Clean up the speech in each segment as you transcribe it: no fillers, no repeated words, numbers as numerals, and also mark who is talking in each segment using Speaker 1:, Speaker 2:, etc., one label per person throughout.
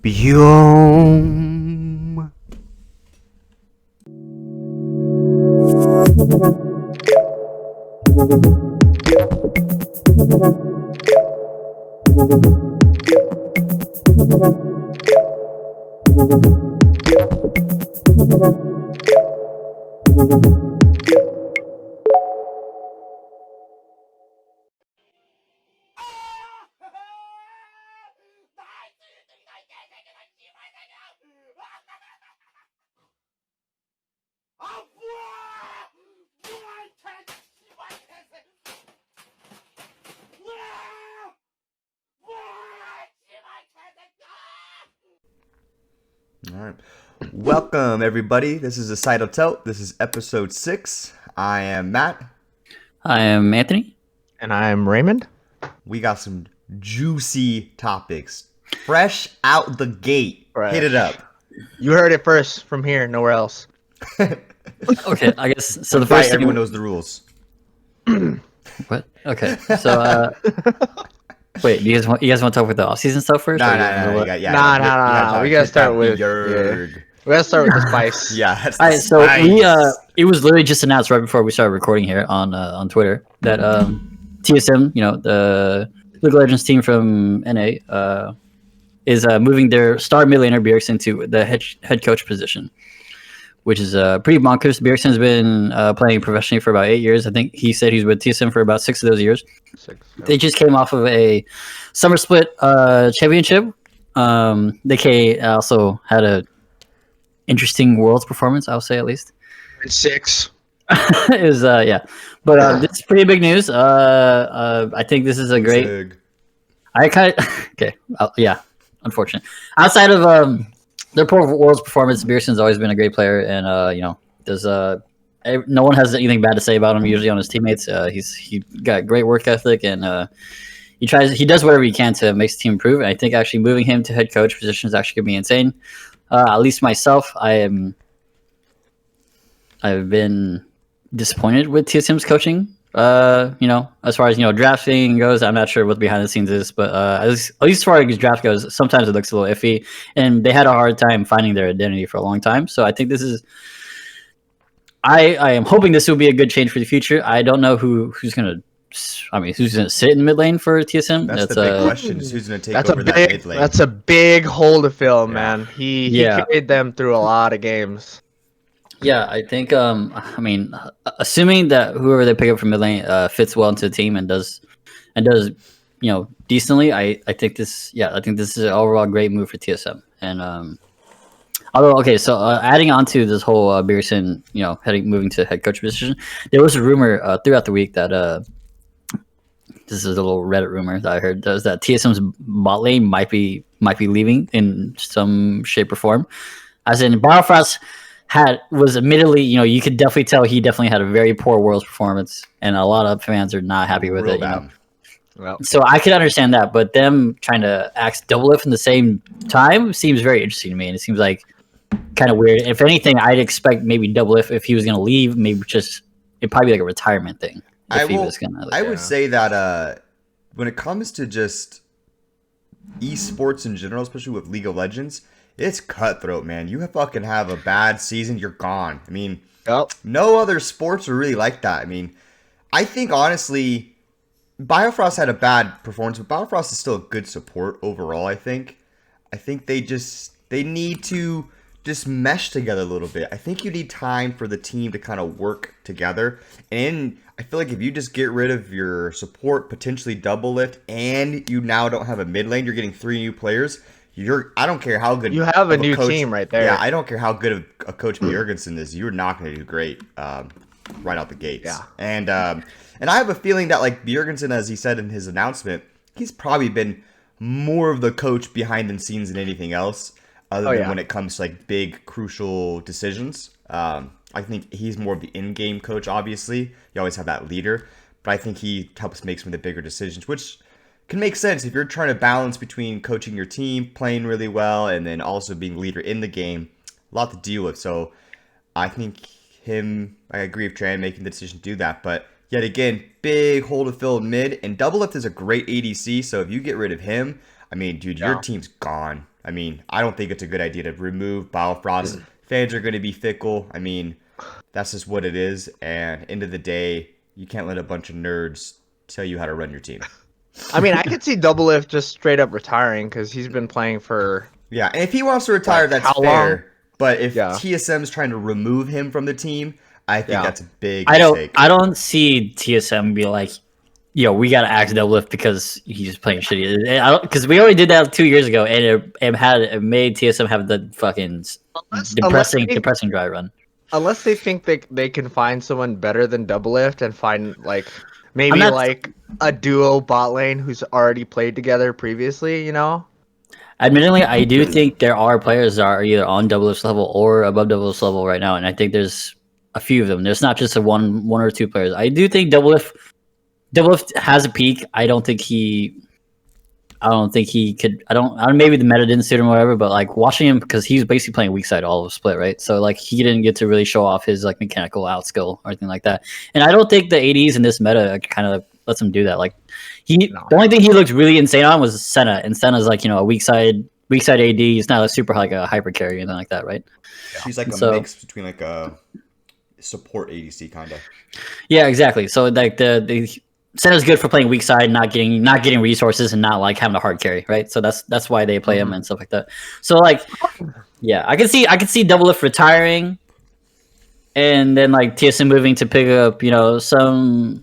Speaker 1: Biome. All right. Welcome, everybody. This is A Side of Tote. This is episode 6. I am Matt.
Speaker 2: I am Anthony.
Speaker 3: And I am Raymond.
Speaker 1: We got some juicy topics. Fresh out the gate.
Speaker 3: Fresh.
Speaker 1: Hit it up.
Speaker 3: You heard it first from here, nowhere else.
Speaker 2: Okay, I guess so. The
Speaker 1: Right,
Speaker 2: first thing.
Speaker 1: everyone knows the rules.
Speaker 2: What? Okay, so wait, you guys want to talk with the off-season stuff first?
Speaker 1: No.
Speaker 2: or
Speaker 1: You
Speaker 2: what?
Speaker 1: got, yeah,
Speaker 3: Nah. We gotta start with
Speaker 1: Yerg.
Speaker 3: We gotta start with the spice.
Speaker 1: Yeah, that's the
Speaker 2: All right, so
Speaker 1: spice.
Speaker 2: it was literally just announced right before we started recording here on Twitter that TSM, the League of Legends team from NA, is moving their star mid laner Bjergsen to the head coach position, which is pretty bonkers. Bjergsen's been playing professionally for about 8 years. I think he said he's with TSM for about 6 of those years. They just came off of a summer split championship. They also had a interesting Worlds performance, I'll say, at least.
Speaker 3: 6.
Speaker 2: It was but this is pretty big news. I think this is a great.
Speaker 1: Zig.
Speaker 2: I kind of okay, unfortunate. Outside of their poor Worlds performance, Bjergsen's always been a great player, and there's no one has anything bad to say about him usually on his teammates. He got great work ethic, and he does whatever he can to make his team improve. And I think actually moving him to head coach position is actually gonna be insane. At least myself, I've been disappointed with TSM's coaching. As far as drafting goes, I'm not sure what behind the scenes is, but at least as far as draft goes, sometimes it looks a little iffy, and they had a hard time finding their identity for a long time. So I think this is. I am hoping this will be a good change for the future. I don't know who's gonna sit in mid lane for TSM.
Speaker 1: That's the big question: is who's going to take over that mid lane?
Speaker 3: That's a big hole to fill, man. He carried them through a lot of games.
Speaker 2: Yeah, I think. Assuming that whoever they pick up from mid lane fits well into the team and does decently, I think this. Yeah, I think this is an overall great move for TSM. And adding on to this whole Bjergsen, moving to head coach position, there was a rumor throughout the week that this is a little Reddit rumor that I heard does that TSM's bot lane might be leaving in some shape or form. As in, Biofrost was admittedly, you could definitely tell he definitely had a very poor Worlds performance, and a lot of fans are not happy with it.
Speaker 3: Well,
Speaker 2: so I could understand that, but them trying to axe Doublelift in the same time seems very interesting to me, and it seems like kind of weird. If anything, I'd expect maybe Doublelift, if he was going to leave, maybe it'd probably be like a retirement thing.
Speaker 1: I would say that when it comes to just esports in general, especially with League of Legends, it's cutthroat, man. You fucking have a bad season, you're gone. I mean, no other sports are really like that. I mean, I think honestly, Biofrost had a bad performance, but Biofrost is still a good support overall. I think they need to just mesh together a little bit. I think you need time for the team to kind of work together, and I feel like if you just get rid of your support, potentially Doublelift, and you now don't have a mid lane, you're getting 3 new players. I don't care how good
Speaker 3: you have a new team right there.
Speaker 1: Yeah, I don't care how good of a coach Bjergsen is. You're not going to do great right out the gates.
Speaker 3: Yeah,
Speaker 1: and I have a feeling that like Bjergsen, as he said in his announcement, he's probably been more of the coach behind the scenes than anything else, other than when it comes to like big crucial decisions. I think he's more of the in-game coach. Obviously, you always have that leader, but I think he helps make some of the bigger decisions, which can make sense if you're trying to balance between coaching your team, playing really well, and then also being leader in the game. A lot to deal with. So I think I agree with Tran making the decision to do that, but Yet again, big hole to fill mid, and Doublelift is a great ADC, so if you get rid of him, I mean, dude, your team's gone. I mean, I don't think it's a good idea to remove Biofrost. Fans are going to be fickle. I mean, that's just what it is, and end of the day, you can't let a bunch of nerds tell you how to run your team.
Speaker 3: I mean, I could see Doublelift just straight up retiring because he's been playing for...
Speaker 1: Yeah, and if he wants to retire,
Speaker 3: like,
Speaker 1: that's fair. Long? But if
Speaker 3: yeah.
Speaker 1: TSM is trying to remove him from the team, I think that's a big mistake.
Speaker 2: I don't see TSM be like, yo, we got to axe Doublelift because he's just playing shitty. Because we already did that 2 years ago, and it made TSM have the fucking depressing dry run.
Speaker 3: Unless they think they can find someone better than Doublelift and find like maybe like a duo bot lane who's already played together previously, you know?
Speaker 2: Admittedly, I do think there are players that are either on Doublelift's level or above Doublelift's level right now, and I think there's a few of them. There's not just one or two players. I do think Doublelift has a peak. I don't think he could. I don't. Maybe the meta didn't suit him or whatever. But like watching him because he was basically playing weak side all of Split, right? So like he didn't get to really show off his like mechanical out skill or anything like that. And I don't think the ADs in this meta kind of lets him do that. Like the only thing he looked really insane on was Senna, and Senna's like a weak side AD. He's not a super like a hyper carry or anything like that, right?
Speaker 1: He's like a mix between like a support ADC kind of. Yeah,
Speaker 2: exactly. So like the Senna's good for playing weak side, not getting resources, and not like having a hard carry, right? So that's why they play him and stuff like that. So like, yeah, I can see Doublelift retiring, and then like TSM moving to pick up some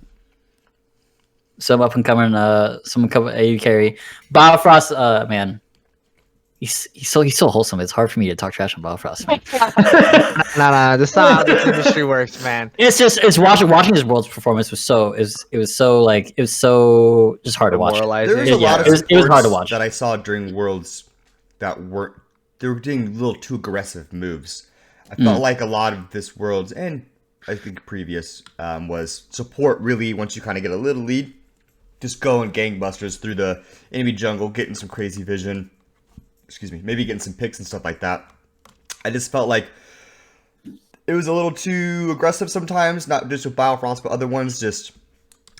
Speaker 2: up and coming AD carry. Biofrost, man, he's so wholesome. It's hard for me to talk trash on Biofrost.
Speaker 3: No, that's not how this industry works, man.
Speaker 2: It's watching his world's performance was so just hard to watch.
Speaker 1: There was a lot of it was hard to watch that I saw during Worlds that they were doing a little too aggressive moves. I felt like a lot of this Worlds and I think previous was support really once you kind of get a little lead, just going gangbusters through the enemy jungle, getting some crazy vision. Excuse me, maybe getting some picks and stuff like that. I just felt like it was a little too aggressive sometimes, not just with Biofrost, but other ones just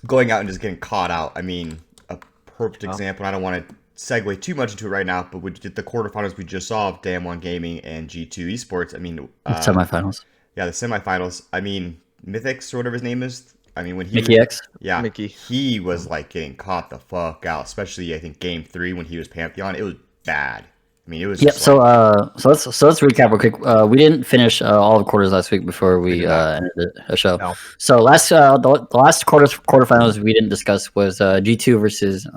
Speaker 1: going out and just getting caught out. I mean, a perfect example, and I don't want to segue too much into it right now, but with the quarterfinals we just saw of Damwon Gaming and G2 Esports, I mean...
Speaker 2: semifinals.
Speaker 1: Yeah, the semifinals. I mean, Mythix or whatever his name is. I mean, when he
Speaker 2: Mickey X.
Speaker 1: Yeah,
Speaker 3: Mickey.
Speaker 1: He was like getting caught the fuck out, especially I think Game 3 when he was Pantheon. It was bad. I mean, it was.
Speaker 2: Yep. So let's recap real quick. We didn't finish all the quarters last week before we ended the show. No. So the last quarterfinals we didn't discuss was G2 versus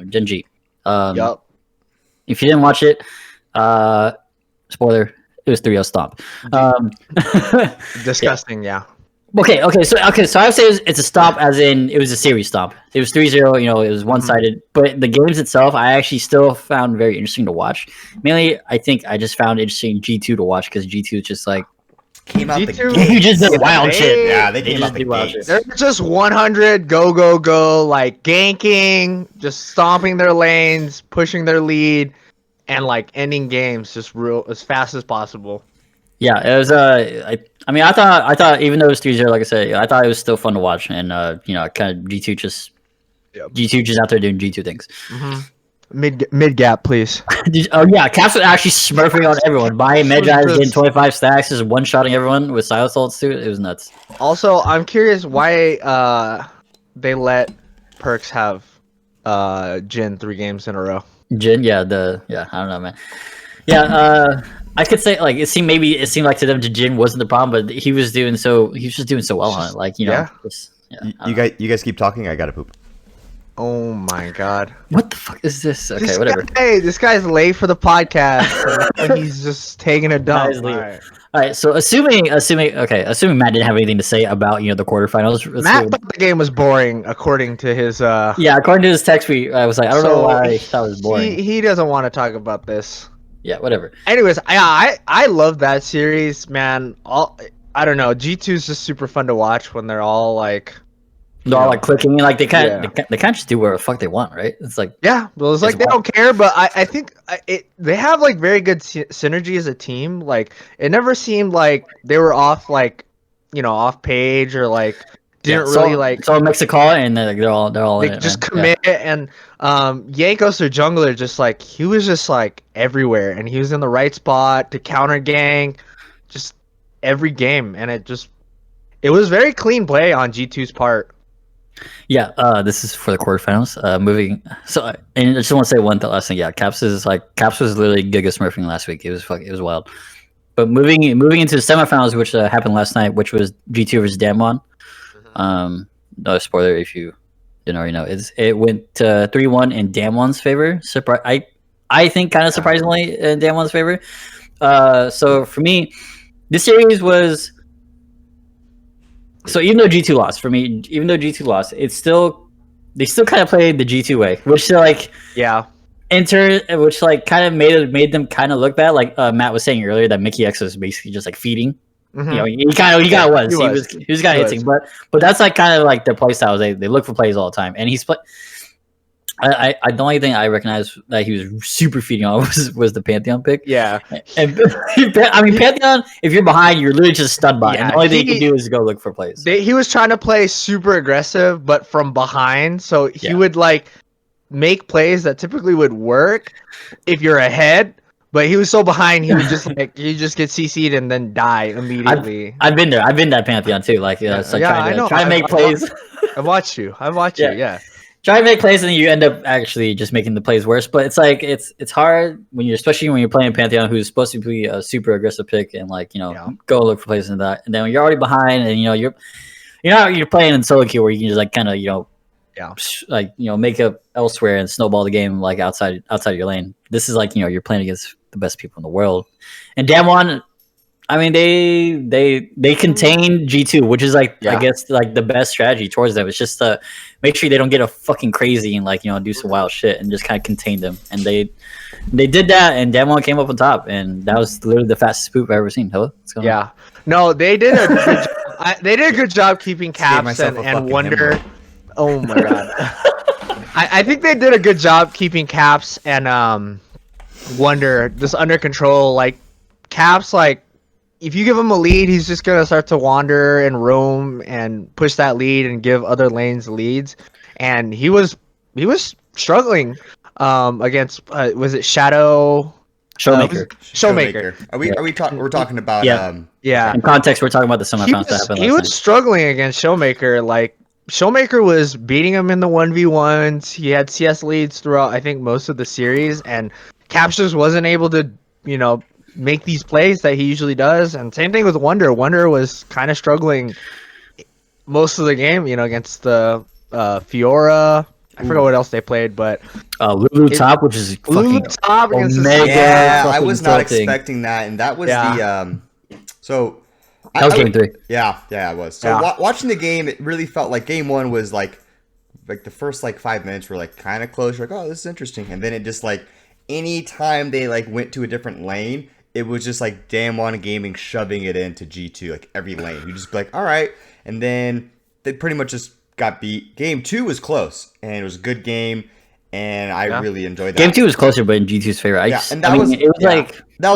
Speaker 2: Gen G.
Speaker 3: Yep.
Speaker 2: If you didn't watch it, spoiler, it was 3-0 stomp.
Speaker 3: Disgusting. Yeah.
Speaker 2: Okay. So I would say it's a stomp, as in it was a series stomp. It was 3-0. It was one-sided. But the games itself, I actually still found very interesting to watch. Mainly, I think I just found interesting G2 to watch because G2 just like
Speaker 1: came out
Speaker 3: G2,
Speaker 1: the
Speaker 2: you just did wild shit.
Speaker 1: Yeah, they came out the gates.
Speaker 3: They're just 100 go, like ganking, just stomping their lanes, pushing their lead, and like ending games just real as fast as possible.
Speaker 2: Yeah, it was. I thought even though it was 3-0, like I said, I thought it was still fun to watch, and kind of G2 just out there doing G2 things.
Speaker 3: Mid gap, please.
Speaker 2: Caps was actually smurfing on everyone. Buying Medjai, getting 25 stacks, just one shotting everyone with silence ults too. It was nuts.
Speaker 3: Also, I'm curious why they let Perks have Jin 3 games in a row.
Speaker 2: Jin, I don't know, man. Yeah, I could say like it seemed like to them Jin wasn't the problem, but he was just doing so well on it. Like
Speaker 1: you guys keep talking. I gotta poop.
Speaker 3: Oh my god!
Speaker 2: What the fuck is this? Okay, whatever.
Speaker 3: This guy's late for the podcast. He's just taking a dump.
Speaker 2: All right. So assuming Matt didn't have anything to say about the quarterfinals.
Speaker 3: Matt thought the game was boring, according to his.
Speaker 2: According to his text tweet, I was like, I don't know why I thought it was boring.
Speaker 3: He doesn't want to talk about this.
Speaker 2: Yeah, whatever.
Speaker 3: Anyways, I love that series, man. I don't know. G2 is just super fun to watch when they're all like.
Speaker 2: They're all like clicking, and like they can't just do whatever the fuck they want, right? It's like
Speaker 3: well, it's like they don't care, but I think they have like very good synergy as a team. Like it never seemed like they were off off page or like didn't really like.
Speaker 2: So makes a call, and they're all in it,
Speaker 3: Just
Speaker 2: man.
Speaker 3: commit and Yankos, their jungler, just like he was just like everywhere, and he was in the right spot to counter gang, just every game, and it was very clean play on G2's part.
Speaker 2: Yeah, this is for the quarterfinals. Moving. So, and I just want to say one last thing. Yeah, Caps was literally Giga Smurfing last week. It was wild. But moving into the semifinals, which happened last night, which was G2 versus Damwon. No spoiler if you didn't already know. It went 3-1 in Damwon's favor. I think kind of surprisingly in Damwon's favor. So for me, this series was. So even though G2 lost, they still kind of played the G2 way, which like which like kind of made them kind of look bad. Like Matt was saying earlier, that Mickey X was basically just like feeding. Mm-hmm. You know, he was kind of hitting, but that's like kind of like their play styles. They look for plays all the time, and he's play. I the only thing I recognized that he was super feeding on was the Pantheon pick.
Speaker 3: Yeah,
Speaker 2: and I mean Pantheon, if you're behind, you're literally just stunned by. And the only thing you can do is go look for plays.
Speaker 3: He was trying to play super aggressive, but from behind, so he would like make plays that typically would work if you're ahead. But he was so behind, he would just like you just get CC'd and then die immediately.
Speaker 2: I've been there. I've been that Pantheon too. Like trying to make plays.
Speaker 3: I watched you. Yeah.
Speaker 2: Try to make plays and you end up actually just making the plays worse. But it's like it's hard especially when you're playing Pantheon, who's supposed to be a super aggressive pick and like go look for plays and that. And then when you're already behind and you're playing in solo queue where you can just like kind of make up elsewhere and snowball the game like outside your lane. This is like you're playing against the best people in the world. And Damwon, I mean, they contain G2, which is like I guess like the best strategy towards them. It's just make sure they don't get a fucking crazy and like do some wild shit and just kind of contain them. And they did that, and Damwon came up on top, and that was literally the fastest poop I've ever seen. Hello, what's going on?
Speaker 3: No, they did a good job. They did a good job keeping Caps and Wonder. Oh my god, I think they did a good job keeping Caps and Wonder just under control. Like Caps, like. If you give him a lead, he's just gonna start to wander and roam and push that lead and give other lanes leads. And he was struggling against was it Showmaker?
Speaker 1: We're talking about
Speaker 2: In context, we're talking about the semifinals that happened.
Speaker 3: He was struggling against Showmaker. Like Showmaker was beating him in the 1v1s. He had CS leads throughout I think most of the series, and Caps just wasn't able to make these plays that he usually does. And same thing with Wonder. Wonder was kind of struggling most of the game, against the Fiora. I forgot what else they played, but
Speaker 2: Lulu top, which is
Speaker 3: Lulu top against
Speaker 1: I was not expecting that, and that was the so
Speaker 2: that was game 3.
Speaker 1: Yeah, it was. So watching the game, it really felt like game 1 was like the first 5 minutes were kind of close. You're like, oh, this is interesting, and then it just anytime they went to a different lane, it was just Damwon Gaming shoving it into G2 every lane. You just be all right, and then they pretty much just got beat. Game 2 was close, and it was a good game, and I really enjoyed that.
Speaker 2: Game 2 was closer, but in G2's favor. They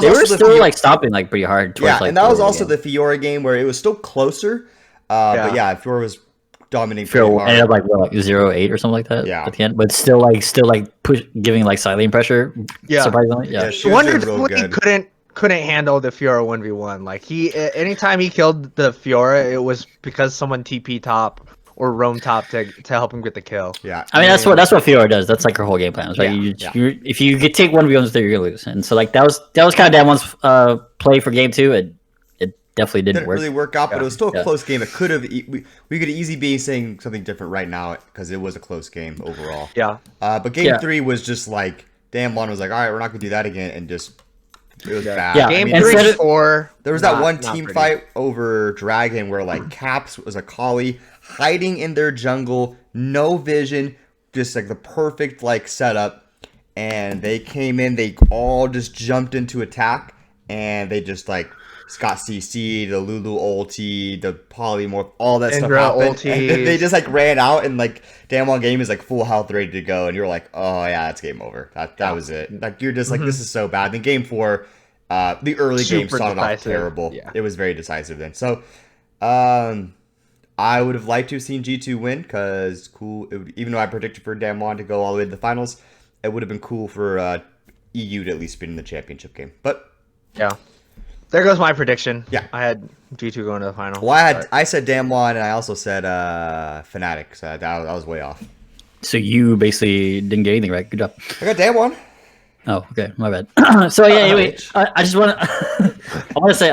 Speaker 2: were still stopping pretty hard. Towards,
Speaker 1: and that was also the Fiora game where it was still closer. But Fiora was dominating.
Speaker 2: Fiora ended up 0-8 or something like that. Yeah. At the end, but still giving silent pressure. Yeah. Surprisingly. Yeah.
Speaker 3: Wonder couldn't handle the Fiora 1v1. Anytime he killed the Fiora, it was because someone TP top or roam top to help him get the kill.
Speaker 1: Yeah.
Speaker 2: I mean that's what Fiora does. That's her whole game plan, right? If you take 1v1s there, you're gonna lose. And so that was kind of Damwon's play for game 2. It definitely didn't work.
Speaker 1: Really work out, but it was still a close game. It could have we could easily be saying something different right now because it was a close game overall.
Speaker 3: Yeah.
Speaker 1: But game 3 was just Damwon was all right, we're not gonna do that again, and just it was bad.
Speaker 2: Yeah.
Speaker 3: Game 3 4.
Speaker 1: There was that one team fight over Dragon where Caps was a collie hiding in their jungle, no vision, just the perfect setup, and they came in, they all just jumped into attack, and they just got CC, the Lulu ulti, the polymorph, all that stuff happened. And they just ran out, and Damwon game is full health, ready to go, and you're oh yeah, it's game over. That was it. You're just this is so bad. Then game 4, the early game started off terrible. Yeah. It was very decisive then. So I would have liked to have seen G2 win because cool. Even though I predicted for Damwon to go all the way to the finals, it would have been cool for EU to at least be in the championship game. But
Speaker 3: yeah, there goes my prediction.
Speaker 1: Yeah.
Speaker 3: I had G2 going to the final.
Speaker 1: well, I said Damwon and I also said Fnatic, so that was way off.
Speaker 2: So you basically didn't get anything right. Good job.
Speaker 1: I got Damwon.
Speaker 2: Oh, okay, my bad. So yeah, anyway, I just want to, I want to say,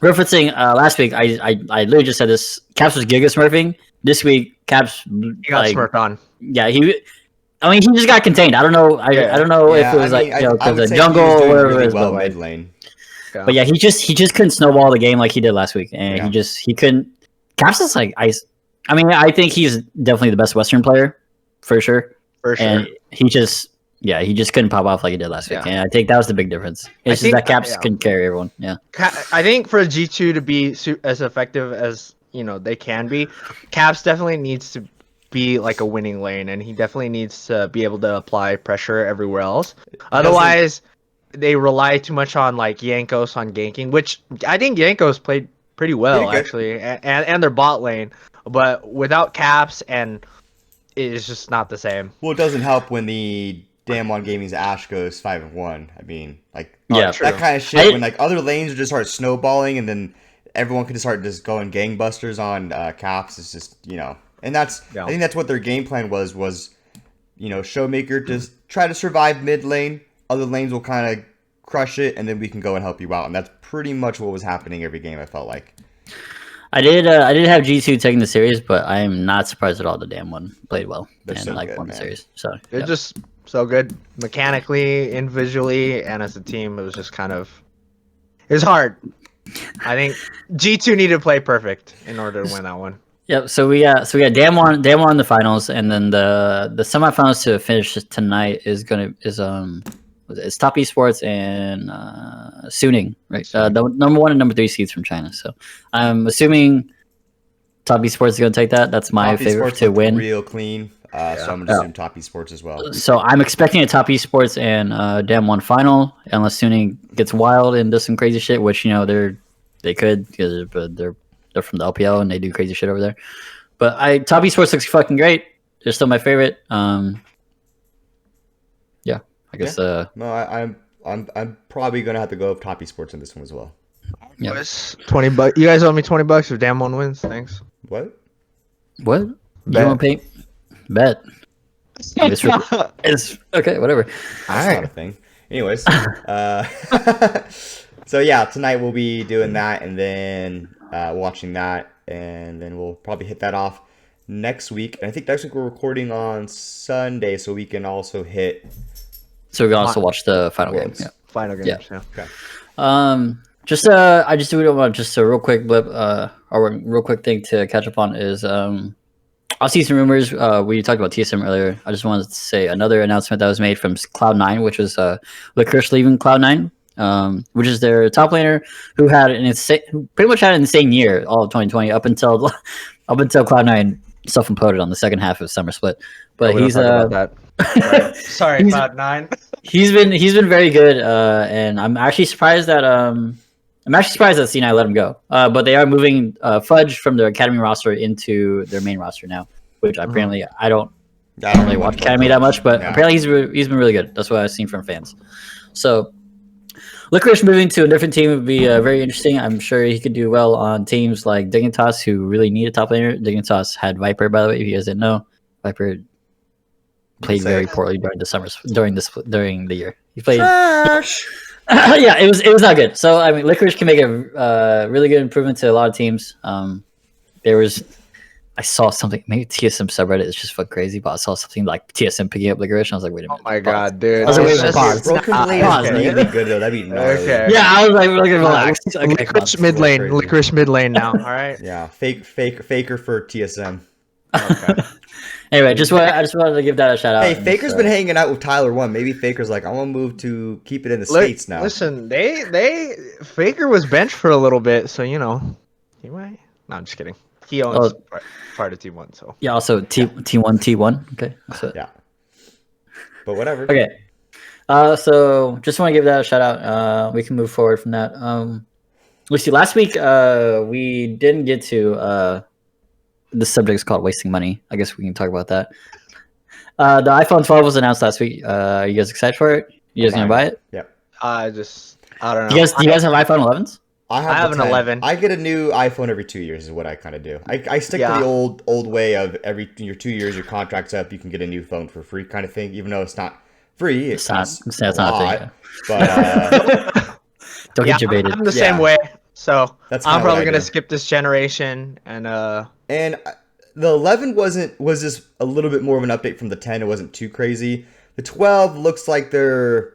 Speaker 2: referencing last week, I literally just said this. Caps was Giga Smurfing. This week, Caps
Speaker 3: He got smurfed on.
Speaker 2: Yeah, he just got contained. I don't know. I don't know if it was because of jungle or whatever it is.
Speaker 1: Well, mid lane.
Speaker 2: But yeah, he just couldn't snowball the game like he did last week, and he couldn't. Caps is like ice. I mean, I think he's definitely the best Western player, for sure. And he just couldn't pop off like he did last week, and I think that was the big difference. It's just that Caps couldn't carry everyone. Yeah,
Speaker 3: I think for G2 to be as effective as they can be, Caps definitely needs to be like a winning lane, and he definitely needs to be able to apply pressure everywhere else. Otherwise, they rely too much on like Jankos on ganking, which I think Jankos played pretty well actually, and their bot lane, but without Caps and it's just not the same.
Speaker 1: Well, it doesn't help when the Damwon Gaming's Ashe goes 5-1. I mean, like
Speaker 2: that
Speaker 1: kind of shit when like other lanes just start snowballing and then everyone can start just going gangbusters on Caps. It's just and that's I think that's what their game plan was Showmaker to try to survive mid lane. Other lanes will kind of crush it, and then we can go and help you out. And that's pretty much what was happening every game. I felt like.
Speaker 2: I did have G2 taking the series, but I am not surprised at all. The Damwon played well
Speaker 1: They're
Speaker 2: and
Speaker 1: so
Speaker 2: won
Speaker 1: good,
Speaker 2: the series. So
Speaker 3: they're just so good mechanically, individually, and as a team. It was just it was hard. I think G2 needed to play perfect in order to win that one.
Speaker 2: Yep. So we got Damwon in the finals, and then the semifinals to finish tonight is it's Top Esports and Suning, right? The number 1 and number 3 seeds from China. So I'm assuming Top Esports is going to take that. That's my favorite to win.
Speaker 1: Real clean. So I'm going to assume Top Esports as well.
Speaker 2: So I'm expecting a Top Esports and Damwon final, unless Suning gets wild and does some crazy shit, which they could because they're from the LPL and they do crazy shit over there. But Top Esports looks fucking great. They're still my favorite. I guess.
Speaker 1: No, I'm probably gonna have to go with Top Esports in this one as well.
Speaker 2: Yeah.
Speaker 3: $20. You guys owe me $20 if Damwon wins. Thanks.
Speaker 1: What?
Speaker 2: Bet. You want to pay? Bet. It's okay. Whatever.
Speaker 1: That's not a thing. Anyways, so yeah, tonight we'll be doing that and then watching that, and then we'll probably hit that off next week. And I think next week we're recording on Sunday, so we can also hit.
Speaker 2: So we can also watch the final game. Yeah.
Speaker 3: Final game. Yeah.
Speaker 1: Okay.
Speaker 2: I just want just a real quick blip, or real quick thing to catch up on is I'll see some rumors. We talked about TSM earlier. I just wanted to say another announcement that was made from Cloud9, which was Licorice leaving Cloud9, which is their top laner who pretty much had an insane year all of 2020 up until Cloud9 self-imploded on the second half of Summer Split. But he's
Speaker 3: Sorry, Cloud9.
Speaker 2: He's been very good, and I'm actually surprised that C9 let him go. But they are moving Fudge from their academy roster into their main roster now, which apparently I don't really watch academy that much, but apparently he's been really good. That's what I've seen from fans. So Licorice moving to a different team would be very interesting. I'm sure he could do well on teams like Dignitas, who really need a top laner. Dignitas had Viper, by the way, if you guys didn't know. Viper played very poorly during the year. He played. Yeah, it was not good. So I mean, Licorice can make a really good improvement to a lot of teams. I saw something, maybe TSM subreddit is just fucking crazy, but I saw something like TSM picking up Licorice, and I was like, wait a minute.
Speaker 3: Oh my god, dude!
Speaker 1: I was like, wait, pause. That'd be good though. That'd be gnarly.
Speaker 3: Okay.
Speaker 2: Yeah, I was like, really relax. Okay,
Speaker 3: Licorice mid lane, Licorice mid lane now. All right.
Speaker 1: Yeah, faker for TSM.
Speaker 3: Okay.
Speaker 2: Anyway, I just wanted to give that a shout out.
Speaker 1: Hey, Faker's been hanging out with Tyler 1. Maybe Faker's like, I want to move to keep it in the States now.
Speaker 3: Listen, Faker was benched for a little bit, so he might. No, I'm just kidding. He owns part of T1, so
Speaker 2: yeah. Also T1. Okay. So.
Speaker 1: Yeah. But whatever.
Speaker 2: Okay. So just want to give that a shout out. We can move forward from that. Let's see. Last week, we didn't get to this subject is called wasting money. I guess we can talk about that. The iPhone 12 was announced last week. Are you guys excited for it? You guys gonna buy it?
Speaker 1: Yep.
Speaker 3: I don't know.
Speaker 2: Do you guys have iPhone 11s?
Speaker 1: I
Speaker 3: have an 11.
Speaker 1: I get a new iPhone every 2 years is what I kind of do. I stick to the old way of every your 2 years your contract's up, you can get a new phone for free kind of thing. Even though it's not free, it's not a thing. But
Speaker 2: don't get debated.
Speaker 3: I'm the same way. So I'm probably gonna skip this generation and
Speaker 1: the 11 was just a little bit more of an update from the 10. It wasn't too crazy. The 12 looks like they're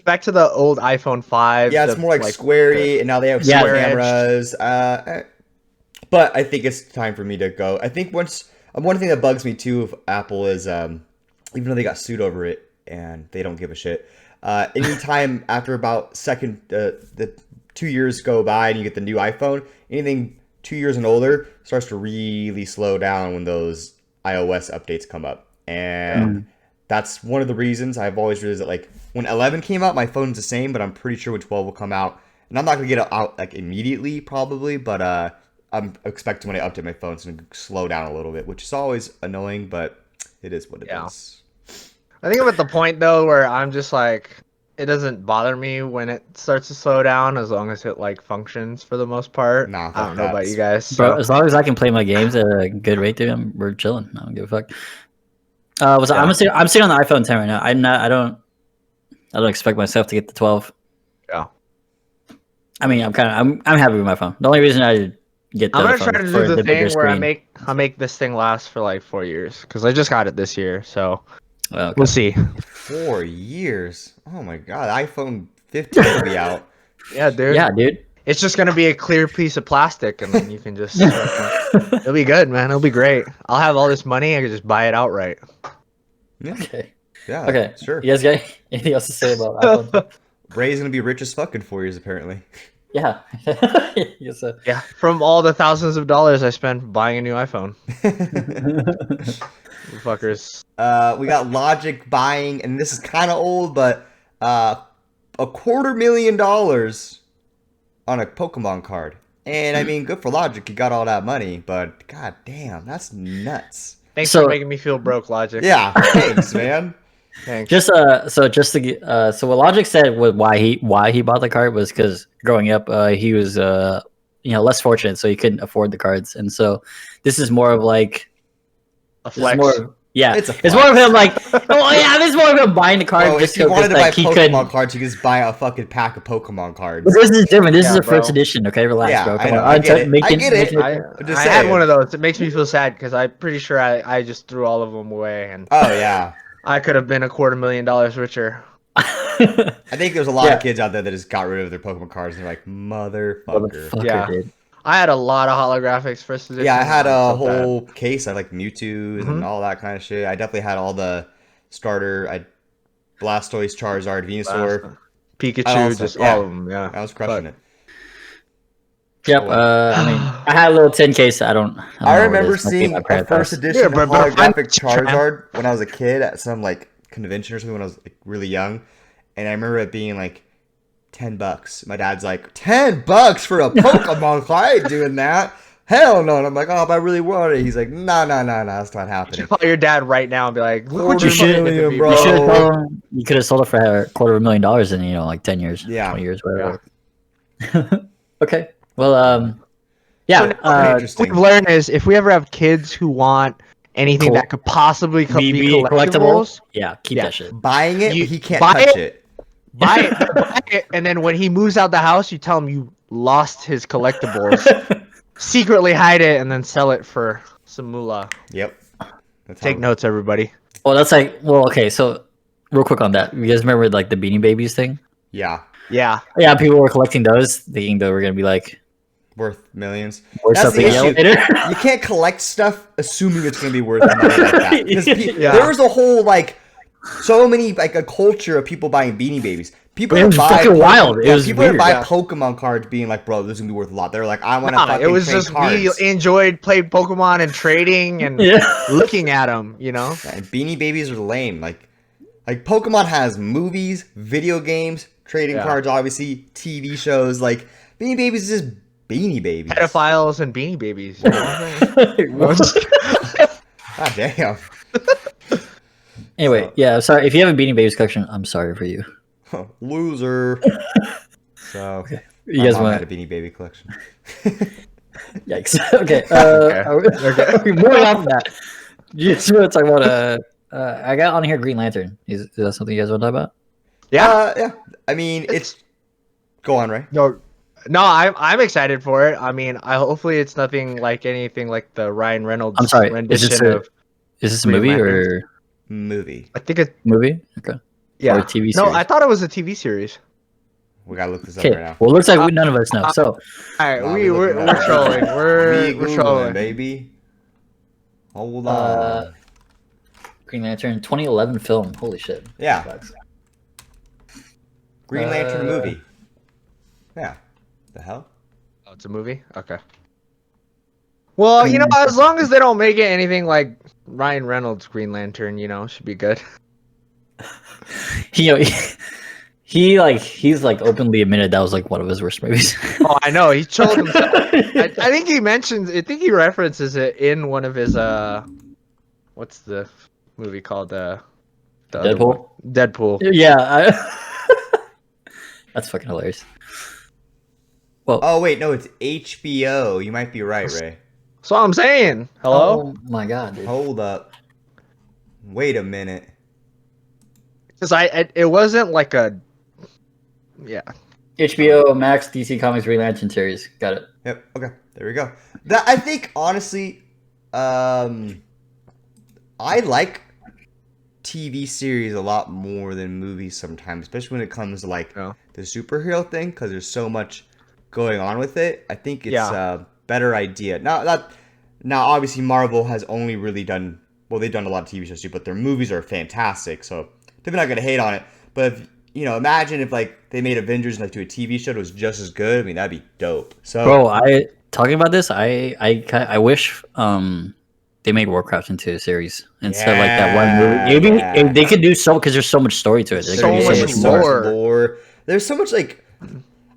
Speaker 3: back to the old iPhone 5.
Speaker 1: Yeah, it's more like squarey, and now they have square cameras. But I think it's time for me to go. I think one thing that bugs me too of Apple is even though they got sued over it and they don't give a shit. Anytime after about the 2 years go by and you get the new iPhone, anything 2 years and older starts to really slow down when those iOS updates come up. And that's one of the reasons I've always realized that, like, when 11 came out, my phone's the same, but I'm pretty sure when 12 will come out. And I'm not going to get it out, like, immediately, probably, but I'm expecting when I update my phone, it's going to slow down a little bit, which is always annoying, but it is what it is.
Speaker 3: I think I'm at the point, though, where I'm just like, it doesn't bother me when it starts to slow down, as long as it, like, functions for the most part.
Speaker 1: Nah,
Speaker 3: I don't know about you guys. So.
Speaker 2: Bro, as long as I can play my games at a good rate, dude, we're chilling. I don't give a fuck. I'm sitting on the iPhone 10 right now. I don't expect myself to get the 12.
Speaker 3: Yeah.
Speaker 2: I mean, I'm happy with my phone. The only reason I get the
Speaker 3: I'm gonna try to do the thing where
Speaker 2: screen.
Speaker 3: I make this thing last for like 4 years because I just got it this year, so
Speaker 2: okay.
Speaker 3: We'll see.
Speaker 1: 4 years? Oh my god, iPhone 15 will be out.
Speaker 3: Yeah, dude.
Speaker 2: Yeah, dude.
Speaker 3: It's just gonna be a clear piece of plastic, and then you can just. It'll be good, man. It'll be great. I'll have all this money. I can just buy it outright.
Speaker 1: Yeah.
Speaker 2: Okay.
Speaker 1: Yeah.
Speaker 2: Okay.
Speaker 1: Sure.
Speaker 2: You guys got anything else to say about iPhone?
Speaker 1: Ray's gonna be rich as fuck in 4 years, apparently.
Speaker 2: Yeah. Yes,
Speaker 3: yeah. From all the thousands of dollars I spent buying a new iPhone. You fuckers.
Speaker 1: We got Logic buying, and this is kind of old, but $250,000 on a Pokemon card. And I mean, good for Logic, you got all that money, but god damn, that's nuts.
Speaker 3: Thanks for making me feel broke, Logic.
Speaker 1: Yeah, thanks, man.
Speaker 3: Thanks.
Speaker 2: So what Logic said was why he bought the card was because growing up he was less fortunate, so he couldn't afford the cards, and so this is more of like
Speaker 3: a flex.
Speaker 1: It's
Speaker 2: more of him like, this is more of him buying the card.
Speaker 1: Bro, if he wanted to buy Pokemon cards, he could just buy a fucking pack of Pokemon cards.
Speaker 2: But this is different. This is a first edition. Okay, relax, bro. Come on.
Speaker 1: I get it.
Speaker 3: I had one of those. It makes me feel sad because I'm pretty sure I just threw all of them away, and
Speaker 1: oh yeah,
Speaker 3: I could have been $250,000 richer.
Speaker 1: I think there's a lot of kids out there that just got rid of their Pokemon cards and they're like, motherfucker.
Speaker 3: Yeah. Dude. I had a lot of holographics first edition.
Speaker 1: Yeah, I had a whole case. I like Mewtwo and all that kind of shit. I definitely had all the starter. Blastoise, Charizard, Venusaur,
Speaker 3: Pikachu, all of them. Yeah,
Speaker 1: I was crushing it.
Speaker 2: Yep. I mean, I had a little 10 case. I
Speaker 1: remember seeing a first edition holographic Charizard when I was a kid at some like convention or something when I was like really young, and I remember it being like $10. My dad's like, $10 for a Pokemon card? I ain't doing that. Hell no. And I'm like, oh, if I really want it. He's like, no, that's not happening.
Speaker 3: You should call your dad right now and be like, look what
Speaker 1: you should, bro.
Speaker 2: You could have sold it for $250,000 in, like 10 years, 20 years, whatever. Yeah. Okay. Well,
Speaker 3: what we've learned is if we ever have kids who want anything that could possibly be collectibles,
Speaker 2: keep that shit.
Speaker 1: Buying it, he can't touch it.
Speaker 3: Buy it, and then when he moves out the house, you tell him you lost his collectibles. Secretly hide it and then sell it for some moolah.
Speaker 1: Yep.
Speaker 3: Take notes, everybody.
Speaker 2: Well, that's like, okay, so real quick on that. You guys remember like the Beanie Babies thing?
Speaker 1: Yeah.
Speaker 3: Yeah.
Speaker 2: Yeah, people were collecting those, thinking they were going to be like
Speaker 1: worth millions.
Speaker 2: That's the issue.
Speaker 1: You can't collect stuff assuming it's going to be worth money like that. There was a whole so many a culture of people buying Beanie Babies. People
Speaker 2: it was fucking wild. It was
Speaker 1: people
Speaker 2: weird.
Speaker 1: Buy Pokemon cards, being like, "Bro, this is gonna be worth a lot." They're like, "I want to."
Speaker 3: It was just cards. We played Pokemon and trading and looking at them. And
Speaker 1: Beanie Babies are lame. Like Pokemon has movies, video games, trading cards, obviously TV shows. Like Beanie Babies is just Beanie Babies.
Speaker 3: pedophiles and Beanie Babies. You know what I'm saying?
Speaker 1: God damn.
Speaker 2: Anyway,
Speaker 1: So-
Speaker 2: yeah. Sorry if you have a Beanie Babies collection. I'm sorry for you.
Speaker 1: Loser. So
Speaker 2: You
Speaker 1: my
Speaker 2: guys
Speaker 1: mom
Speaker 2: want?
Speaker 1: had a Beanie Baby collection.
Speaker 2: Yikes. Okay.
Speaker 3: Okay.
Speaker 2: Are we moving on from that? You just want to talk about I got on here Green Lantern. Is that something you guys want to talk about?
Speaker 3: Yeah.
Speaker 1: Yeah. I mean, it's. Go on, Ray.
Speaker 3: No, I'm excited for it. I mean, hopefully it's nothing like anything like the Ryan Reynolds
Speaker 2: I'm sorry.
Speaker 3: rendition of.
Speaker 2: Is this a
Speaker 3: Green
Speaker 2: movie
Speaker 3: Lantern.
Speaker 2: or
Speaker 1: Movie.
Speaker 3: I think it's
Speaker 2: movie? Okay.
Speaker 3: yeah.
Speaker 2: Or a TV
Speaker 3: No,
Speaker 2: series?
Speaker 3: I thought it was a TV series.
Speaker 1: We gotta look this up
Speaker 2: Okay.
Speaker 1: right now.
Speaker 2: Well, it looks like none of us know. So
Speaker 3: All right,
Speaker 1: Nah,
Speaker 3: we're
Speaker 1: looking it up.
Speaker 3: trolling.
Speaker 1: We
Speaker 3: We're
Speaker 1: Googling,
Speaker 3: trolling.
Speaker 1: baby. Hold on.
Speaker 2: Green Lantern 2011 film. Holy shit.
Speaker 1: Yeah.
Speaker 2: Bucks.
Speaker 1: Green Lantern movie. Yeah. The hell?
Speaker 3: Oh, it's a movie. Okay. Well, you know, as long as they don't make it anything like Ryan Reynolds Green Lantern, you know, should be good.
Speaker 2: He's like openly admitted that was like one of his worst movies.
Speaker 3: Oh, I know. He told himself. I think he mentions. I think he references it in one of his. What's the movie called? The other one.
Speaker 2: Deadpool.
Speaker 3: Deadpool.
Speaker 2: Yeah. That's fucking hilarious. Well,
Speaker 1: Oh wait, no, it's HBO. You might be right, Ray.
Speaker 3: That's what I'm saying. Hello.
Speaker 2: oh my god, dude.
Speaker 1: Hold up. Wait a minute.
Speaker 3: Because it wasn't like a. Yeah.
Speaker 2: HBO Max DC Comics Green Lantern series. Got it.
Speaker 1: Yep. Okay. There we go. That I think honestly, I like TV series a lot more than movies sometimes, especially when it comes to like
Speaker 3: Yeah.
Speaker 1: the superhero thing, because there's so much going on with it. I think it's a better idea. Now obviously Marvel has only really done they've done a lot of TV shows too, but their movies are fantastic. So definitely not gonna hate on it. But if, imagine if like they made Avengers and like do a TV show that was just as good. I mean, that'd be dope. So
Speaker 2: Bro, talking about this, I wish they made Warcraft into a series instead of like that one movie. Maybe they could do so because there's so much story to it. There
Speaker 3: So
Speaker 2: could be
Speaker 3: much more.
Speaker 1: lore. There's so much like.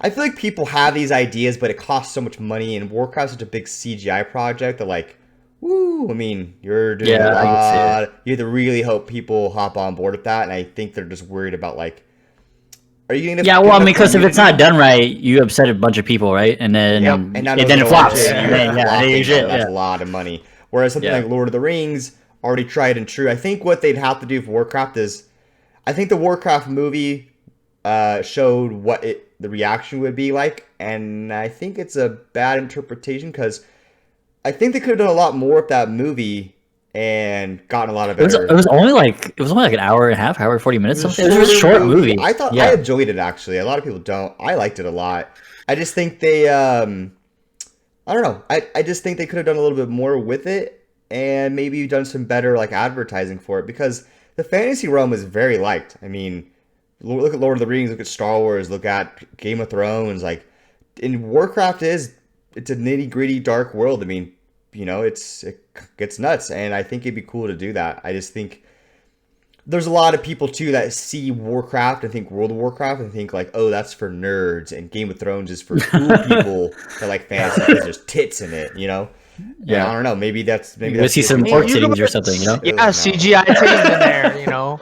Speaker 1: I feel like people have these ideas, but it costs so much money, and Warcraft's such a big CGI project that, like, woo, I mean, you're doing a
Speaker 2: I can see
Speaker 1: lot. You have to really hope people hop on board with that, and I think they're just worried about, like, are you going to...
Speaker 2: Yeah, well, I mean, because if it's not done right, you upset a bunch of people, right? And then
Speaker 1: and now
Speaker 2: it flops.
Speaker 1: Yeah,
Speaker 2: And then,
Speaker 1: that's a lot of money. Whereas something like Lord of the Rings, already tried and true. I think what they'd have to do for Warcraft is... I think the Warcraft movie showed what the reaction would be like, and I think it's a bad interpretation because I think they could have done a lot more with that movie and gotten a lot of better.
Speaker 2: It was only like an hour and a half, hour 40 minutes. Something. It was a short movie.
Speaker 1: I thought I enjoyed it actually. A lot of people don't. I liked it a lot. I just think they I don't know. I just think they could have done a little bit more with it and maybe done some better like advertising for it because the fantasy realm is very liked. I mean, look at Lord of the Rings, look at Star Wars, look at Game of Thrones. Like, in Warcraft it's a nitty gritty dark world. I mean, it gets nuts, and I think it'd be cool to do that. I just think there's a lot of people too that see Warcraft and think World of Warcraft and think like, oh, that's for nerds, and Game of Thrones is for cool people that like fantasy because there's tits in it. Yeah, I don't know. Maybe that's
Speaker 2: see some pork titties or something.
Speaker 3: Yeah, CGI titties in there.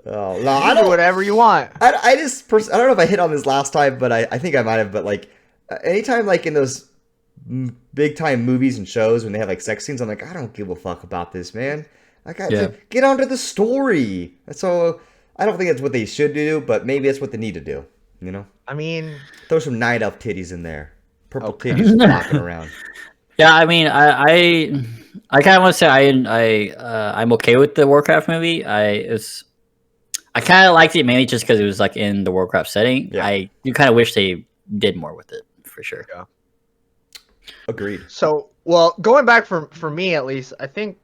Speaker 1: Oh, no, I don't.
Speaker 3: Do whatever you want.
Speaker 1: I don't know if I hit on this last time, but I think I might have. But like, anytime like in those big time movies and shows when they have like sex scenes, I'm like, I don't give a fuck about this, man. Like, get onto the story. So I don't think that's what they should do, but maybe that's what they need to do.
Speaker 3: I mean,
Speaker 1: throw some night elf titties in there, purple titties flopping around.
Speaker 2: Yeah, I mean, I kind of want to say I'm okay with the Warcraft movie. I kind of liked it mainly just because it was like in the Warcraft setting.
Speaker 1: Yeah.
Speaker 2: You kind of wish they did more with it for sure.
Speaker 3: Yeah.
Speaker 1: Agreed.
Speaker 3: So, well, going back for me at least, I think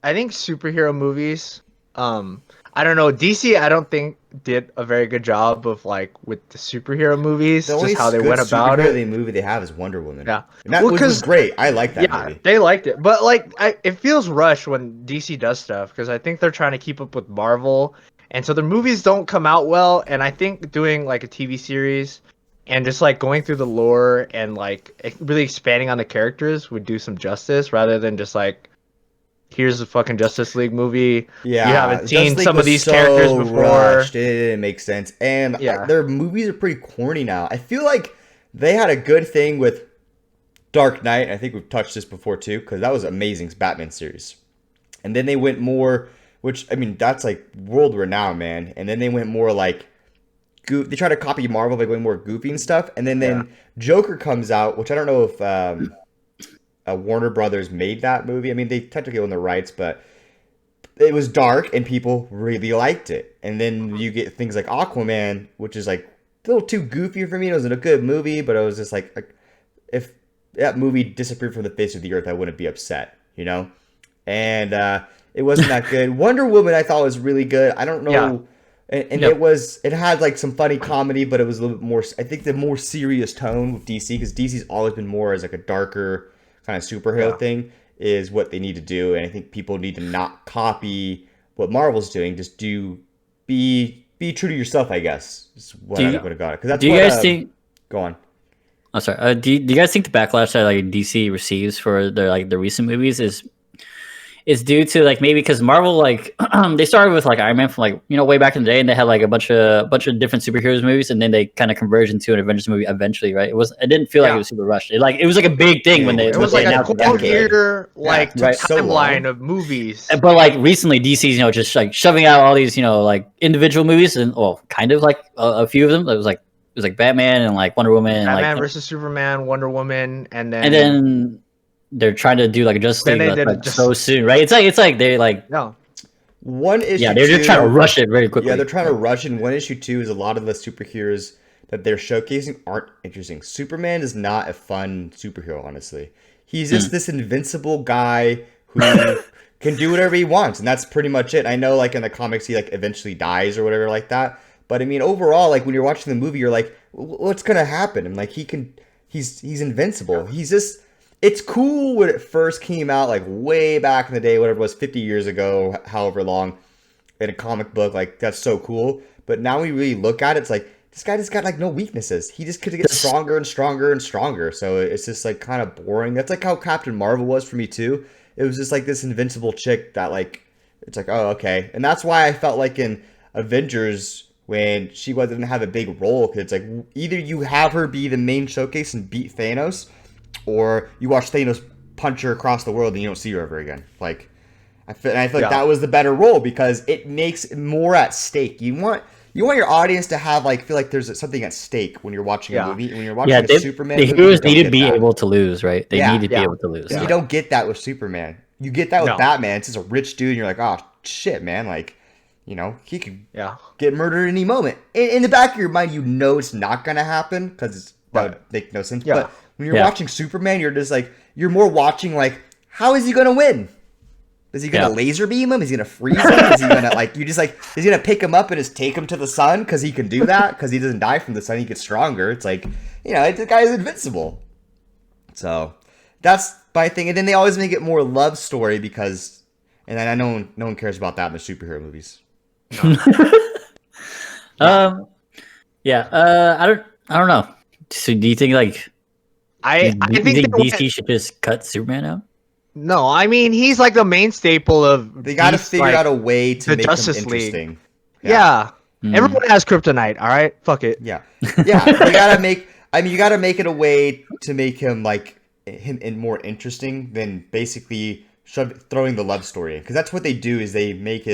Speaker 3: superhero movies. I don't know, DC. I don't think did a very good job of like with the superhero movies, just how they went about it.
Speaker 1: The movie they have is Wonder Woman.
Speaker 3: Yeah,
Speaker 1: and that was great. I like that movie.
Speaker 3: They liked it, but like it feels rushed when DC does stuff because I think they're trying to keep up with Marvel, and so their movies don't come out well. And I think doing like a TV series and just like going through the lore and like really expanding on the characters would do some justice rather than just like, here's a fucking Justice League movie.
Speaker 1: Yeah,
Speaker 3: you haven't seen
Speaker 1: Justice League
Speaker 3: some of
Speaker 1: was
Speaker 3: these
Speaker 1: so
Speaker 3: characters before.
Speaker 1: rushed. It didn't make sense, and
Speaker 3: Yeah.
Speaker 1: their movies are pretty corny now. I feel like they had a good thing with Dark Knight. I think we've touched this before too, because that was amazing Batman series. And then they went more, which I mean, that's like world renowned, man. And then they went more like, they try to copy Marvel by going more goofy and stuff. And then Joker comes out, which I don't know if Warner Brothers made that movie. I mean, they technically own the rights, but it was dark and people really liked it. And then you get things like Aquaman, which is like a little too goofy for me. It wasn't a good movie, but it was just like if that movie disappeared from the face of the earth, I wouldn't be upset, you know? And it wasn't that good. Wonder Woman I thought was really good. I don't know. Yeah. And it had like some funny comedy, but it was a little bit more, I think the more serious tone with DC, because DC's always been more as like a darker kind of superhero thing is what they need to do. And I think people need to not copy what Marvel's doing. Just be true to yourself, I guess. Is what I would have got it. Because that's
Speaker 2: do you guys think?
Speaker 1: Go on.
Speaker 2: Oh, sorry. Do you guys think the backlash that like DC receives for their like the recent movies is due to like maybe because Marvel like they started with like Iron Man from like way back in the day, and they had like a bunch of different superheroes movies, and then they kind of converged into an Avengers movie eventually, right? It didn't feel like it was super rushed. It was like a big thing when they
Speaker 3: was
Speaker 2: like
Speaker 3: a 12-year timeline of movies.
Speaker 2: But like recently, DC's just like shoving out all these like individual movies, and kind of like a few of them. It was like Batman and like Wonder Woman,
Speaker 3: Batman
Speaker 2: and, like,
Speaker 3: versus Superman, Wonder Woman, and
Speaker 2: then they're trying to do like a Justice League so soon, right? It's like they're like
Speaker 1: one issue.
Speaker 2: Yeah, they're just trying to rush it very quickly.
Speaker 1: Yeah, they're trying to rush it. And one issue too is a lot of the superheroes that they're showcasing aren't interesting. Superman is not a fun superhero, honestly. He's just this invincible guy who can do whatever he wants, and that's pretty much it. I know, like in the comics, he like eventually dies or whatever like that. But I mean, overall, like when you're watching the movie, you're like, what's gonna happen? And like he's invincible. He's just. It's cool when it first came out, like way back in the day, whatever it was, 50 years ago, however long, in a comic book. Like, that's so cool. But now we really look at it, it's like, this guy just got like no weaknesses. He just could get stronger and stronger and stronger. So it's just like kind of boring. That's like how Captain Marvel was for me too. It was just like this invincible chick that like, it's like, oh, okay. And that's why I felt like in Avengers, when she didn't have a big role, because it's like either you have her be the main showcase and beat Thanos, or you watch Thanos punch her across the world and you don't see her ever again. Like, I feel like that was the better role because it makes more at stake. You want your audience to have like feel like there's something at stake when you're watching a movie. When you're watching a Superman movie,
Speaker 2: the heroes need to be able to lose, right? They need to be able to lose.
Speaker 1: You don't get that with Superman. You get that with Batman. It's just a rich dude, and you're like, oh shit, man, like. He could get murdered any moment. In the back of your mind, it's not going to happen because that would make no sense. But when you're watching Superman, you're just like, you're more watching like, how is he going to win? Is he going to laser beam him? Is he going to freeze him? Is he going to like, is he going to pick him up and just take him to the sun because he can do that? Because he doesn't die from the sun, he gets stronger. It's like, the guy is invincible. So that's my thing. And then they always make it more love story because, and then I know no one cares about that in the superhero movies.
Speaker 2: I don't know. So do you think like
Speaker 3: I think
Speaker 2: DC should just cut Superman out?
Speaker 3: No, I mean he's like the main staple of.
Speaker 1: They got to figure out a way to make
Speaker 3: Justice
Speaker 1: him interesting.
Speaker 3: League. Yeah. Everyone has kryptonite. All right, fuck it.
Speaker 1: Yeah. You gotta make. I mean, you gotta make it a way to make him like him more interesting than basically throwing the love story in, because that's what they do is they make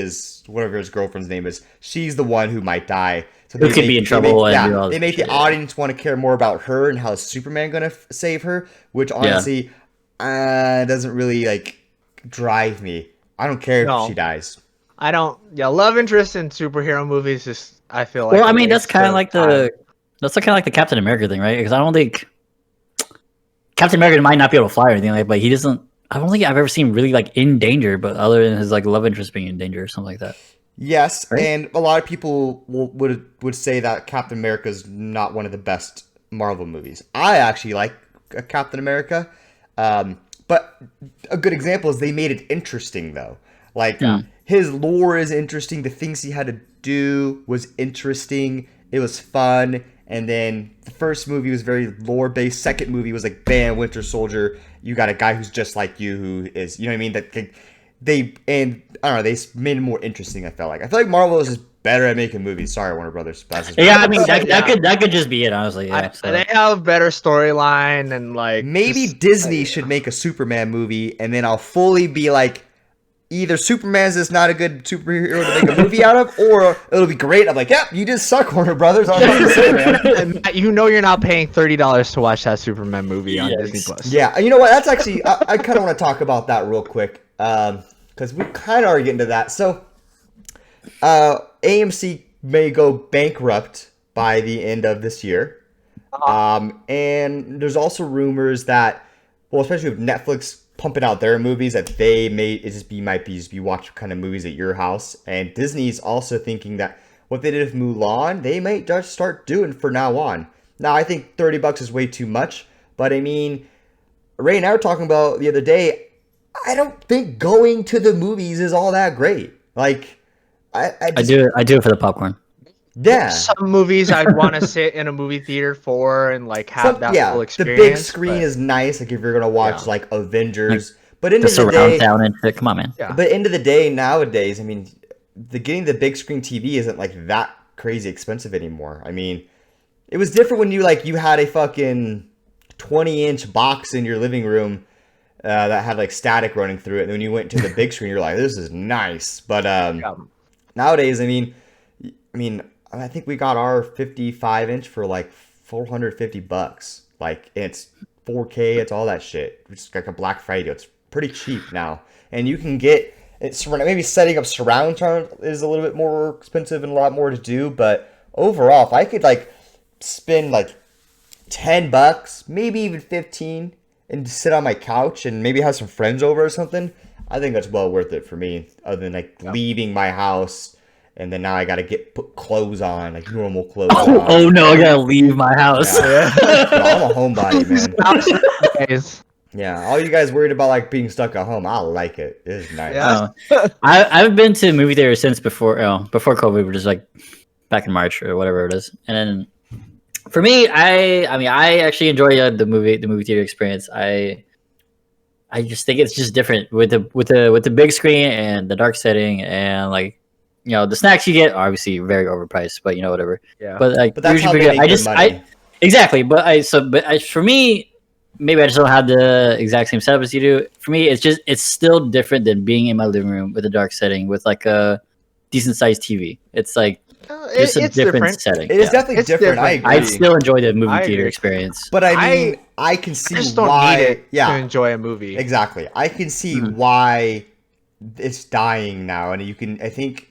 Speaker 1: whatever his girlfriend's name is, she's the one who might die, so
Speaker 2: who could be in trouble.
Speaker 1: They make the audience want to care more about her and how is Superman gonna save her, which honestly doesn't really like drive me. I don't care if she dies.
Speaker 3: I don't. Love interest in superhero movies is, I feel like.
Speaker 2: Well, I mean that's kind of like the Captain America thing, right? Because I don't think Captain America might not be able to fly or anything like, but he doesn't. I don't think I've ever seen really like in danger, but other than his like love interest being in danger or something like that.
Speaker 1: Yes, right? And a lot of people would say that Captain America is not one of the best Marvel movies. I actually like Captain America, but a good example is they made it interesting though. Like his lore is interesting. The things he had to do was interesting. It was fun, And then the first movie was very lore based. Second movie was like, bam, Winter Soldier. You got a guy who's just like you, who is, you know what I mean? That and I don't know, they made it more interesting. I feel like Marvel is just better at making movies. Sorry, Warner Brothers.
Speaker 2: Yeah, I mean that could just be it, honestly. Yeah,
Speaker 3: they have better storyline and like
Speaker 1: maybe Disney should make a Superman movie, and then I'll fully be like, either Superman's is not a good superhero to make a movie out of, or it'll be great. I'm like, yep, you just suck, Warner Brothers. I'm about to say, man.
Speaker 3: You know you're not paying $30 to watch that Superman movie on Disney Plus.
Speaker 1: Yeah, you know what? That's actually I kind of want to talk about that real quick because we kind of are getting to that. So AMC may go bankrupt by the end of this year, and there's also rumors that, well, especially with Netflix pumping out their movies, that they may might be watch kind of movies at your house. And Disney's also thinking that what they did with Mulan, they might just start doing from now on. Now, I think $30 is way too much, but I mean, Ray and I were talking about the other day, I don't think going to the movies is all that great. Like, I
Speaker 2: do it for the popcorn.
Speaker 1: Yeah.
Speaker 3: Some movies I'd want to sit in a movie theater for and like have that full experience.
Speaker 1: The big screen is nice, like if you're gonna watch like Avengers.
Speaker 2: Like,
Speaker 1: but end of the day,
Speaker 2: come on, man.
Speaker 1: Yeah. But end of the day, nowadays, I mean, getting the big screen TV isn't like that crazy expensive anymore. I mean, it was different when you had a fucking 20-inch box in your living room that had like static running through it, and when you went to the big screen, you're like, this is nice. But nowadays, I mean. I think we got our 55-inch for like $450. Like, it's 4K, it's all that shit. It's like a Black Friday. It's pretty cheap now, and you can get it's maybe setting up surround sound is a little bit more expensive and a lot more to do. But overall, if I could like spend like $10, maybe even 15, and sit on my couch and maybe have some friends over or something, I think that's well worth it for me. Other than like leaving my house. And then now I gotta put clothes on, like normal clothes.
Speaker 2: Oh no, I gotta leave my house.
Speaker 1: Yeah. I'm a homebody, man. Yeah, all you guys worried about like being stuck at home, I like it. It's nice.
Speaker 2: Yeah. I've been to movie theaters since before COVID, which is like back in March or whatever it is. And then for me, I actually enjoy the movie theater experience. I just think it's just different with the big screen and the dark setting and like. You know, the snacks you get are obviously very overpriced, but whatever. Yeah. But like,
Speaker 1: but that's how they make their money.
Speaker 2: Exactly. But for me, maybe I just don't have the exact same setup as you do. For me, it's still different than being in my living room with a dark setting with like a decent sized TV. It's like it's a different setting.
Speaker 1: It is definitely different. I agree.
Speaker 2: I still enjoy the movie theater experience.
Speaker 1: But I mean, I can see
Speaker 3: just
Speaker 1: why.
Speaker 3: Don't need it to enjoy a movie.
Speaker 1: Exactly. I can see why it's dying now, and you can. I think.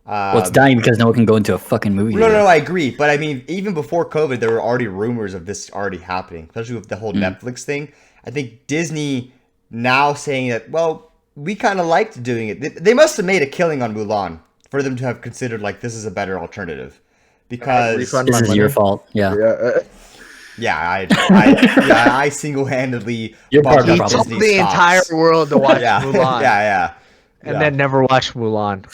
Speaker 2: Well, it's dying because no one can go into a fucking movie.
Speaker 1: No, I agree. But I mean, even before COVID, there were already rumors of this already happening, especially with the whole Netflix thing. I think Disney now saying that, well, we kind of liked doing it. They must have made a killing on Mulan for them to have considered like this is a better alternative. Because
Speaker 2: this is your fault. Yeah.
Speaker 1: Yeah, I single-handedly
Speaker 2: told
Speaker 3: the entire world to watch Mulan.
Speaker 1: Yeah.
Speaker 3: And then never watch Mulan.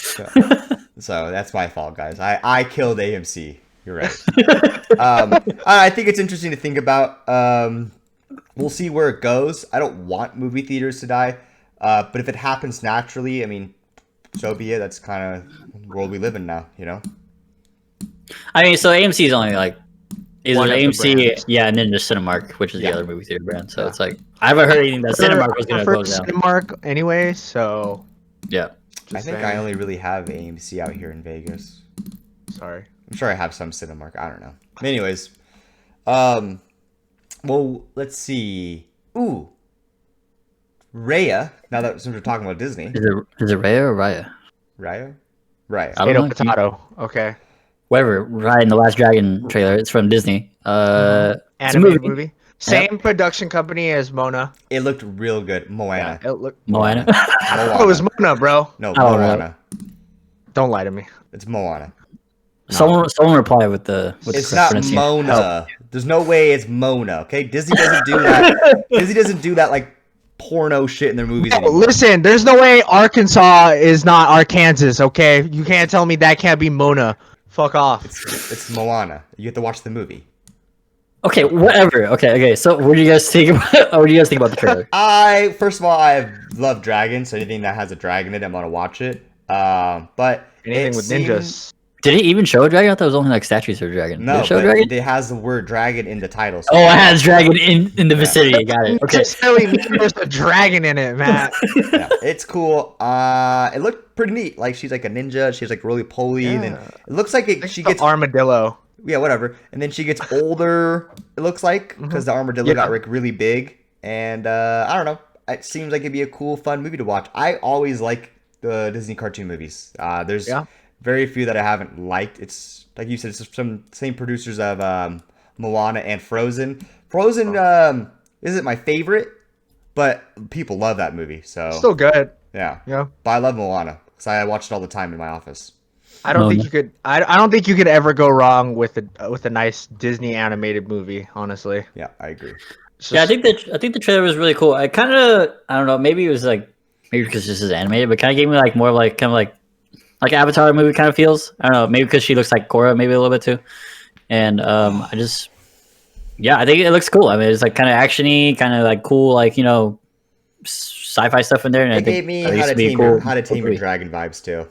Speaker 1: So that's my fault, guys. I killed AMC. You're right. I think it's interesting to think about. We'll see where it goes. I don't want movie theaters to die. But if it happens naturally, I mean, so be it. That's kind of the world we live in now,
Speaker 2: I mean, so AMC is only like... Is it AMC? Yeah, and then there's Cinemark, which is the other movie theater brand. So it's like... I haven't heard anything that Cinemark was going to close down.
Speaker 3: Cinemark anyway, so...
Speaker 2: Yeah.
Speaker 1: I think I only really have AMC out here in Vegas.
Speaker 3: Sorry.
Speaker 1: I'm sure I have some Cinemark. I don't know. Anyways. Well, let's see. Ooh. Raya. Now that since we're talking about Disney.
Speaker 2: Is it Raya or Raya?
Speaker 1: Raya?
Speaker 3: Potato. Okay.
Speaker 2: Whatever. Raya in the Last Dragon trailer. It's from Disney. It's a
Speaker 3: movie. Same production company as Mona.
Speaker 1: It looked real good. Moana.
Speaker 3: Yeah, it looked
Speaker 2: Moana.
Speaker 3: Oh, it was Mona, bro.
Speaker 1: No, Moana.
Speaker 3: Don't lie to me.
Speaker 1: It's Moana.
Speaker 2: Someone reply with the.
Speaker 1: It's not Mona. There's no way it's Mona. Okay, Disney doesn't do that. Disney doesn't do that like porno shit in their movies anymore.
Speaker 3: Listen, there's no way Arkansas is not Arkansas. Okay, you can't tell me that can't be Mona. Fuck off.
Speaker 1: It's Moana. You have to watch the movie.
Speaker 2: Okay, whatever. Okay. So, what do you guys think about? What do you guys think about the trailer?
Speaker 1: First of all, I love dragons, so anything that has a dragon in it, I'm gonna watch it. But
Speaker 3: anything with ninjas.
Speaker 2: Did it even show a dragon? I thought it was only like statues of a dragon.
Speaker 1: No,
Speaker 2: did it show a
Speaker 1: but
Speaker 2: dragon?
Speaker 1: it has the word dragon in the title. So
Speaker 2: Oh, it has dragon in the vicinity. Got it. Okay.
Speaker 3: Necessarily there's a dragon in it, Matt.
Speaker 1: Yeah, it's cool. It looked pretty neat. Like she's like a ninja. She's like really poly, and then it looks like she gets
Speaker 3: armadillo.
Speaker 1: Yeah, whatever. And then she gets older. It looks like because the armadillo got like really big, and I don't know. It seems like it'd be a cool, fun movie to watch. I always like the Disney cartoon movies. There's very few that I haven't liked. It's like you said, it's some same producers of Moana and Frozen. Frozen isn't my favorite, but people love that movie. So
Speaker 3: still good.
Speaker 1: Yeah.
Speaker 3: Yeah.
Speaker 1: But I love Moana because I watch it all the time in my office.
Speaker 3: I don't think you could. I don't think you could ever go wrong with a nice Disney animated movie. Honestly.
Speaker 1: Yeah, I agree.
Speaker 2: Yeah, I think the trailer was really cool. I don't know, maybe it was like because this is animated, but kind of gave me like more like Avatar movie kind of feels. I don't know, maybe because she looks like Korra, maybe a little bit too. And I think it looks cool. I mean, it's like kind of actiony, kind of like cool, like sci-fi stuff in there. And
Speaker 1: it gave me How to Tame Your Dragon vibes too.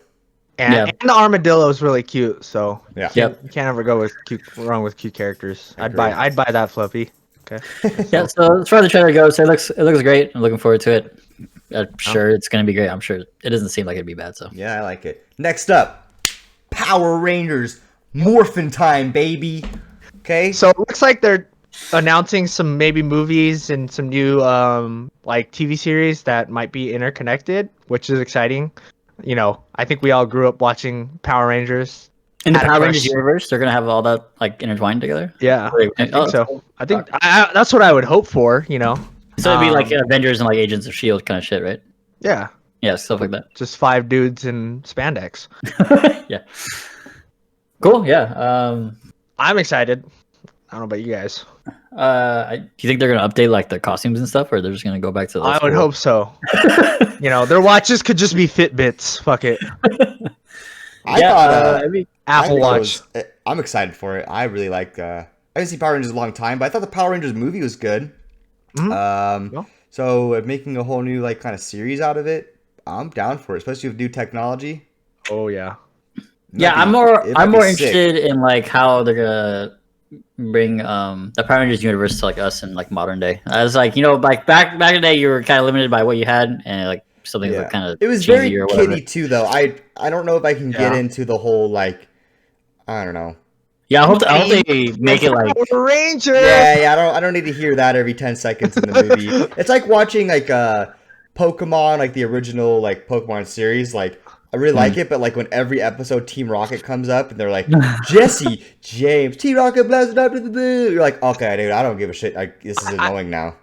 Speaker 3: And the armadillo is really cute. So
Speaker 1: yeah,
Speaker 3: you can't ever go wrong with cute characters. I'd buy that Fluffy. Okay.
Speaker 2: Yeah. So as far as the trailer goes, it looks great. I'm looking forward to it. I'm sure it's gonna be great. I'm sure it doesn't seem like it'd be bad. So
Speaker 1: yeah, I like it. Next up, Power Rangers Morphin' Time, baby. Okay.
Speaker 3: So it looks like they're announcing some maybe movies and some new like TV series that might be interconnected, which is exciting. I think we all grew up watching Power Rangers.
Speaker 2: In the Power Rangers universe, they're gonna have all that like intertwined together.
Speaker 3: Yeah, I think so. I think that's what I would hope for.
Speaker 2: So it'd be like Avengers and like Agents of Shield kind of shit, right?
Speaker 3: Yeah.
Speaker 2: Yeah, stuff like that.
Speaker 3: Just 5 dudes in spandex.
Speaker 2: Yeah. Cool. Yeah.
Speaker 3: I'm excited. I don't know about you guys.
Speaker 2: Do you think they're gonna update like the costumes and stuff, or they're just gonna go back to?
Speaker 3: I would hope so. Their watches could just be Fitbits. Fuck it.
Speaker 1: I thought
Speaker 3: Apple Watch.
Speaker 1: I'm excited for it. I really like. I haven't seen Power Rangers in a long time, but I thought the Power Rangers movie was good.
Speaker 3: Mm-hmm.
Speaker 1: So making a whole new like kind of series out of it, I'm down for it, especially with new technology.
Speaker 3: Oh yeah.
Speaker 2: Yeah, I'm more interested in like how they're gonna bring the Power Rangers universe to like us in like modern day. I was like, like back in the day, you were kind of limited by what you had, and like something that kind of
Speaker 1: it was very kiddie too, though. I don't know if I can get into the whole like I don't know.
Speaker 2: Yeah, I hope they make it like
Speaker 3: Ranger.
Speaker 1: Yeah. I don't need to hear that every 10 seconds in the movie. It's like watching like Pokemon, like the original like Pokemon series. Like I really like it, but like when every episode Team Rocket comes up and they're like Jesse, James, Team Rocket blasted up to the blue. You're like, okay, dude, I don't give a shit. This is annoying now.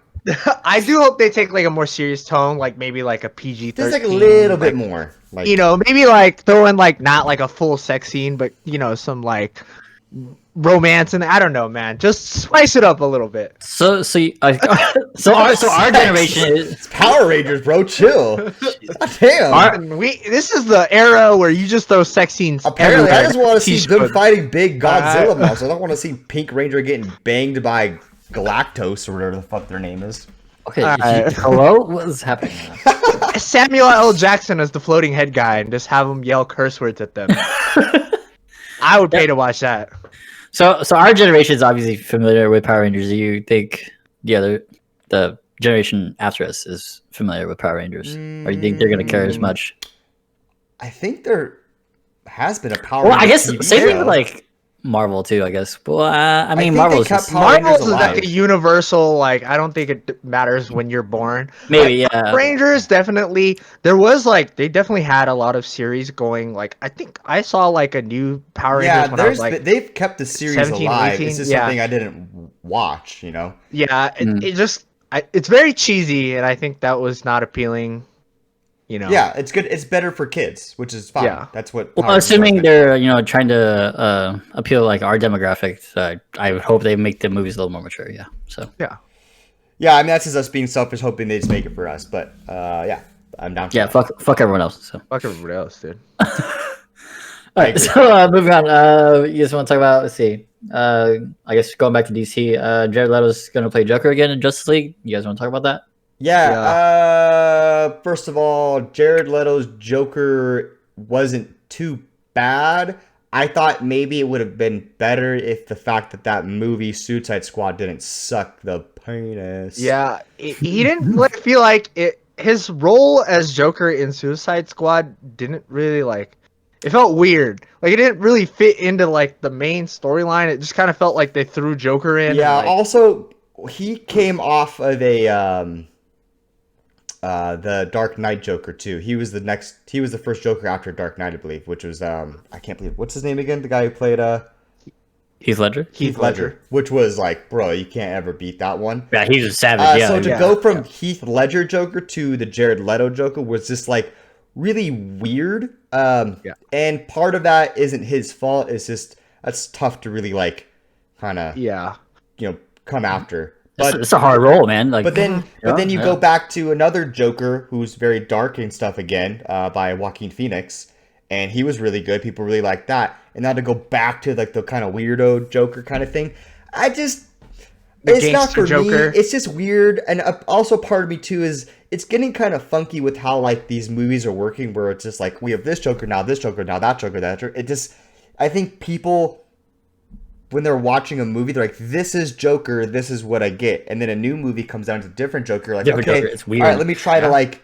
Speaker 3: I do hope they take like a more serious tone, like maybe like a PG-13.
Speaker 1: Just like a little bit more, like
Speaker 3: maybe like throw in like not like a full sex scene, but some like romance, and I don't know, man. Just spice it up a little bit.
Speaker 2: So our generation is
Speaker 1: it's Power Rangers, bro. Chill. Damn.
Speaker 3: This is the era where you just throw sex scenes.
Speaker 1: Apparently, I just want to see them fighting big Godzilla monsters. I don't want to see Pink Ranger getting banged by Galactus or whatever the fuck their name is.
Speaker 2: Okay. Hello, what is happening?
Speaker 3: Samuel L. Jackson as the floating head guy, and just have him yell curse words at them. I would pay to watch that.
Speaker 2: So our generation is obviously familiar with Power Rangers. Do you think the generation after us is familiar with Power Rangers, or do you think they're going to care as much?
Speaker 1: I think there has been a Power.
Speaker 2: Well, I guess same thing with like Marvel too. I guess. Well, I mean, Marvel is
Speaker 3: like a universal. Like, I don't think it matters when you're born.
Speaker 2: Maybe,
Speaker 3: like,
Speaker 2: yeah.
Speaker 3: Rangers definitely. There was like they definitely had a lot of series going. Like, I think I saw like a new Power Rangers when I was like.
Speaker 1: They've kept the series
Speaker 3: 17,
Speaker 1: alive.
Speaker 3: 18,
Speaker 1: It's just something I didn't watch.
Speaker 3: Yeah, it's very cheesy, and I think that was not appealing.
Speaker 1: Yeah, it's good. It's better for kids, which is fine. Yeah. That's what.
Speaker 2: Well, assuming they're trying to appeal like our demographic, I would hope they make the movies a little more mature. Yeah. So.
Speaker 3: Yeah.
Speaker 1: Yeah, I mean that's just us being selfish, hoping they just make it for us. But yeah, I'm down.
Speaker 2: Yeah, fuck everyone else. So.
Speaker 3: Fuck everybody else, dude.
Speaker 2: All right, so moving on. You just want to talk about? Let's see. I guess going back to DC. Jared Leto's going to play Joker again in Justice League. You guys want to talk about that?
Speaker 1: Yeah. First of all, Jared Leto's Joker wasn't too bad. I thought maybe it would have been better if the fact that movie Suicide Squad didn't suck the penis.
Speaker 3: Yeah, he didn't feel like it. His role as Joker in Suicide Squad didn't really it felt weird. Like it didn't really fit into like the main storyline. It just kind of felt like they threw Joker in.
Speaker 1: Yeah. Also, he came off of the Dark Knight Joker too. He was the first Joker after Dark Knight, I believe, which was I can't believe what's his name again? The guy who played
Speaker 2: Heath Ledger.
Speaker 1: Heath Ledger, which was like, bro, you can't ever beat that one.
Speaker 2: Yeah, he's a savage.
Speaker 1: So to go from Heath Ledger Joker to the Jared Leto Joker was just like really weird. And part of that isn't his fault. It's just that's tough to really like kind of come after. But
Speaker 2: it's a hard role, man. Like,
Speaker 1: but then you go back to another Joker who's very dark and stuff again, by Joaquin Phoenix, and he was really good. People really liked that. And now to go back to like the kind of weirdo Joker kind of thing, it's not for
Speaker 3: Joker.
Speaker 1: me. It's just weird, and also part of me too is it's getting kind of funky with how like these movies are working, where it's just like we have this Joker now, this Joker now, that Joker, that Joker. It just, I think people, when they're watching a movie, they're like, this is Joker, this is what I get. And then a new movie comes down to different Joker. Like,
Speaker 2: different
Speaker 1: okay,
Speaker 2: Joker. It's weird.
Speaker 1: All right, let me try to like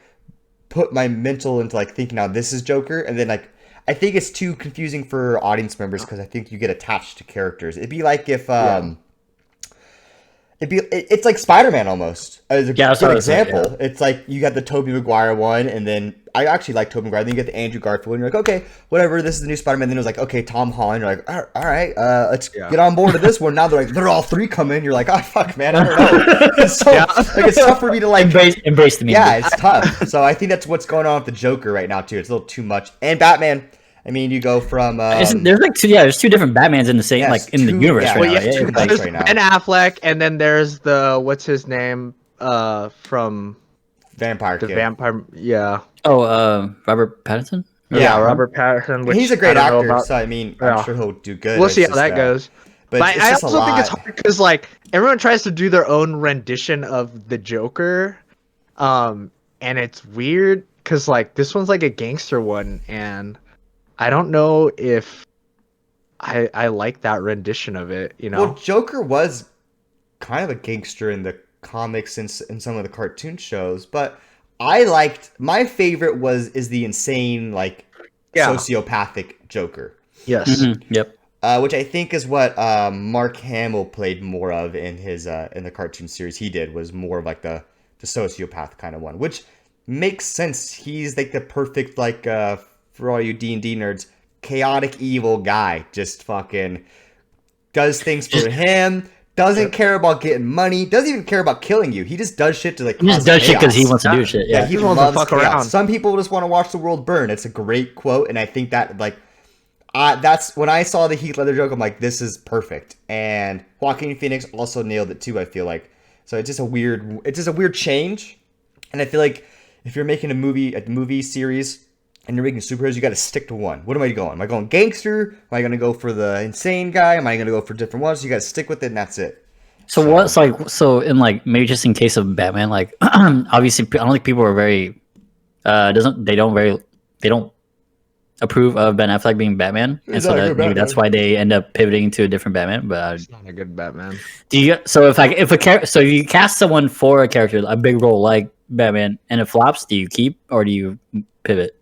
Speaker 1: put my mental into like thinking now this is Joker. And then like, I think it's too confusing for audience members because I think you get attached to characters. It'd be like if, it's like Spider-Man almost as a good example. It's like you got the Tobey Maguire one, and then I actually like Tobey Maguire. Then you get the Andrew Garfield, and you're like, okay, whatever. This is the new Spider-Man. Then it was like, okay, Tom Holland. You're like, all right, let's get on board with this one. Now they're all three coming. You're like, oh fuck, man, I don't know. It's so it's tough for me to like
Speaker 2: embrace the meme.
Speaker 1: Yeah, it's tough. So I think that's what's going on with the Joker right now too. It's a little too much. And Batman. I mean, you go from
Speaker 2: there's like there's two different Batmans in the same the universe right now.
Speaker 3: There's Ben Affleck, and then there's the what's his name from
Speaker 1: Vampire Kid.
Speaker 3: Vampire,
Speaker 2: Robert Pattinson.
Speaker 3: Yeah, Robert Pattinson.
Speaker 1: He's a great actor, so I mean, I'm sure he'll do good.
Speaker 3: We'll see how that goes. But I also think it's hard because like everyone tries to do their own rendition of the Joker, and it's weird because like this one's like a gangster one, and I don't know if I like that rendition of it, you know?
Speaker 1: Well, Joker was kind of a gangster in the comics and in some of the cartoon shows, but my favorite is the insane, like, sociopathic Joker.
Speaker 3: Yes.
Speaker 2: Mm-hmm. Yep.
Speaker 1: Which I think is what Mark Hamill played more of in his in the cartoon series he did, was more of like the sociopath kind of one, which makes sense. He's like the perfect, like, for all you D&D nerds, chaotic evil guy. Just fucking does things for him. Doesn't care about getting money. Doesn't even care about killing you. He just does shit to like.
Speaker 2: He just does shit because he wants to do shit. Yeah,
Speaker 1: he loves to fuck around. Some people just want to watch the world burn. It's a great quote, and I think that like, that's when I saw the Heath Ledger joke. I'm like, this is perfect. And Joaquin Phoenix also nailed it too. I feel like so it's just a weird change, and I feel like if you're making a movie series, and you're making superheroes, you got to stick to one. What am I going? Am I going gangster? Am I going to go for the insane guy? Am I going to go for different ones? You got to stick with it, and that's it.
Speaker 2: So what's like? So in like maybe just in case of Batman, like obviously I don't think people are very they don't approve of Ben Affleck being Batman, and so maybe that's why they end up pivoting to a different Batman. But
Speaker 3: it's not a good Batman.
Speaker 2: So if you cast someone for a character, a big role like Batman, and it flops, do you keep or do you pivot?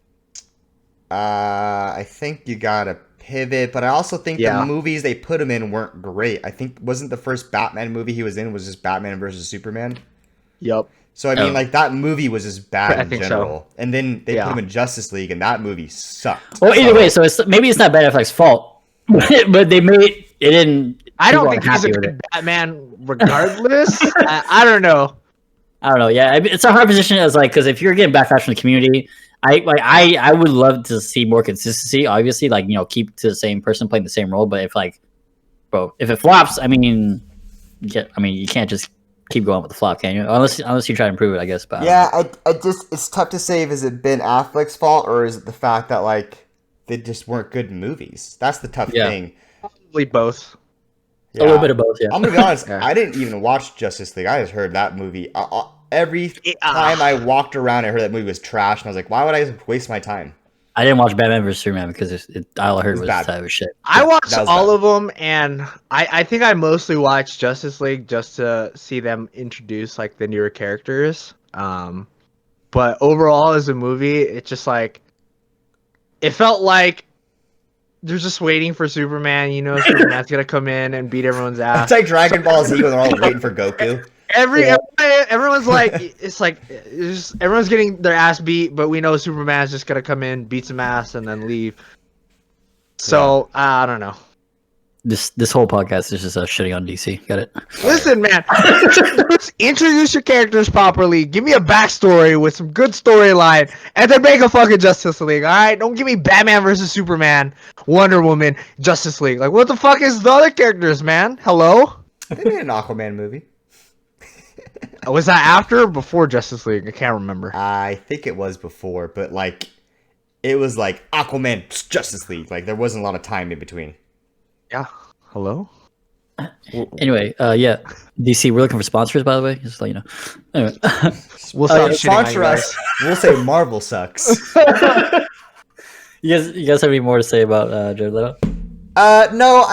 Speaker 1: I think you gotta pivot, but I also think the movies they put him in weren't great. I think wasn't the first Batman movie he was in was just Batman versus Superman.
Speaker 3: Yep.
Speaker 1: So I mean, like that movie was just bad in general,
Speaker 3: so.
Speaker 1: And then they put him in Justice League, and that movie sucked.
Speaker 2: Well, either way, so maybe it's not Ben Affleck's fault, but they made it didn't.
Speaker 3: I don't think he's a good Batman, regardless. I don't know.
Speaker 2: Yeah, it's a hard position as like because if you're getting backlash from the community. I would love to see more consistency. Obviously, like keep to the same person playing the same role. But if it flops, I mean, you can't just keep going with the flop, can you? Unless you try to improve it, I guess. But
Speaker 1: yeah, I just it's tough to say if is it Ben Affleck's fault or is it the fact that like they just weren't good movies. That's the tough thing.
Speaker 3: Probably both.
Speaker 2: Yeah. A little bit of both, yeah.
Speaker 1: I'm gonna be honest. I didn't even watch Justice League. I just heard that movie. Every time I walked around, I heard that movie was trash, and I was like, "Why would I waste my time?"
Speaker 2: I didn't watch Batman vs Superman because all I heard was
Speaker 1: bad.
Speaker 2: type of shit.
Speaker 3: I watched all of them, and I think I mostly watched Justice League just to see them introduce like the newer characters. But overall, as a movie, it just like it felt like they're just waiting for Superman. Superman's gonna come in and beat everyone's ass.
Speaker 1: It's like Dragon Ball Z when they're all waiting for Goku.
Speaker 3: Everyone's like, everyone's getting their ass beat, but we know Superman's just gonna come in, beat some ass, and then leave. So I don't know.
Speaker 2: This whole podcast is just shitting on DC. Got it?
Speaker 3: Listen, man. Introduce your characters properly. Give me a backstory with some good storyline, and then make a fucking Justice League. All right? Don't give me Batman versus Superman, Wonder Woman, Justice League. Like, what the fuck is the other characters, man? Hello?
Speaker 1: They made an Aquaman movie.
Speaker 3: Was that after or before Justice League? I can't remember.
Speaker 1: I think it was before, but like, it was like Aquaman, Justice League. Like, there wasn't a lot of time in between.
Speaker 3: Yeah. Hello?
Speaker 2: Anyway, DC, we're looking for sponsors, by the way. Just to let you know. Anyway.
Speaker 3: We'll stop
Speaker 1: sponsor us. We'll say Marvel sucks.
Speaker 2: You guys have any more to say about Jared Leto?
Speaker 1: No,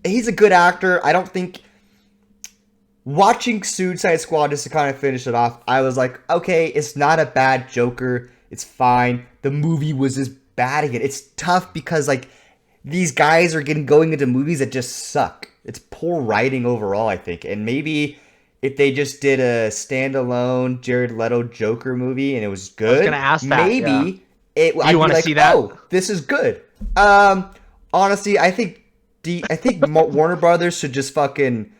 Speaker 1: he's a good actor. I don't think watching Suicide Squad, just to kind of finish it off, I was like, okay, it's not a bad Joker. It's fine. The movie was just bad again. It's tough because like these guys are going into movies that just suck. It's poor writing overall, I think. And maybe if they just did a standalone Jared Leto Joker movie and it was good, I was
Speaker 3: gonna ask that,
Speaker 1: maybe
Speaker 3: you want to see that?
Speaker 1: Oh, this is good. Honestly, I think Warner Brothers should just fucking.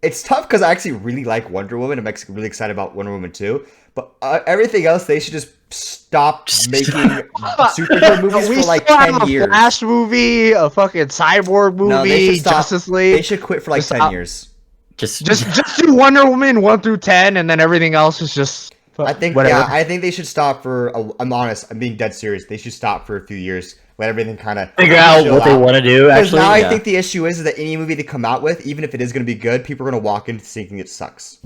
Speaker 1: It's tough because I actually really like Wonder Woman. I'm actually really excited about Wonder Woman 2. But everything else, they should just stop making superhero movies for like 10 years.
Speaker 3: A Flash movie, a fucking Cyborg movie, Justice League.
Speaker 1: They should quit for like 10 years.
Speaker 3: Just do Wonder Woman 1 through 10, and then everything else is just.
Speaker 1: I think
Speaker 3: whatever.
Speaker 1: I think they should stop for. I'm honest. I'm being dead serious. They should stop for a few years. Let everything kind of
Speaker 2: figure out what they want to do.
Speaker 1: Because now I think the issue is that any movie they come out with, even if it is going to be good, people are going to walk into thinking it sucks.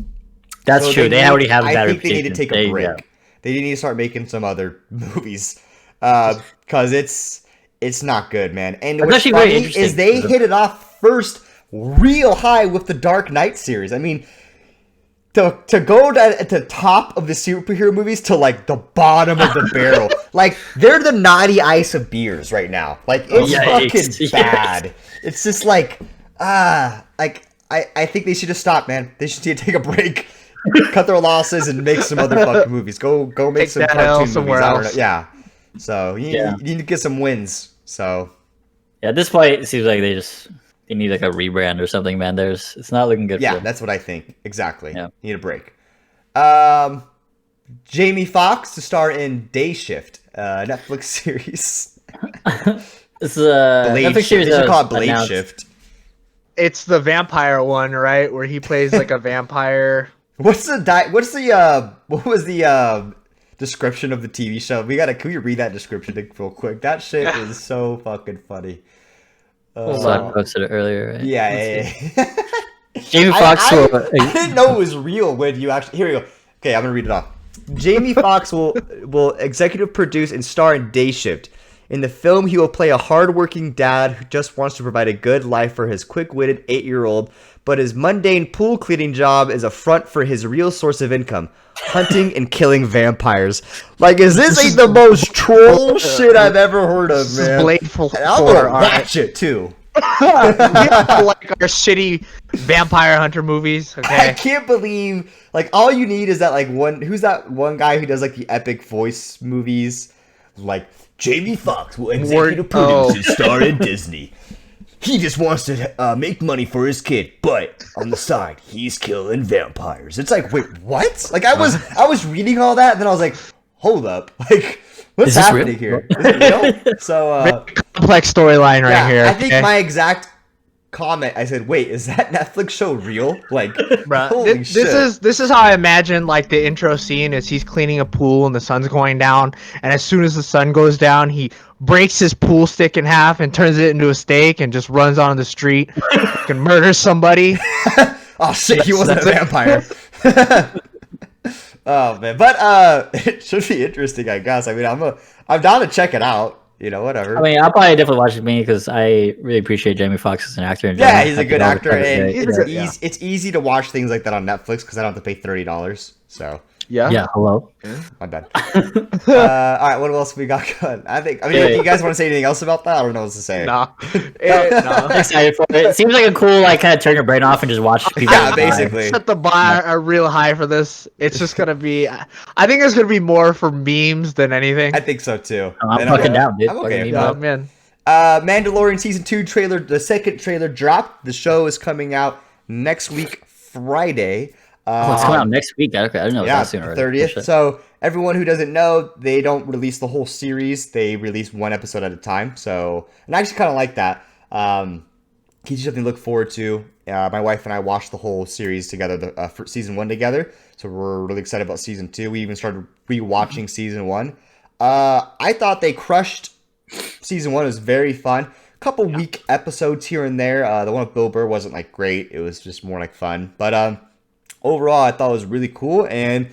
Speaker 2: That's true. They already have a bad
Speaker 1: reputation. I think they need to take a break. Yeah. They need to start making some other movies because it's not good, man. And what's funny is they hit it off first real high with the Dark Knight series. I mean, to go at the top of the superhero movies to like the bottom of the barrel, like they're the naughty ice of beers right now. Like it's fucking bad. It's just like like I think they should just stop, man. They should take a break. Cut their losses and make some other fucking movies. Go make some cartoon movies. Else. Yeah. So you need to get some wins. So
Speaker 2: at this point, it seems like they need like a rebrand or something, man. It's not looking good.
Speaker 1: Yeah, that's what I think. Exactly.
Speaker 2: Yeah.
Speaker 1: Need a break. Jamie Foxx to star in Day Shift, Netflix series.
Speaker 2: It's a Netflix series.
Speaker 1: They should call it Blade Shift.
Speaker 3: It's the vampire one, right? Where he plays like a vampire.
Speaker 1: What was the description of the TV show? Can we read that description real quick? That shit is so fucking funny.
Speaker 2: I posted it earlier, right?
Speaker 1: Yeah.
Speaker 2: Jamie Foxx
Speaker 1: I didn't know it was real when you actually. Here we go. Okay, I'm gonna read it off. Jamie Foxx will executive produce and star in Day Shift. In the film, he will play a hardworking dad who just wants to provide a good life for his quick-witted 8-year-old, but his mundane pool cleaning job is a front for his real source of income: hunting and killing vampires. Like, is this the most troll shit I've ever heard of, man? I'm gonna watch it too.
Speaker 3: Like our shitty vampire hunter movies. Okay,
Speaker 1: I can't believe all you need is that who's that one guy who does the epic voice movies, like Jamie Foxx will executive produce and star in Disney. He just wants to make money for his kid, but on the side, he's killing vampires. It's like, wait, what? I was reading all that, and then I was like, hold up, what's happening here? Is it real? So
Speaker 3: complex storyline right here.
Speaker 1: I think my exact comment. I said, "Wait, is that Netflix show real?" Like,
Speaker 3: Bruh,
Speaker 1: holy shit.
Speaker 3: this is how I imagine like the intro scene is he's cleaning a pool and the sun's going down, and as soon as the sun goes down, he breaks his pool stick in half and turns it into a steak and just runs on the street and murders somebody.
Speaker 1: Oh shit, he wasn't a vampire. Oh man, but it should be interesting, I guess. I mean, I'm down to check it out. You know, whatever.
Speaker 2: I mean, I'll probably definitely watch it because I really appreciate Jamie Foxx as an actor. In
Speaker 1: Yeah,
Speaker 2: general.
Speaker 1: he's a good actor, and
Speaker 3: Yeah.
Speaker 1: it's easy to watch things like that on Netflix because I don't have to pay $30. So
Speaker 2: Yeah, hello.
Speaker 1: my bad. All right, what else we got going? I mean, you guys want to say anything else about that? I don't know what to say.
Speaker 3: Nah.
Speaker 2: I'm excited for it. It seems like a cool, like, kind of turn your brain off and just watch people.
Speaker 1: Yeah,
Speaker 2: die.
Speaker 1: basically.
Speaker 3: Set the bar real high for this. It's just gonna be. I think it's gonna be more for memes than anything.
Speaker 1: I think so too.
Speaker 2: I'm
Speaker 1: And
Speaker 2: fucking down, dude.
Speaker 1: I'm okay with
Speaker 2: Fucking
Speaker 1: that.
Speaker 3: man.
Speaker 1: Mandalorian season 2 trailer. The second trailer dropped. The show is coming out next week, Friday.
Speaker 2: Oh, it's coming out next week. Okay, I didn't know it was
Speaker 1: Yeah,
Speaker 2: that soon already.
Speaker 1: 30th.
Speaker 2: Shit.
Speaker 1: So everyone who doesn't know, they don't release the whole series. They release one episode at a time. So, and I actually kind of like that. Gives you something to look forward to. My wife and I watched the whole series together, for season 1 together. So we're really excited about season 2. We even started rewatching season 1. I thought they crushed season 1. It was very fun. Couple weak episodes here and there. The one with Bill Burr wasn't like great. It was just more like fun. But overall, I thought it was really cool, and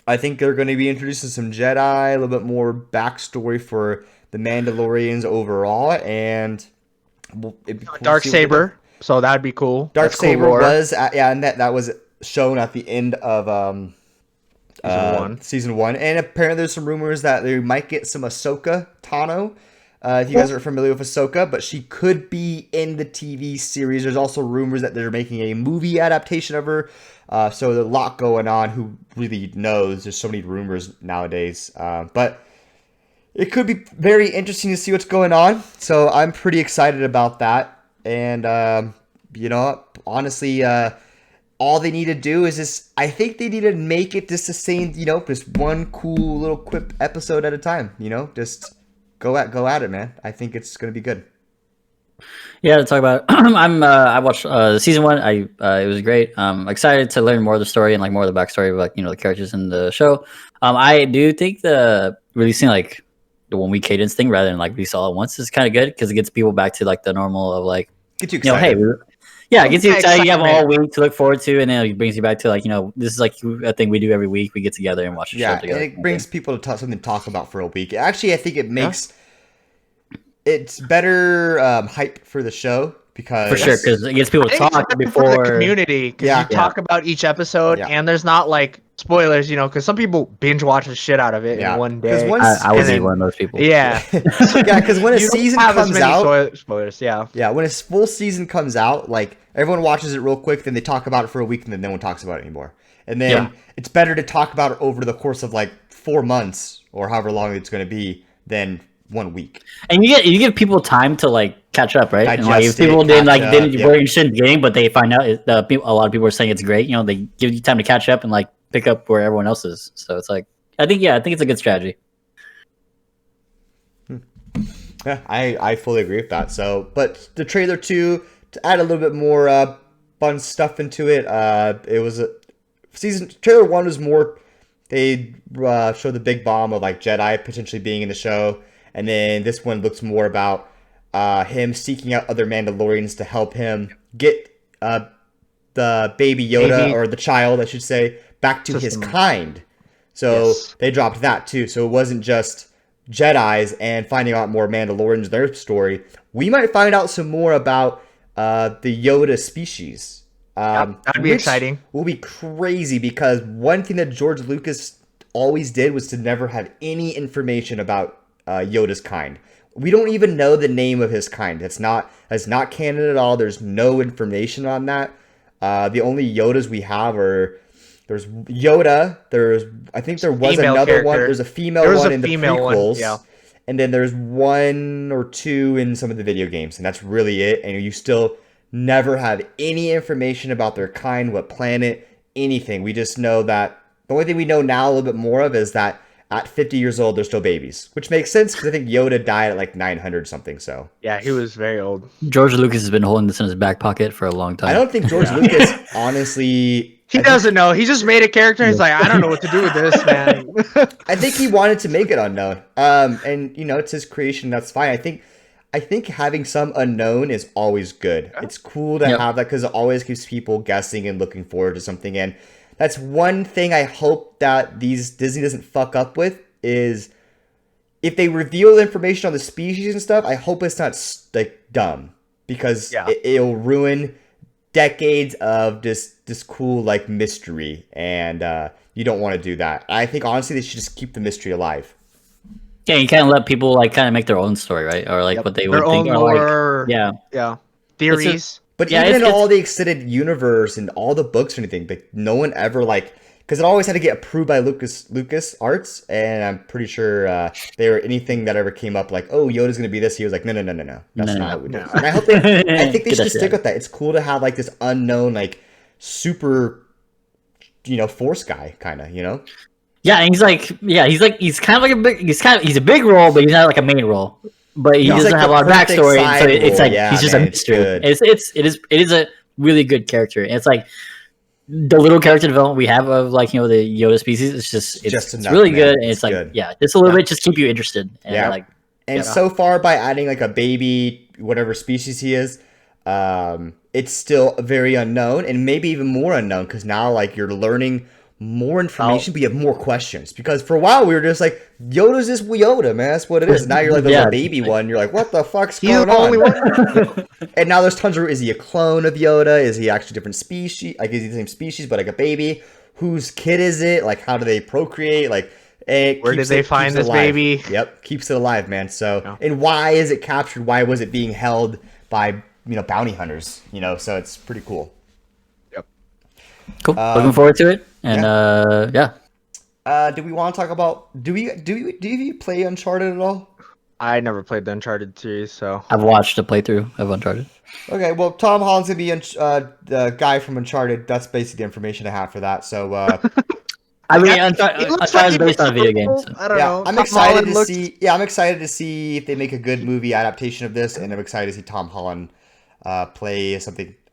Speaker 1: I think they're going to be introducing some Jedi, a little bit more backstory for the Mandalorians overall, and it'd be cool to
Speaker 3: Dark
Speaker 1: see what they do.
Speaker 3: Saber. So that'd be cool.
Speaker 1: Dark
Speaker 3: That's cool
Speaker 1: Saber
Speaker 3: lore.
Speaker 1: was, and that was shown at the end of season 1, and apparently there's some rumors that they might get some Ahsoka Tano. If you guys are familiar with Ahsoka, but she could be in the TV series. There's also rumors that they're making a movie adaptation of her. So there's a lot going on. Who really knows? There's so many rumors nowadays. But it could be very interesting to see what's going on. So I'm pretty excited about that. And, honestly, all they need to do is just, I think they need to make it just the same, just one cool little quip episode at a time, just... Go at it, man. I think it's gonna be good.
Speaker 2: Yeah, to talk about. I watched season 1. It was great. I'm excited to learn more of the story and like more of the backstory of like the characters in the show. I do think the releasing like the 1 week cadence thing rather than like release all at once is kind of good because it gets people back to like the normal of like
Speaker 1: Get you excited.
Speaker 2: it gets you excited. You have
Speaker 3: Excitement.
Speaker 2: all week to look forward to, and then it brings you back to like this is like a thing we do every week. We get together and watch the show
Speaker 1: Yeah,
Speaker 2: together.
Speaker 1: and it brings people to something to talk about for a week. Actually, I think it makes it's better hype for the show because
Speaker 2: For sure, because it gets people to
Speaker 3: I think it's
Speaker 2: talk
Speaker 3: better
Speaker 2: before
Speaker 3: for the community because
Speaker 1: Yeah.
Speaker 3: you talk about each episode
Speaker 1: Yeah.
Speaker 3: and there's not like spoilers, because some people binge watch the shit out of it
Speaker 1: Yeah.
Speaker 3: in one
Speaker 1: 'Cause
Speaker 3: day.
Speaker 1: once-
Speaker 2: I was
Speaker 3: And then-
Speaker 2: one of those people.
Speaker 3: Yeah,
Speaker 1: yeah, because when a
Speaker 3: You don't
Speaker 1: season
Speaker 3: have as
Speaker 1: comes
Speaker 3: many
Speaker 1: out,
Speaker 3: spoilers. Yeah,
Speaker 1: when a full season comes out, like everyone watches it real quick, then they talk about it for a week, and then no one talks about it anymore. And then
Speaker 2: Yeah.
Speaker 1: it's better to talk about it over the course of like 4 months or however long it's going to be than 1 week.
Speaker 2: And you give people time to like catch up, right? And like if
Speaker 1: Digest it,
Speaker 2: people didn't
Speaker 1: catch up,
Speaker 2: were interested in the game, but they find out a lot of people are saying it's great. They give you time to catch up and like pick up where everyone else is. So it's like I think it's a good strategy.
Speaker 1: Yeah, I fully agree with that. So, but the trailer too, to add a little bit more fun stuff into it. It was trailer 1 was more. They showed the big bomb of like Jedi potentially being in the show, and then this one looks more about him seeking out other Mandalorians to help him get the baby Yoda or the child, I should say, back to his kind. So
Speaker 3: Yes.
Speaker 1: they dropped that too. So it wasn't just Jedis and finding out more Mandalorians, their story. We might find out some more about the Yoda species.
Speaker 3: that'd be
Speaker 1: Which
Speaker 3: exciting.
Speaker 1: will be crazy because one thing that George Lucas always did was to never have any information about Yoda's kind. We don't even know the name of his kind. That's not canon at all. There's no information on that. The only Yodas we have are there's Yoda. I think there was
Speaker 3: Female
Speaker 1: another one.
Speaker 3: character.
Speaker 1: There's a female
Speaker 3: There was
Speaker 1: one
Speaker 3: a
Speaker 1: in the
Speaker 3: female one,
Speaker 1: prequels.
Speaker 3: yeah.
Speaker 1: And then there's 1 or 2 in some of the video games, and that's really it. And you still never have any information about their kind, what planet, anything. We just know that the only thing we know now a little bit more of is that at 50 years old, they're still babies, which makes sense because I think Yoda died at like 900 something. So
Speaker 3: Yeah, he was very old.
Speaker 2: George Lucas has been holding this in his back pocket for a long time.
Speaker 1: I don't think George Lucas, honestly,
Speaker 3: he doesn't know. He just made a character. And he's like, I don't know what to do with this, man.
Speaker 1: I think he wanted to make it unknown. And you know, it's his creation. That's fine. I think having some unknown is always good. It's cool to have that because it always keeps people guessing and looking forward to something. And that's one thing I hope that Disney doesn't fuck up with is if they reveal information on the species and stuff, I hope it's not like dumb because it'll ruin decades of this cool like mystery, and you don't want to do that. I think honestly they should just keep the mystery alive.
Speaker 2: Yeah, you kind of let people like kind of make their own story, right? Or like what they would think. Or like,
Speaker 3: theories.
Speaker 1: But even in all the extended universe and all the books or anything, like no one ever like, because it always had to get approved by Lucas Arts, and I'm pretty sure anything that ever came up like, oh, Yoda's gonna be this, he was like, no, that's not what we do. And I think they should just stick with that. It's cool to have like this unknown, like super, Force guy kind of,
Speaker 2: Yeah, and he's kind of like he's a big role, but he's not like a main role. But he doesn't have a lot of backstory, and so it's like he's just a mystery. It is a really good character. And it's like the little character development we have of like the Yoda species. It's enough, really good, and it's like good. Just a little bit, just keep you interested. And
Speaker 1: so far by adding like a baby, whatever species he is, it's still very unknown, and maybe even more unknown because now like you're learning more information, but you have more questions. Because for a while we were just like, Yoda's just Yoda, man. That's what it is. Now you're like a baby one. You're like, what the fuck's going on? Only one. And now there's tons of. Is he a clone of Yoda? Is he actually a different species? Like, is he the same species but like a baby? Whose kid is it? Like, how do they procreate? Like,
Speaker 3: where did they find this baby?
Speaker 1: Yep, keeps it alive, man. So, and why is it captured? Why was it being held by bounty hunters? So it's pretty cool.
Speaker 2: Cool. Looking forward to it. And
Speaker 1: do we want to talk about? Do you play Uncharted at all?
Speaker 3: I never played the Uncharted series, so
Speaker 2: I've watched a playthrough of Uncharted.
Speaker 1: Okay, well, Tom Holland's gonna be the guy from Uncharted. That's basically the information I have for that. So,
Speaker 2: I mean, Uncharted is based on a video game. So.
Speaker 3: I don't know.
Speaker 1: I'm excited to see. Yeah, I'm excited to see if they make a good movie adaptation of this, and I'm excited to see Tom Holland play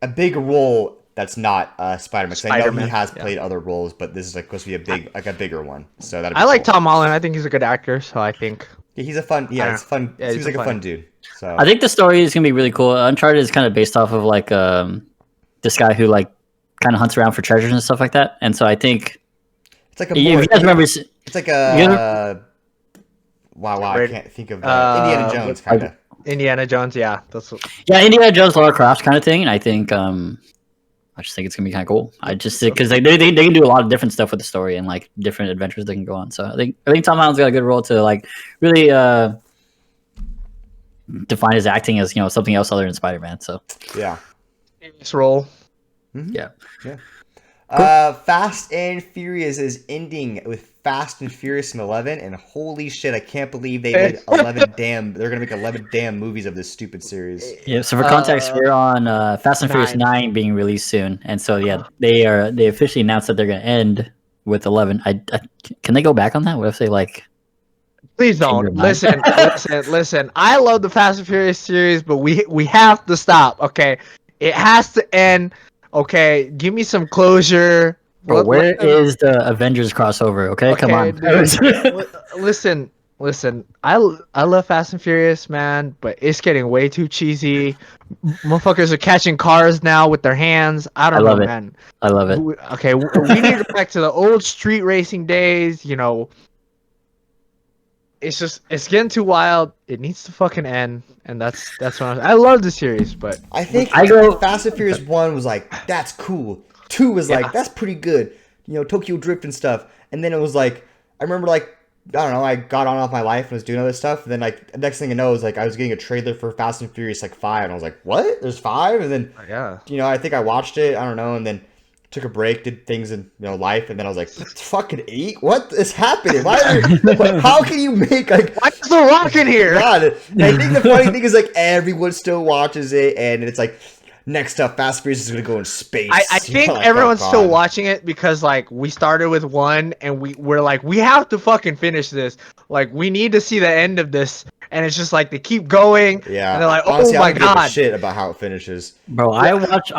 Speaker 1: a big role. That's not Spider-Man. Because I know he has played other roles, but this is like supposed to be a bigger one. So that.
Speaker 3: I like Tom Holland. I think he's a good actor. So I think
Speaker 1: he's a fun. Yeah, it's fun. Yeah, seems like a fun dude. So
Speaker 2: I think the story is gonna be really cool. Uncharted is kind of based off of like this guy who like kind of hunts around for treasures and stuff like that. And so I think
Speaker 1: it's like
Speaker 2: you guys remember,
Speaker 1: it's like a wow. I can't think of Indiana Jones kind of.
Speaker 3: Indiana Jones, yeah,
Speaker 2: Indiana Jones, Lara Croft kind of thing, and I think I just think it's gonna be kind of cool. I just because they can do a lot of different stuff with the story and like different adventures they can go on. So I think Tom Holland's got a good role to like really define his acting as something else other than Spider-Man. So
Speaker 1: yeah,
Speaker 3: this role,
Speaker 2: yeah.
Speaker 1: Cool. Fast and Furious is ending with Fast and Furious 11, and holy shit, I can't believe they made 11 they're gonna make 11 damn movies of this stupid series.
Speaker 2: Yeah, so for context, we're on Fast and Furious 9 being released soon, and so they officially announced that they're gonna end with 11. Can they go back on that? What if they like?
Speaker 3: Please don't listen. I love the Fast and Furious series, but we have to stop. Okay, it has to end. Okay, give me some closure.
Speaker 2: Bro, where is the Avengers crossover? Okay, come on.
Speaker 3: Listen. I love Fast and Furious, man, but it's getting way too cheesy. Motherfuckers are catching cars now with their hands. I don't know, man.
Speaker 2: I love it.
Speaker 3: Okay, we need to go back to the old street racing days. It's getting too wild. It needs to fucking end, and that's what I love the series, but
Speaker 1: I think Fast and Furious 1 was like, that's cool. 2 was like, that's pretty good. Tokyo Drift and stuff. And then it was like, I remember like, I don't know, I got on off my life and was doing other stuff. And then like, the next thing I know is like, I was getting a trailer for Fast and Furious like 5, and I was like, what? There's 5? And then I think I watched it. I don't know, and then took a break, did things in life, and then I was like, fucking 8? What is happening? How can you make like
Speaker 3: why is The Rock in here?
Speaker 1: God. And I think the funny thing is like everyone still watches it, and it's like next up, Fast and Furious is gonna go in space.
Speaker 3: I think
Speaker 1: Like,
Speaker 3: everyone's
Speaker 1: oh,
Speaker 3: still
Speaker 1: God.
Speaker 3: watching it because like we started with one and we're like we have to fucking finish this. Like we need to see the end of this, and it's just like they keep going.
Speaker 1: Yeah,
Speaker 3: and they're like,
Speaker 1: honestly,
Speaker 3: oh my
Speaker 1: I don't give a
Speaker 3: god.
Speaker 1: shit about how it finishes.
Speaker 2: Bro, I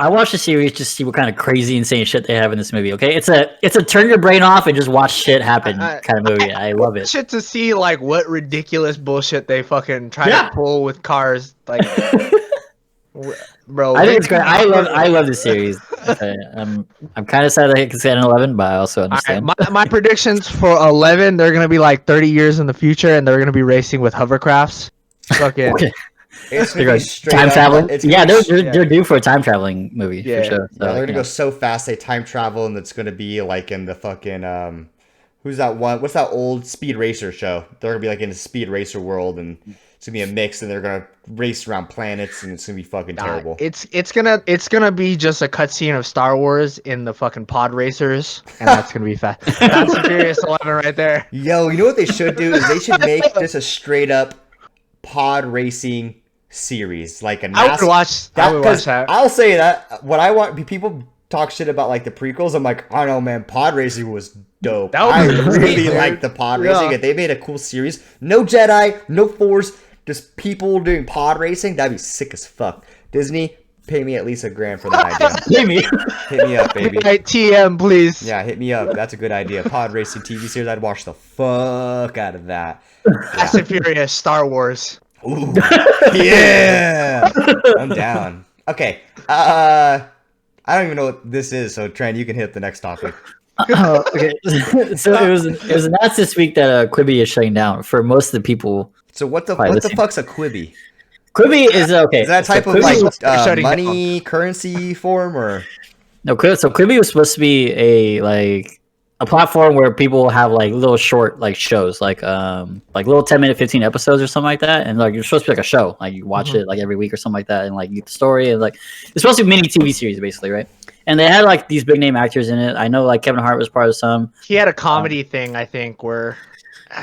Speaker 2: watch the series just to see what kind of crazy, insane shit they have in this movie. Okay, it's a turn your brain off and just watch shit happen kind of movie. I love it.
Speaker 3: Shit to see like what ridiculous bullshit they fucking try
Speaker 2: Yeah.
Speaker 3: to pull with cars. Like, bro,
Speaker 2: I think it's great. I love this series. I'm kind of sad that it can stay at 11, but I also understand.
Speaker 3: My predictions for 11, they're gonna be like 30 years in the future, and they're gonna be racing with hovercrafts. Fucking.
Speaker 2: Okay.
Speaker 1: It's
Speaker 2: They're
Speaker 1: gonna be
Speaker 2: going
Speaker 1: straight
Speaker 2: time
Speaker 1: up,
Speaker 2: traveling.
Speaker 1: it's
Speaker 2: Yeah,
Speaker 1: gonna be
Speaker 2: they're due for a time traveling movie
Speaker 3: Yeah.
Speaker 2: for sure. So,
Speaker 1: they're gonna
Speaker 2: you
Speaker 1: go
Speaker 2: know.
Speaker 1: so fast they time travel, and it's gonna be like in the fucking who's that one? What's that old Speed Racer show? They're gonna be like in the Speed Racer world, and it's gonna be a mix, and they're gonna race around planets, and it's gonna be fucking terrible.
Speaker 3: It's gonna be just a cutscene of Star Wars in the fucking pod racers, and that's gonna be fast. That's the Furious 11 right there.
Speaker 1: Yo, you know what they should do is they should make this a straight up pod racing series, like a
Speaker 3: I would watch that.
Speaker 1: I'll say that when I want people talk shit about like the prequels, I'm like, I don't know, man, pod racing was dope.
Speaker 3: That was
Speaker 1: I
Speaker 3: great,
Speaker 1: really
Speaker 3: dude.
Speaker 1: like the pod
Speaker 3: Yeah.
Speaker 1: racing. If they made a cool series, no Jedi, no Force, just people doing pod racing, that'd be sick as fuck. Disney, pay me at least $1,000 for that idea.
Speaker 2: Maybe.
Speaker 1: Hit me up, baby.
Speaker 3: Right, TM, please.
Speaker 1: Yeah, hit me up. That's a good idea. Pod racing TV series, I'd watch the fuck out of that.
Speaker 3: Fast and Furious, Star Wars.
Speaker 1: Ooh, yeah, I'm down. Okay, I don't even know what this is, so Trent, you can hit the next topic.
Speaker 2: Okay. So it was announced this week that Quibi is shutting down for most of the people.
Speaker 1: So what the
Speaker 2: Listen.
Speaker 1: fuck's a Quibi?
Speaker 2: Quibi is okay.
Speaker 1: Is that a type
Speaker 2: so
Speaker 1: of
Speaker 2: Quibi-
Speaker 1: like
Speaker 3: shutting
Speaker 1: money currency form or?
Speaker 2: No, so Quibi was supposed to be a platform where people have like little short like shows, like little 10-minute, 15 episodes or something like that, and like you're supposed to be like a show, like you watch it like every week or something like that, and like you get the story and like it's supposed to be mini TV series basically, right? And they had like these big name actors in it. I know like Kevin Hart was part of some.
Speaker 3: He had a comedy thing, I think, where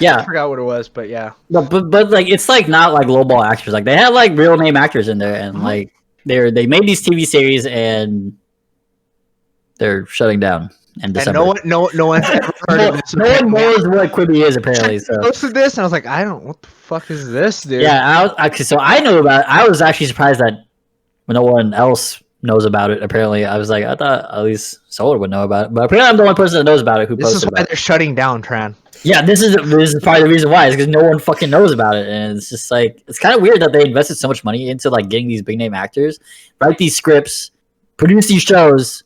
Speaker 2: Yeah.
Speaker 3: I forgot what it was, but yeah.
Speaker 2: But like it's like not like lowball actors. Like they had like real name actors in there, and like they made these TV series and they're shutting down in December.
Speaker 3: And no one's ever heard of this.
Speaker 2: No one knows what Quibi is apparently. So
Speaker 3: Posted this, and I was like, what the fuck is this, dude?
Speaker 2: yeah, so I know about it. I was actually surprised that no one else knows about it. Apparently, I was like, I thought at least Solar would know about it, but apparently I'm the only person that knows about it who
Speaker 3: This is
Speaker 2: posted
Speaker 3: why
Speaker 2: about it.
Speaker 3: they're shutting down, Tran.
Speaker 2: Yeah, this is probably the reason why is because no one fucking knows about it, and it's just like it's kind of weird that they invested so much money into like getting these big name actors, write these scripts, produce these shows,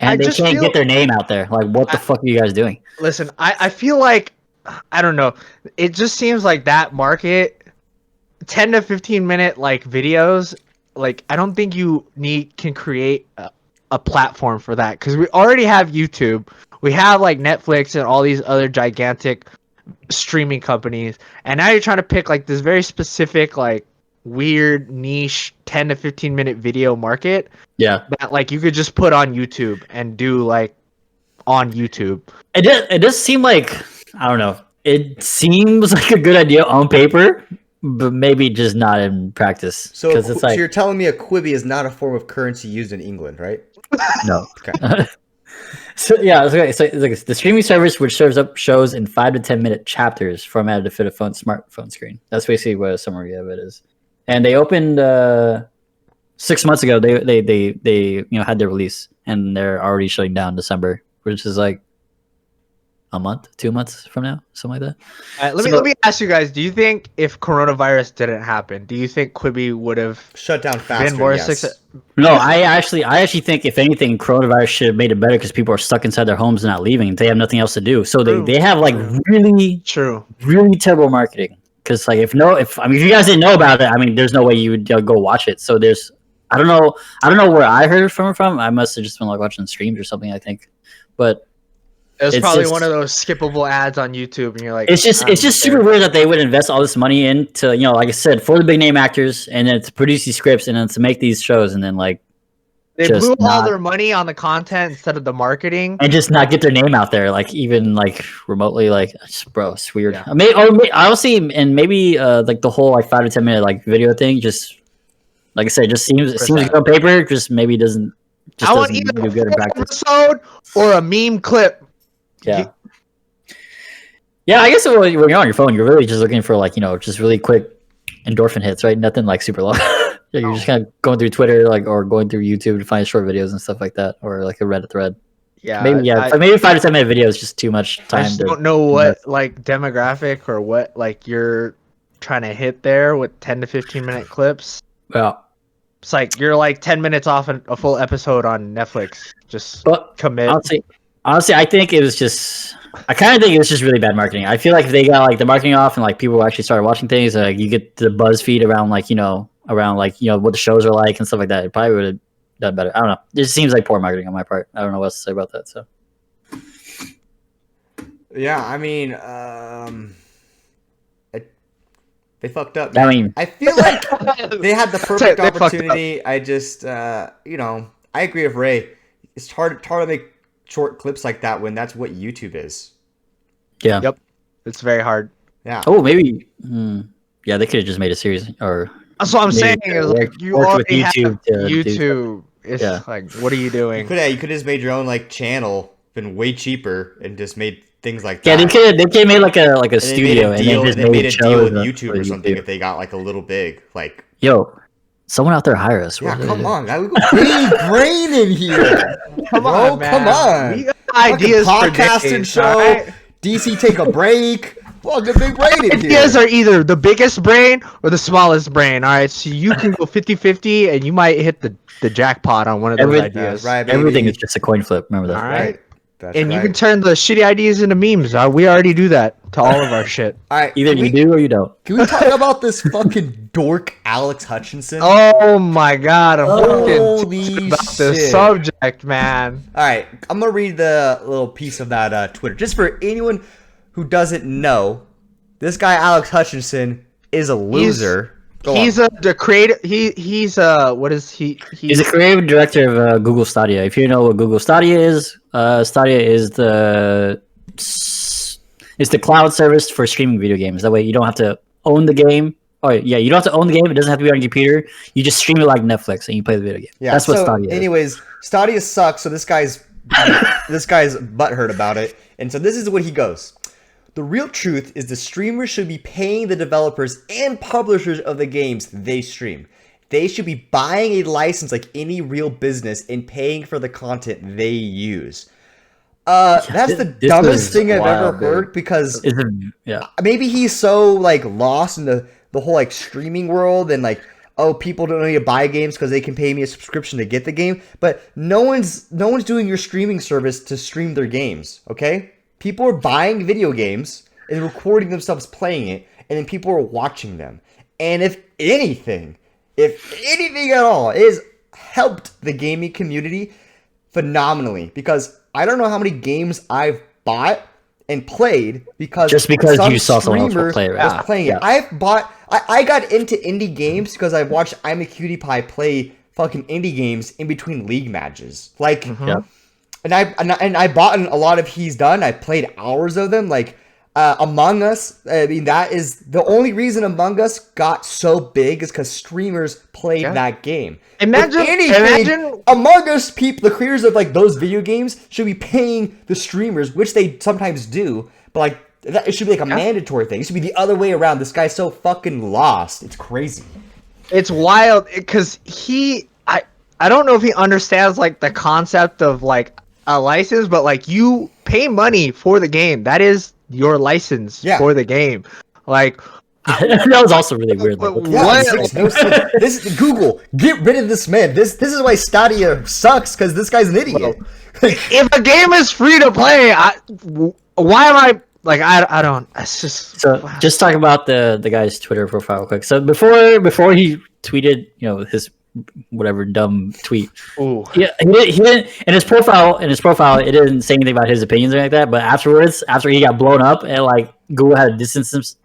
Speaker 2: and they can't get their name out there. Like, what the fuck are you guys doing?
Speaker 3: Listen, I feel like I don't know. It just seems like that market, 10 to 15 minute like videos. Like I don't think you can create a platform for that because we already have YouTube. We have like Netflix and all these other gigantic streaming companies, and now you're trying to pick like this very specific like weird niche 10 to 15 minute video market
Speaker 2: Yeah,
Speaker 3: that like you could just put on YouTube and do like on YouTube.
Speaker 2: it does seem like I don't know. It seems like a good idea on paper, but maybe just not in practice.
Speaker 1: So,
Speaker 2: Because it's like
Speaker 1: so you're telling me a Quibi is not a form of currency used in England, right?
Speaker 2: no.
Speaker 1: Okay.
Speaker 2: So yeah, so it's like the streaming service which serves up shows in 5 to 10 minute chapters formatted to fit a smartphone screen. That's basically what a summary of it is. And they opened 6 months ago. They had their release, and they're already shutting down December, which is like a month, 2 months from now, something like that.
Speaker 3: Let me ask you guys: do you think if coronavirus didn't happen, do you think Quibi would have
Speaker 1: Shut down faster.
Speaker 3: been more
Speaker 1: Yes.
Speaker 3: successful?
Speaker 2: No, I actually think if anything, coronavirus should have made it better because people are stuck inside their homes and not leaving. They have nothing else to do, so
Speaker 3: True.
Speaker 2: they have like really
Speaker 3: True.
Speaker 2: really terrible marketing. Because like if you guys didn't know about it, I mean, there's no way you would go watch it. So there's I don't know where I heard it from. I must have just been like watching streams or something. I think, but
Speaker 3: It was
Speaker 2: It's
Speaker 3: probably
Speaker 2: just-
Speaker 3: one of those skippable ads on YouTube, and you're like,
Speaker 2: it's just
Speaker 3: I don't
Speaker 2: super
Speaker 3: care.
Speaker 2: weird that they would invest all this money into like I said, for the big name actors, and then to produce these scripts, and then to make these shows, and then like
Speaker 3: They
Speaker 2: just
Speaker 3: blew all
Speaker 2: not-
Speaker 3: their money on the content instead of the marketing.
Speaker 2: and just not get their name out there, like even like remotely, like it's weird.
Speaker 3: Yeah.
Speaker 2: I will see, and maybe like the whole like 5 to 10 minute like video thing, just Like I said, it seems good on paper. Just maybe doesn't. Just
Speaker 3: I want
Speaker 2: doesn't
Speaker 3: either
Speaker 2: do good in
Speaker 3: a
Speaker 2: practice.
Speaker 3: episode or a meme clip.
Speaker 2: Yeah. Yeah, I guess when you're on your phone, you're really just looking for like just really quick endorphin hits, right? Nothing like super long. Yeah, you're just kind of going through Twitter, or going through YouTube to find short videos and stuff like that, or like a Reddit thread.
Speaker 3: Yeah,
Speaker 2: maybe 5 to 10 minute videos is just too much time.
Speaker 3: I just don't know what like demographic or what like you're trying to hit there with 10 to 15 minute clips.
Speaker 2: Yeah,
Speaker 3: it's like you're like 10 minutes off a full episode on Netflix. Just commit.
Speaker 2: Honestly, I think it was just. I kind of think it was just really bad marketing. I feel like if they got like the marketing off and like people actually started watching things, like you get the buzz feed around what the shows are like and stuff like that, it probably would have done better. I don't know. It just seems like poor marketing on my part. I don't know what to say about that. So.
Speaker 1: Yeah, I mean, they fucked up. Man.
Speaker 2: I mean,
Speaker 1: I feel like they had the perfect opportunity. I just, I agree with Ray. It's hard to make short clips like that when that's what YouTube is.
Speaker 2: Yeah.
Speaker 3: Yep. It's very hard.
Speaker 1: Yeah.
Speaker 2: Oh, maybe. Yeah, they could have just made a series or.
Speaker 3: That's what I'm saying. Is like you already have YouTube. It's like, what are you doing?
Speaker 1: You could have just made your own like channel, been way cheaper, and just made things like that.
Speaker 2: Yeah, they could have made like a studio and
Speaker 1: they made a deal with YouTube or something if they got like a little big. Like,
Speaker 2: yo, someone out there hire us.
Speaker 1: Yeah, come on, we got big brain in here. Come on,
Speaker 3: We got ideas for
Speaker 1: podcasting show. Right? DC take a break. Well, the big brain in here.
Speaker 3: Ideas are either the biggest brain or the smallest brain. All right, so you can go 50-50 and you might hit the jackpot on one of those ideas.
Speaker 1: Right,
Speaker 2: everything is just a coin flip. Remember that.
Speaker 3: All right. And you can turn the shitty ideas into memes. We already do that to all of our shit.
Speaker 1: All right,
Speaker 2: either you do or you don't.
Speaker 1: Can we talk about this fucking dork Alex Hutchinson?
Speaker 3: Oh my god, I'm fucking about this subject, man.
Speaker 1: All right, I'm gonna read the little piece of that Twitter just for anyone who doesn't know. This guy Alex Hutchinson is a loser.
Speaker 3: He's the creative. He's what is he?
Speaker 2: He's a creative director of Google Stadia. If you know what Google Stadia is the cloud service for streaming video games. That way you don't have to own the game. Oh yeah, you don't have to own the game. It doesn't have to be on your computer. You just stream it like Netflix and you play the video game. Yeah, that's what Stadia is.
Speaker 1: Anyways, Stadia sucks. So this guy's butthurt about it, and so this is what he goes. The real truth is the streamers should be paying the developers and publishers of the games they stream. They should be buying a license like any real business and paying for the content they use. That's the dumbest thing I've ever heard because maybe he's so like lost in the whole like streaming world and like, oh, people don't need to buy games because they can pay me a subscription to get the game. But no one's doing your streaming service to stream their games, okay? People are buying video games and recording themselves playing it, and then people are watching them. And if anything at all, it has helped the gaming community phenomenally. Because I don't know how many games I've bought and played because
Speaker 2: you saw someone else play it.
Speaker 1: Was playing it. I got into indie games because I watched I'm a Cutie Pie play fucking indie games in between league matches. Like. And I bought a lot of he's done. I played hours of them. Like Among Us. I mean, that is the only reason Among Us got so big is because streamers played that game. Imagine Among Us people, the creators of like those video games, should be paying the streamers, which they sometimes do. But like it should be like a mandatory thing. It should be the other way around. This guy's so fucking lost. It's crazy.
Speaker 3: It's wild because I don't know if he understands like the concept of like a license, but like you pay money for the game. That is your license for the game. Like
Speaker 2: that was also really weird.
Speaker 1: This is Google. Get rid of this man. This is why Stadia sucks because this guy's an idiot.
Speaker 3: If a game is free to play, why am I like I don't? It's just
Speaker 2: just talk about the guy's Twitter profile real quick. So before he tweeted, his whatever dumb tweet.
Speaker 3: Ooh.
Speaker 2: Yeah, he didn't in his profile. It didn't say anything about his opinions or anything like that. But afterwards, after he got blown up and like Google had distanced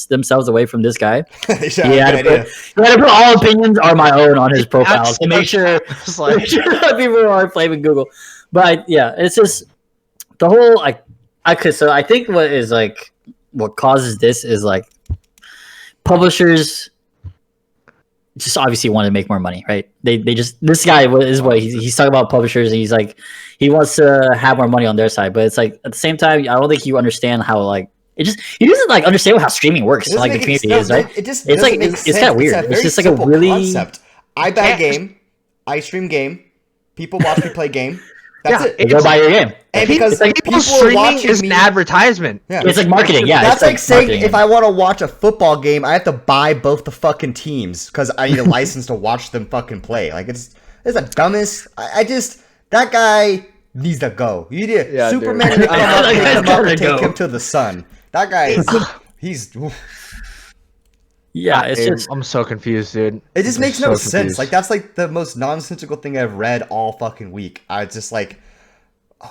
Speaker 2: themselves away from this guy, he had to put all opinions are my own on his profile to make sure people aren't blaming Google. But yeah, it's just the whole So I think what causes this is like publishers just obviously wanted to make more money, right? They just this guy is what he's talking about publishers, and he's like he wants to have more money on their side, but it's like at the same time, I don't think you understand how like he doesn't like understand how streaming works, like the community is, right?
Speaker 1: It's like
Speaker 2: it's kind of weird. It's just like a really
Speaker 1: concept. I buy a game, I stream game, people watch me play game. That's it.
Speaker 2: They go buy your game.
Speaker 1: And because
Speaker 3: like people streaming is an advertisement.
Speaker 2: Yeah. It's like marketing. Yeah,
Speaker 1: that's like saying if I want to watch a football game, I have to buy both the fucking teams because I need a license to watch them fucking play. Like it's the dumbest. I just that guy needs to go. You need Superman to come up, pick him up and take him to the sun. That guy is he's.
Speaker 2: Yeah, it's just
Speaker 3: I'm so confused, dude.
Speaker 1: It just makes no sense. Like that's like the most nonsensical thing I've read all fucking week. I just like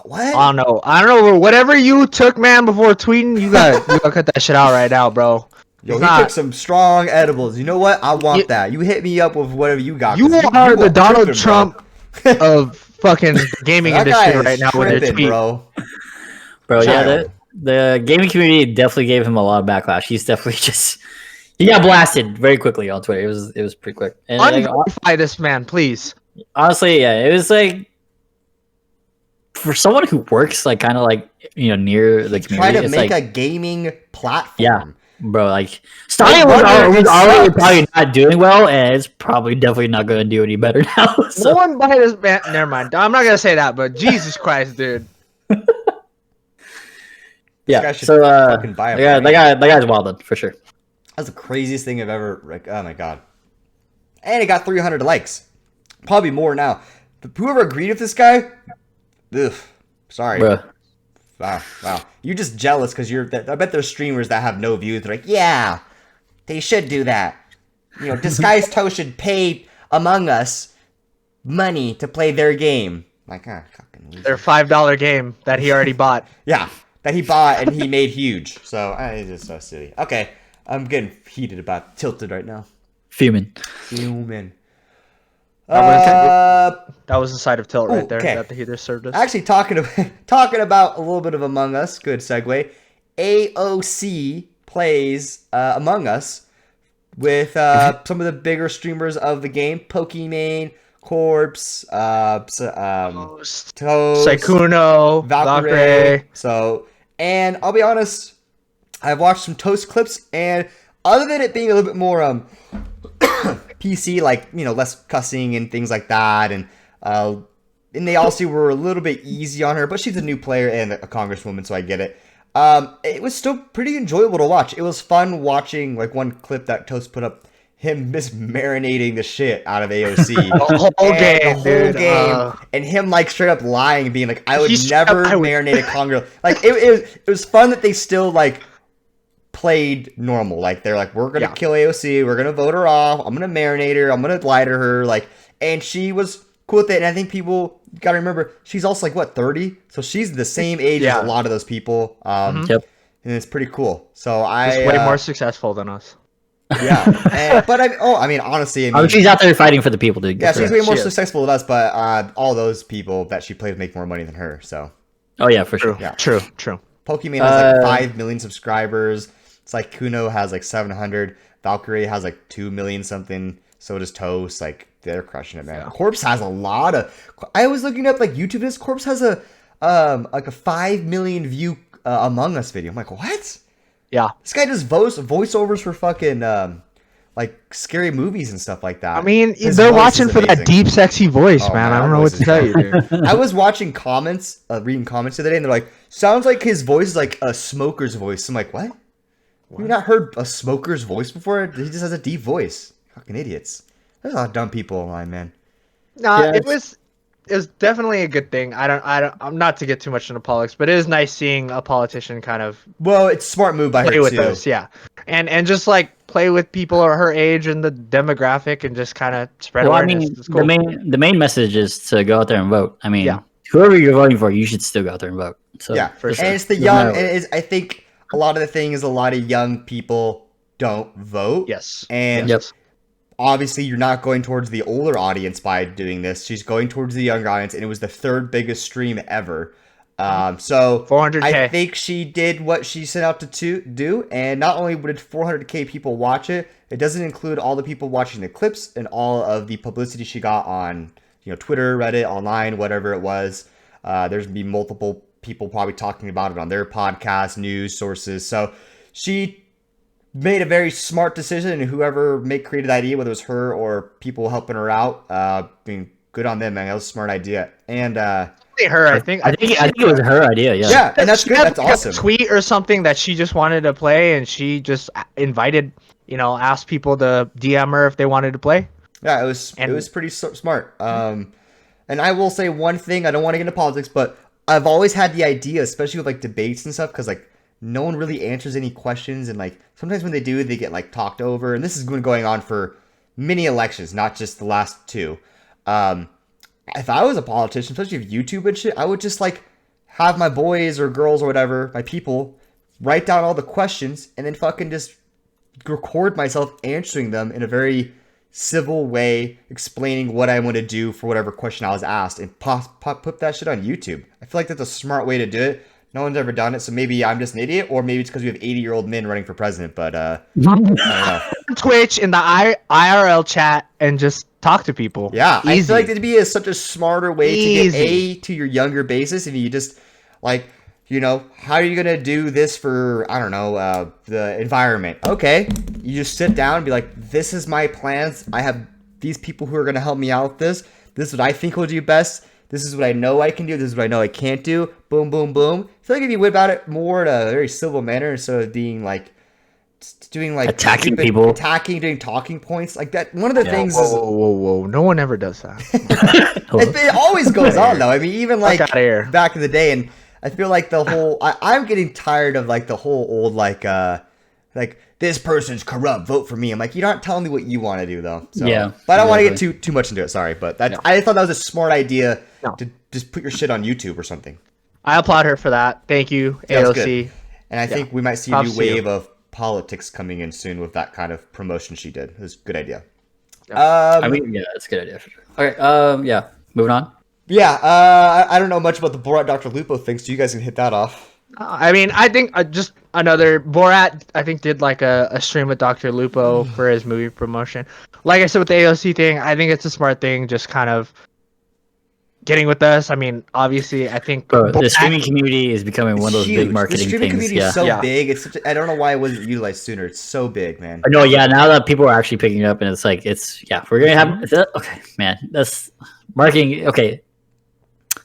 Speaker 1: what?
Speaker 3: I don't know. Whatever you took, man, before tweeting, you gotta cut that shit out right now, bro.
Speaker 1: Yo, he took some strong edibles. You know what? I want that. You hit me up with whatever you got.
Speaker 3: You are the Donald Trump of fucking gaming industry right now with your tweet,
Speaker 2: bro. Yeah, the gaming community definitely gave him a lot of backlash. He's definitely just. He got blasted very quickly on Twitter. It was pretty quick. And
Speaker 3: unverify this man, please.
Speaker 2: Honestly, yeah, it was like for someone who works like kind of like near the community.
Speaker 1: Try to make a gaming platform.
Speaker 2: Yeah, bro. Like Starting was already probably not doing well, and it's probably definitely not going to do any better now. So.
Speaker 3: No one buy this man. Never mind. I'm not gonna say that, but Jesus Christ, dude.
Speaker 2: Yeah. So that guy's wildin' for sure.
Speaker 1: That's the craziest thing I've ever. Like, oh my god! And it got 300 likes, probably more now. Whoever agreed with this guy, ugh, sorry.
Speaker 2: Bruh.
Speaker 1: Wow. You're just jealous because I bet there's streamers that have no views. They're like, yeah, they should do that. Disguised Toe should pay Among Us money to play their game. Like, fucking loser.
Speaker 3: Their $5 game that he already bought.
Speaker 1: Yeah, that he bought and he made huge. So it's just so silly. Okay. I'm getting tilted right now.
Speaker 2: Fuming.
Speaker 3: That was the side of tilt right there that the heater served us.
Speaker 1: Actually, talking about a little bit of Among Us. Good segue. AOC plays Among Us with some of the bigger streamers of the game. Pokimane, Corpse, Toast,
Speaker 3: Sykkuno, Valkyrie.
Speaker 1: So, and I'll be honest, I've watched some Toast clips, and other than it being a little bit more PC, like less cussing and things like that, and they also were a little bit easy on her, but she's a new player and a congresswoman, so I get it. It was still pretty enjoyable to watch. It was fun watching like one clip that Toast put up, him marinating the shit out of AOC
Speaker 3: the whole game,
Speaker 1: and him like straight up lying and being like, I would never marinate a congress. Like it was fun that they still like played normal. Like they're like, we're gonna kill AOC, we're gonna vote her off, I'm gonna marinate her, I'm gonna lie to her, like, and she was cool with it. And I think people gotta remember she's also like 30, so she's the same age as a lot of those people.
Speaker 2: Yep.
Speaker 1: And it's pretty cool. So
Speaker 3: she's way more successful than us.
Speaker 1: Yeah, but honestly,
Speaker 2: she's out there fighting for the people, dude.
Speaker 1: Yeah, she's way more successful than us, but all those people that she plays make more money than her. So.
Speaker 2: Oh yeah, for sure.
Speaker 1: Yeah,
Speaker 3: true.
Speaker 1: Pokimane has like 5 million subscribers. It's like Kuno has like 700. Valkyrie has like 2 million something. So does Toast. Like they're crushing it, man. Yeah. Corpse has a lot of. I was looking up like YouTube. This Corpse has a 5 million view Among Us video. I'm like, what?
Speaker 3: Yeah.
Speaker 1: This guy does voiceovers for fucking like scary movies and stuff like that.
Speaker 3: I mean, they're watching for that deep, sexy voice, man. I don't know what to tell you, dude.
Speaker 1: I was watching comments, reading comments the other day, and they're like, sounds like his voice is like a smoker's voice. I'm like, what? You've not heard a smoker's voice before? He just has a deep voice. Fucking idiots. There's a lot of dumb people online, man.
Speaker 3: Nah, it was definitely a good thing. I'm not to get too much into politics, but it is nice seeing a politician kind of.
Speaker 1: Well, it's a smart move by her
Speaker 3: with
Speaker 1: too.
Speaker 3: Us, yeah, and just like play with people her age and the demographic, and just kind of spread awareness.
Speaker 2: I mean, the main message is to go out there and vote. I mean, whoever you're voting for, you should still go out there and vote. So,
Speaker 1: yeah, for sure. And it's the young. And I think a lot of the thing is a lot of young people don't vote.
Speaker 3: Yes,
Speaker 1: and obviously you're not going towards the older audience by doing this. She's going towards the younger audience, and it was the third biggest stream ever. So
Speaker 3: 400K.
Speaker 1: I think she did what she set out to do, and not only did 400K people watch it, it doesn't include all the people watching the clips and all of the publicity she got on, Twitter, Reddit, online, whatever it was. There's gonna be multiple people probably talking about it on their podcast, news sources. So she made a very smart decision, and whoever created the idea, whether it was her or people helping her out, being good on them, man. That was a smart idea. And
Speaker 3: her, I think
Speaker 2: it was her idea. Yeah.
Speaker 1: Yeah, and that's good. That's awesome.
Speaker 3: A tweet or something that she just wanted to play, and she just invited, asked people to DM her if they wanted to play.
Speaker 1: Yeah, it was pretty smart. And I will say one thing. I don't want to get into politics, but I've always had the idea, especially with like debates and stuff, because like no one really answers any questions, and like sometimes when they do, they get like talked over. And this has been going on for many elections, not just the last two. If I was a politician, especially with YouTube and shit, I would just like have my boys or girls or whatever, my people, write down all the questions and then fucking just record myself answering them in a very civil way, explaining what I want to do for whatever question I was asked, and put that shit on YouTube. I feel like that's a smart way to do it. No one's ever done it, so maybe I'm just an idiot, or maybe it's because we have 80-year-old men running for president, but I don't know.
Speaker 3: Twitch in the IRL chat and just talk to people.
Speaker 1: Yeah,
Speaker 3: Easy.
Speaker 1: I feel like it'd be such a smarter way to get to your younger basis, and you just like, how are you gonna do this for, I don't know, the environment? Okay, you just sit down and be like, this is my plans. I have these people who are gonna help me out with this. This is what I think will do best. This is what I know I can do. This is what I know I can't do. Boom, boom, boom. I feel like if you went about it more in a very civil manner instead of being like doing like
Speaker 2: attacking people,
Speaker 1: doing talking points like that. One of the things is
Speaker 3: whoa. No one ever does that.
Speaker 1: it always goes on though. I mean, even like back in the day, and I feel like the whole I'm getting tired of like the whole old like this person's corrupt, vote for me. I'm like, you're not telling me what you want to do though. So,
Speaker 2: yeah.
Speaker 1: But I don't want to get too much into it. Sorry, but I thought that was a smart idea to just put your shit on YouTube or something.
Speaker 3: I applaud her for that. Thank you, AOC.
Speaker 1: And I think we might see a new wave of politics coming in soon with that kind of promotion she did. It was a good idea.
Speaker 2: I mean, yeah, it's a good idea for sure. Okay, yeah, moving on.
Speaker 1: Yeah, I don't know much about the Borat Dr. Lupo thing, so you guys can hit that off.
Speaker 3: I mean, I think just another Borat, I think, did like a stream with Dr. Lupo for his movie promotion. Like I said with the AOC thing, I think it's a smart thing, just kind of getting with us. I mean, obviously, I think
Speaker 2: the streaming community is becoming one of those big marketing
Speaker 1: things. The streaming
Speaker 2: things.
Speaker 1: community is so big. It's I don't know why it wasn't utilized sooner. It's so big, man.
Speaker 2: I know. Yeah, now that people are actually picking it up, and it's like we're gonna have okay, man. That's marketing. Okay,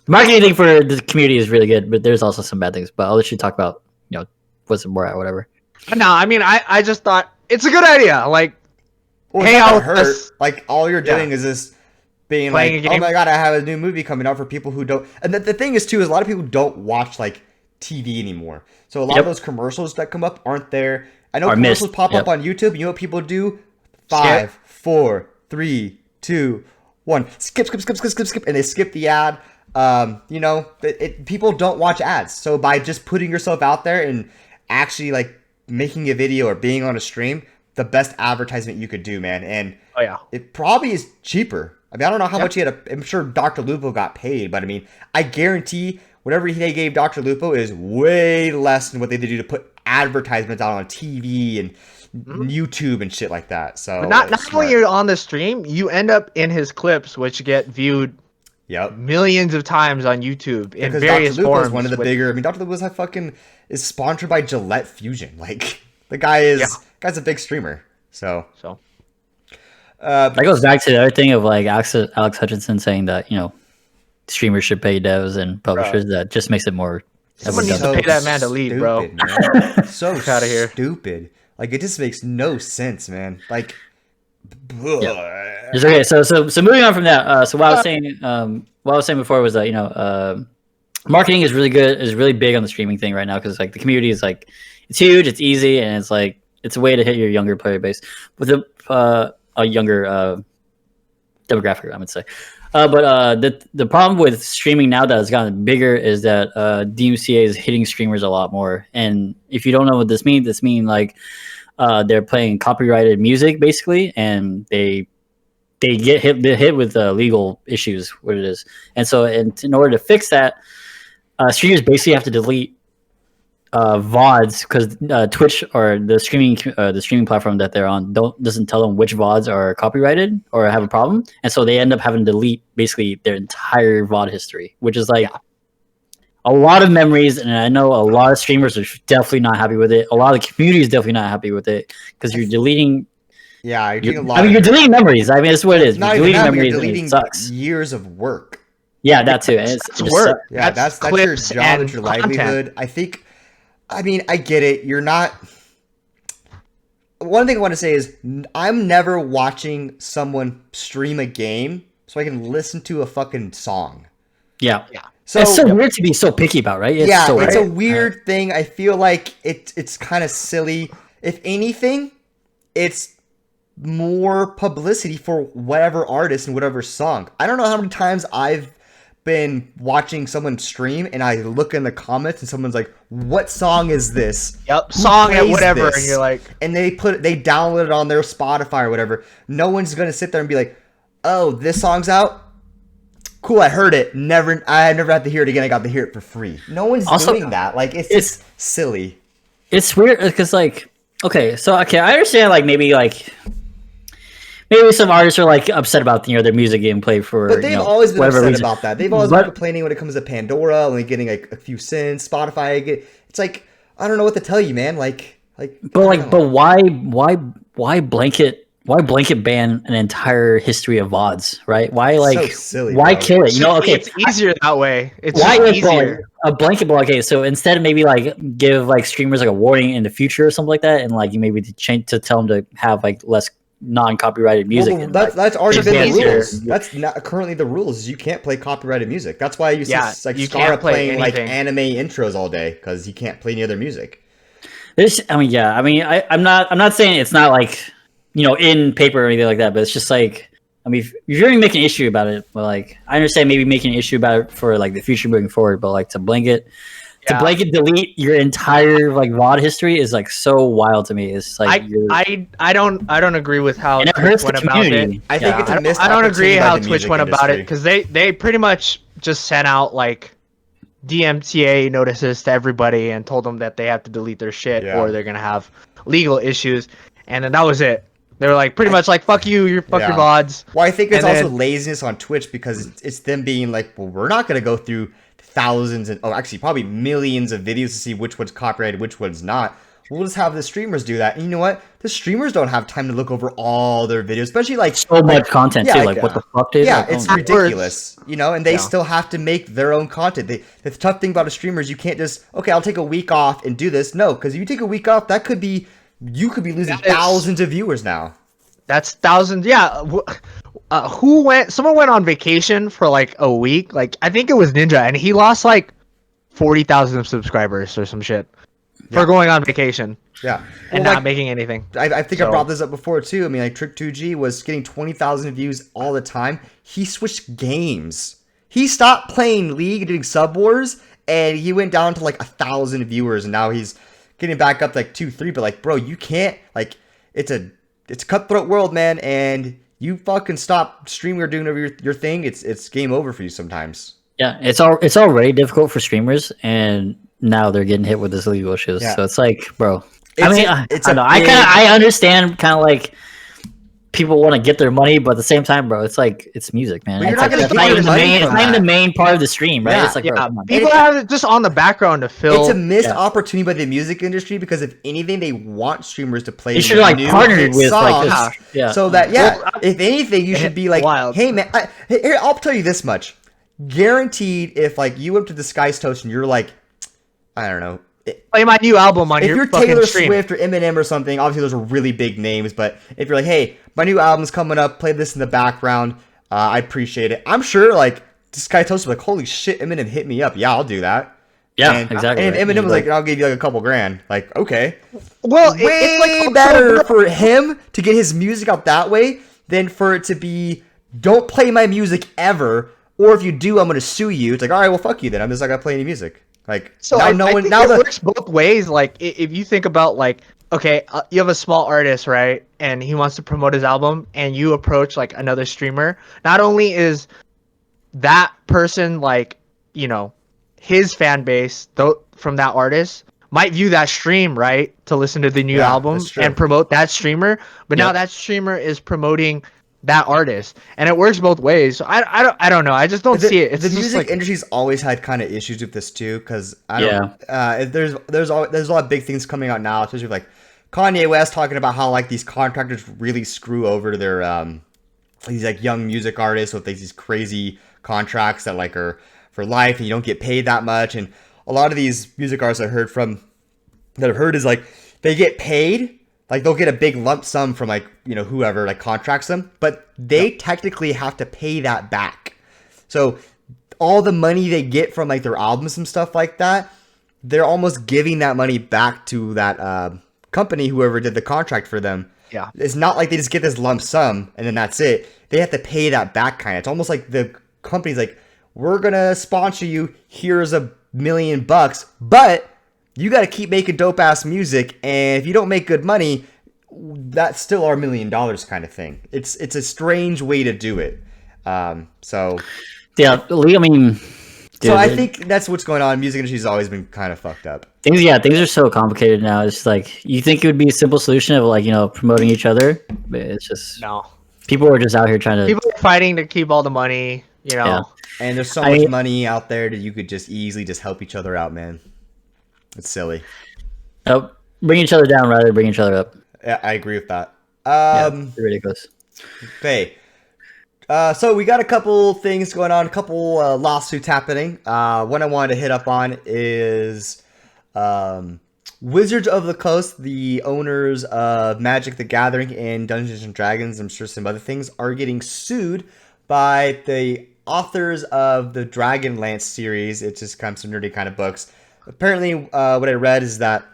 Speaker 2: the marketing thing for the community is really good, but there's also some bad things. But I'll let you talk about what's it more at whatever.
Speaker 3: No, I mean, I just thought it's a good idea. Like,
Speaker 1: hey, like all you're doing is this. Being like, oh my god, I have a new movie coming out for people who don't. And the thing is, too, is a lot of people don't watch like TV anymore. So a lot of those commercials that come up aren't there. I know commercials pop up on YouTube. You know what people do? 5, 4, 3, 2, 1. Skip, and they skip the ad. People don't watch ads. So by just putting yourself out there and actually like making a video or being on a stream, the best advertisement you could do, man. And it probably is cheaper. I mean, I don't know how much he had. I'm sure Dr. Lupo got paid, but I mean, I guarantee whatever they gave Dr. Lupo is way less than what they did to put advertisements out on TV and YouTube and shit like that. So
Speaker 3: not when you're on the stream, you end up in his clips, which get viewed millions of times on YouTube in various
Speaker 1: Dr. Lupo
Speaker 3: forms.
Speaker 1: Is one of the bigger. I mean, Dr. Lupo is sponsored by Gillette Fusion. Like the guy's a big streamer. So.
Speaker 2: That goes back to the other thing of like Alex Hutchinson saying that streamers should pay devs and publishers. That just makes it more.
Speaker 3: Someone needs to pay that man to lead, bro.
Speaker 1: So
Speaker 3: out of here.
Speaker 1: Stupid. Like it just makes no sense, man. Like.
Speaker 2: Okay, so moving on from that. So what I was saying before was that marketing is really good, is really big on the streaming thing right now because like the community is like it's huge, it's easy, and it's like it's a way to hit your younger player base with a younger demographic, I would say. But the problem with streaming now that has gotten bigger is that DMCA is hitting streamers a lot more. And if you don't know what this means like they're playing copyrighted music basically, and they get hit with legal issues, what it is. And so in order to fix that, streamers basically have to delete VODs because Twitch or the streaming platform that they're on doesn't tell them which VODs are copyrighted or have a problem, and so they end up having to delete basically their entire VOD history, which is like a lot of memories. And I know a lot of streamers are definitely not happy with it. A lot of the community is definitely not happy with it because you're deleting.
Speaker 1: Yeah,
Speaker 2: you're deleting memories. I mean, that's what it is.
Speaker 1: Not
Speaker 2: you're deleting
Speaker 1: memories.
Speaker 2: You're deleting
Speaker 1: it sucks. Years of work.
Speaker 2: Yeah, that too. It's work.
Speaker 1: Yeah, that's your job. That's your livelihood. I think. I mean, I get it. You're not. One thing I want to say is I'm never watching someone stream a game so I can listen to a fucking song.
Speaker 2: Yeah. So it's so weird to be so picky about, right?
Speaker 1: It's a weird thing. I feel like it's kind of silly. If anything, it's more publicity for whatever artist and whatever song. I don't know how many times I've been watching someone stream and I look in the comments and someone's like, "What song is this?"
Speaker 3: Yep, song at whatever, and you're like,
Speaker 1: and they download it on their Spotify or whatever. No one's gonna sit there and be like, "Oh, this song's out. Cool, I heard it. I never had to hear it again. I got to hear it for free." No one's doing that. Like, it's just silly.
Speaker 2: It's weird because, like, okay, I understand, like, maybe some artists are like upset about their music getting played for.
Speaker 1: But they've always been upset about that. They've always been complaining when it comes to Pandora, only getting like a few cents. Spotify, it's like, I don't know what to tell you, man. But why blanket ban an entire history of VODs, right? Why so silly,
Speaker 2: why
Speaker 1: bro.
Speaker 2: kill it? Okay,
Speaker 3: it's easier that way. It's
Speaker 2: easier. A blanket ban. Okay, so instead of maybe like give like streamers like a warning in the future or something like that, and like maybe to tell them to have like less non-copyrighted music.
Speaker 1: Well, that's already been the rules. That's not currently the rules. You can't play copyrighted music. That's why you see Scar playing like anime intros all day because you can't play any other music.
Speaker 2: I'm not saying it's not like in paper or anything like that, but it's just like, I mean, if you're going to make an issue about it, but like I understand maybe making an issue about it for like the future moving forward, but like to blanket delete your entire like VOD history is like so wild to me. It's like
Speaker 3: I don't agree with how Twitch went about it.
Speaker 1: I think it's a missed
Speaker 3: I don't agree how
Speaker 1: the
Speaker 3: Twitch went about it because they pretty much just sent out like DMCA notices to everybody and told them that they have to delete their shit or they're gonna have legal issues, and then that was it. They were like pretty much like, fuck you, your VODs.
Speaker 1: Well, I think it's also laziness on Twitch because it's them being like, well, we're not gonna go through thousands and actually probably millions of videos to see which one's copyrighted, which one's not. We'll just have the streamers do that. And you know what? The streamers don't have time to look over all their videos, especially like
Speaker 2: so much content too. Like what the fuck, dude?
Speaker 1: Yeah, it's ridiculous. And they still have to make their own content. The tough thing about a streamer is you can't just I'll take a week off and do this. No, because if you take a week off, you could be losing thousands of viewers now.
Speaker 3: That's thousands. Yeah. Someone went on vacation for like a week. Like I think it was Ninja, and he lost like 40,000 subscribers or some shit for going on vacation.
Speaker 1: Yeah,
Speaker 3: and not making anything.
Speaker 1: I think I brought this up before too. I mean, like Trick2G was getting 20,000 views all the time. He switched games. He stopped playing League and doing Sub Wars, and he went down to like 1,000 viewers, and now he's getting back up to like 2-3. But like, bro, you can't like it's a cutthroat world, man, and you fucking stop streaming or doing your thing, it's game over for you sometimes.
Speaker 2: Yeah, it's already difficult for streamers, and now they're getting hit with this legal issues. Yeah. So it's like, bro. I understand kind of like people want to get their money, but at the same time, bro, it's like it's music, man.
Speaker 1: You're not
Speaker 2: like,
Speaker 1: it's not
Speaker 2: even the main part of the stream, right?
Speaker 1: Yeah.
Speaker 2: It's like, bro,
Speaker 3: people have it just on the background to fill.
Speaker 1: It's a missed opportunity by the music industry because if anything, they want streamers to play.
Speaker 2: You should like partner with songs, like this, yeah.
Speaker 1: So that if anything, you should be like, hey man, here I'll tell you this much, guaranteed. If like you went to the Sky's Toast and you're like, I don't know.
Speaker 3: Play my new album on your fucking
Speaker 1: Taylor
Speaker 3: stream.
Speaker 1: Swift or Eminem or something, obviously those are really big names, but if you're like, hey, my new album's coming up, play this in the background, I appreciate it. I'm sure like this guy toasted like, holy shit, Eminem hit me up. Yeah, I'll do that.
Speaker 2: Yeah, exactly.
Speaker 1: And if Eminem was like, I'll give you like a couple grand. Like, okay.
Speaker 3: Well,
Speaker 1: it's like better for him to get his music out that way than for it to be, don't play my music ever, or if you do, I'm going to sue you. It's like, all right, well, fuck you then. I'm just not going to play any music. Like,
Speaker 3: so I think it works both ways. Like, if you think about like, okay, you have a small artist, right, and he wants to promote his album, and you approach like another streamer. Not only is that person like, his fan base, though, from that artist, might view that stream, right, to listen to the new album and promote that streamer. But now that streamer is promoting that artist, and it works both ways. So I don't know. I just don't see it. It's
Speaker 1: the music industry's always had kind of issues with this too, because there's a lot of big things coming out now, especially like Kanye West talking about how like these contractors really screw over their these like young music artists with these crazy contracts that like are for life and you don't get paid that much. And a lot of these music artists I've heard is like they get paid, like they'll get a big lump sum from like, you know, whoever like contracts them, but they technically have to pay that back. So all the money they get from like their albums and stuff like that, they're almost giving that money back to that company, whoever did the contract for them.
Speaker 3: Yeah.
Speaker 1: It's not like they just get this lump sum and then that's it. They have to pay that back kind of. It's almost like the company's like, we're going to sponsor you. Here's $1 million, but you got to keep making dope ass music. And if you don't make good money, that's still our $1 million kind of thing. It's a strange way to do it. So
Speaker 2: yeah, I mean,
Speaker 1: so I think that's what's going on. Music industry's always been kind of fucked up.
Speaker 2: Things are so complicated now. It's like you think it would be a simple solution of like, you know, promoting each other, but it's just people are just out here trying to.
Speaker 3: People are fighting to keep all the money, you know.
Speaker 2: Yeah.
Speaker 1: And there's so much money out there that you could just easily just help each other out, man. It's silly.
Speaker 2: Bring each other down rather than bring each other up.
Speaker 1: Yeah, I agree with that.
Speaker 2: It's ridiculous.
Speaker 1: Okay. So we got a couple things going on, a couple lawsuits happening. One I wanted to hit up on is Wizards of the Coast, the owners of Magic the Gathering and Dungeons and Dragons, I'm sure some other things, are getting sued by the authors of the Dragonlance series. It's just kind of some nerdy kind of books. Apparently, what I read is that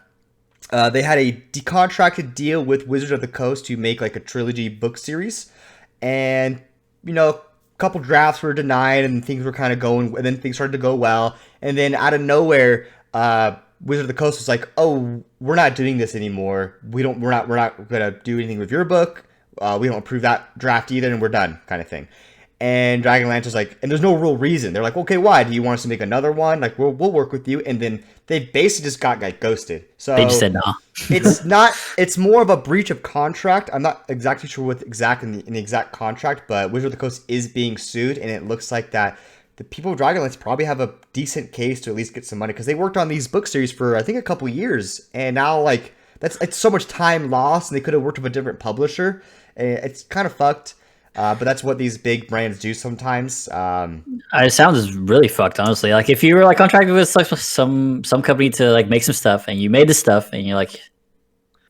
Speaker 1: they had a contracted deal with Wizards of the Coast to make like a trilogy book series, and you know, a couple drafts were denied and things were kind of going, and then things started to go well. And then out of nowhere, Wizard of the Coast was like, "Oh, we're not doing this anymore. We're not gonna do anything with your book. We don't approve that draft either, and we're done," kind of thing. And Dragonlance was like, and there's no real reason. They're like, "Okay, why? Do you want us to make another one? Like, we'll work with you." And then they basically just got like ghosted. So
Speaker 2: they just said no.
Speaker 1: It's more of a breach of contract. I'm not exactly sure what in the exact contract, but Wizard of the Coast is being sued, and it looks like that the people of Dragonlance probably have a decent case to at least get some money, because they worked on these book series for I think a couple years, and now like it's so much time lost, and they could have worked with a different publisher. It's kind of fucked. But that's what these big brands do sometimes.
Speaker 2: It sounds really fucked, honestly. Like if you were like contracted with like some company to like make some stuff, and you made this stuff, and you're like,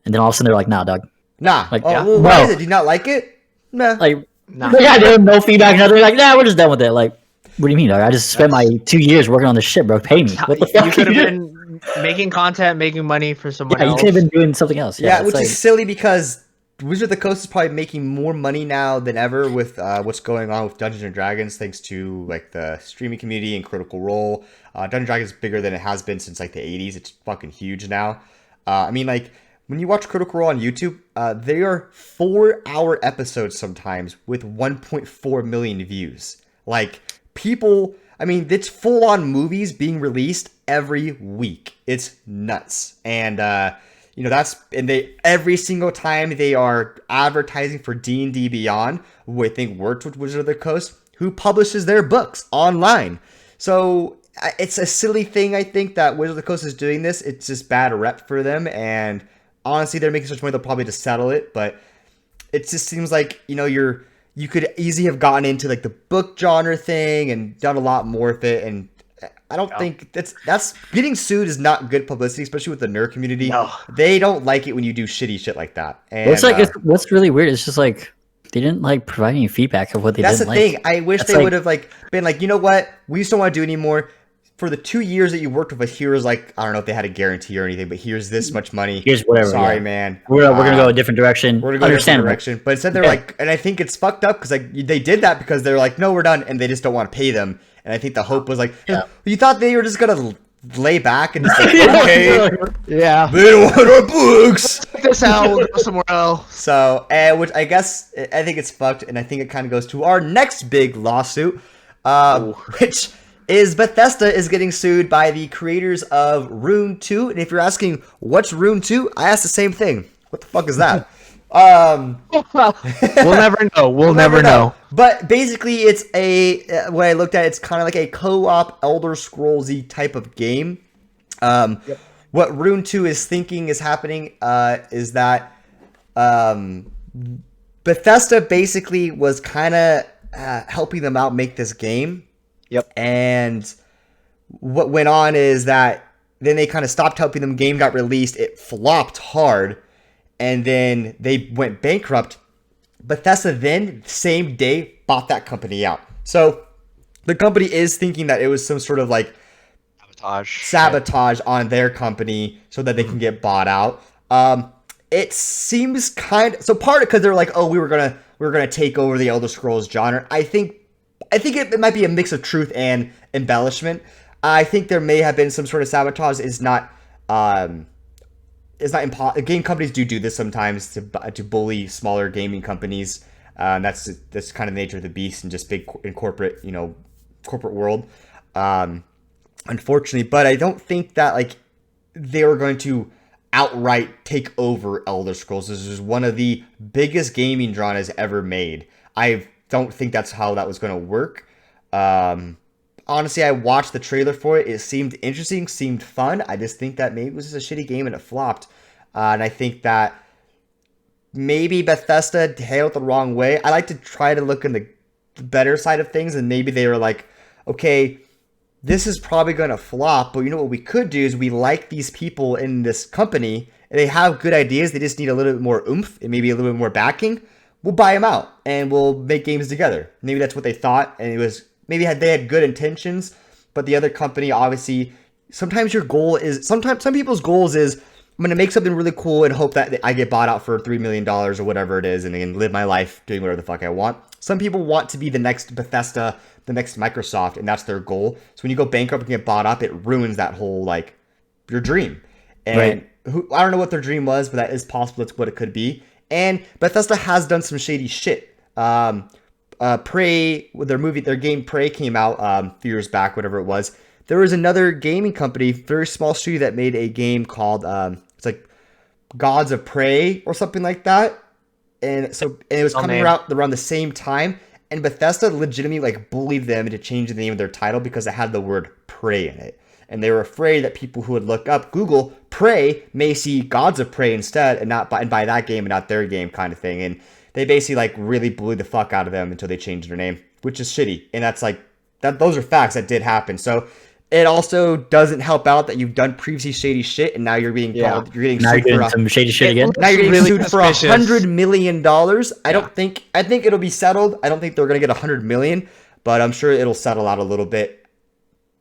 Speaker 2: and then all of a sudden they're like, "Nah, dog."
Speaker 1: Nah.
Speaker 2: Like,
Speaker 1: well, why is it? Do you not like it? Nah.
Speaker 2: Like, nah. Yeah, they have no feedback. They're like, "Nah, we're just done with it." Like, what do you mean, dog? I just spent my 2 years working on this shit, bro. Pay me. What the fuck?
Speaker 3: You could have been making content, making money for someone else.
Speaker 2: You could have been doing something else.
Speaker 1: Yeah, which is silly because Wizard of the Coast is probably making more money now than ever with what's going on with Dungeons and Dragons, thanks to like the streaming community and Critical Role. Dungeons and Dragons is bigger than it has been since like the 80s. It's fucking huge now. I mean, like when you watch Critical Role on YouTube, they are 4-hour episodes sometimes with 1.4 million views. Like people, I mean, it's full on movies being released every week. It's nuts. And you know, they every single time they are advertising for D&D Beyond, who I think worked with Wizard of the Coast, who publishes their books online. So it's a silly thing, I think, that Wizard of the Coast is doing this. It's just bad rep for them, and honestly, they're making so much money they'll probably just settle it. But it just seems like, you know, you could easily have gotten into like the book genre thing and done a lot more with it, and I don't think that's getting sued is not good publicity, especially with the nerd community. No. They don't like it when you do shitty shit like that. And
Speaker 2: it's like what's really weird is just like they didn't like provide any feedback of what they didn't like.
Speaker 1: That's the thing. I wish they would have like been like, you know what, we just don't want to do anymore. For the 2 years that you worked with us, here's like, I don't know if they had a guarantee or anything, but here's this much money.
Speaker 2: Here's whatever.
Speaker 1: Sorry, man.
Speaker 2: We're gonna go a different direction.
Speaker 1: We're gonna go a different direction. But instead they're like, and I think it's fucked up because like they did that because they're like, no, we're done, and they just don't want to pay them. And I think the hope was like, you thought they were just gonna lay back and just like, okay,
Speaker 3: yeah,
Speaker 1: they don't want our books.
Speaker 3: Check this out. We'll go somewhere else.
Speaker 1: So, which I guess I think it's fucked, and I think it kind of goes to our next big lawsuit, which is Bethesda is getting sued by the creators of Rune 2. And if you're asking, what's Rune 2? I asked the same thing. What the fuck is that?
Speaker 3: We'll never know. We'll never know.
Speaker 1: But basically, it's when I looked at it, it's kind of like a co-op Elder Scrolls-y type of game. What Rune 2 is thinking is happening is that Bethesda basically was kind of helping them out make this game.
Speaker 3: Yep.
Speaker 1: And what went on is that then they kind of stopped helping them. Game got released. It flopped hard. And then they went bankrupt. Bethesda then, same day, bought that company out. So the company is thinking that it was some sort of like sabotage on their company so that they can get bought out. It seems kind of, so part of because they're like, oh, we were gonna take over the Elder Scrolls genre. I think it might be a mix of truth and embellishment. I think there may have been some sort of sabotage. It's not game companies do this sometimes to bully smaller gaming companies. That's kind of the nature of the beast and just big in corporate world. Unfortunately, but I don't think that like they were going to outright take over Elder Scrolls. This is one of the biggest gaming genres ever made. I don't think that's how that was going to work. Honestly, I watched the trailer for it. It seemed interesting, seemed fun. I just think that maybe it was just a shitty game and it flopped. And I think that maybe Bethesda handled it the wrong way. I like to try to look in the better side of things, and maybe they were like, okay, this is probably going to flop, but you know what we could do is we like these people in this company, and they have good ideas. They just need a little bit more oomph and maybe a little bit more backing. We'll buy them out, and we'll make games together. Maybe that's what they thought, and it was maybe they had good intentions, but the other company, obviously, sometimes your goal is, some people's goals is, I'm going to make something really cool and hope that I get bought out for $3 million or whatever it is and then live my life doing whatever the fuck I want. Some people want to be the next Bethesda, the next Microsoft, and that's their goal. So when you go bankrupt and get bought up, it ruins that whole, like, your dream. And
Speaker 2: right.
Speaker 1: I don't know what their dream was, but that is possible. That's what it could be. And Bethesda has done some shady shit. Prey, their game Prey came out a few years back, whatever it was. There was another gaming company, very small studio, that made a game called it's like Gods of Prey or something like that. And it was coming out around the same time. And Bethesda legitimately like bullied them into changing the name of their title because it had the word Prey in it. And they were afraid that people who would look up Google Prey may see Gods of Prey instead and buy that game and not their game kind of thing. And they basically like really bullied the fuck out of them until they changed their name, which is shitty. And that's like those are facts that did happen. So it also doesn't help out that you've done previously shady shit and now you're being called, you're getting sued for
Speaker 2: some shady shit again.
Speaker 1: Now you're getting sued for $100 million. I think it'll be settled. I don't think they're gonna get $100 million, but I'm sure it'll settle out a little bit.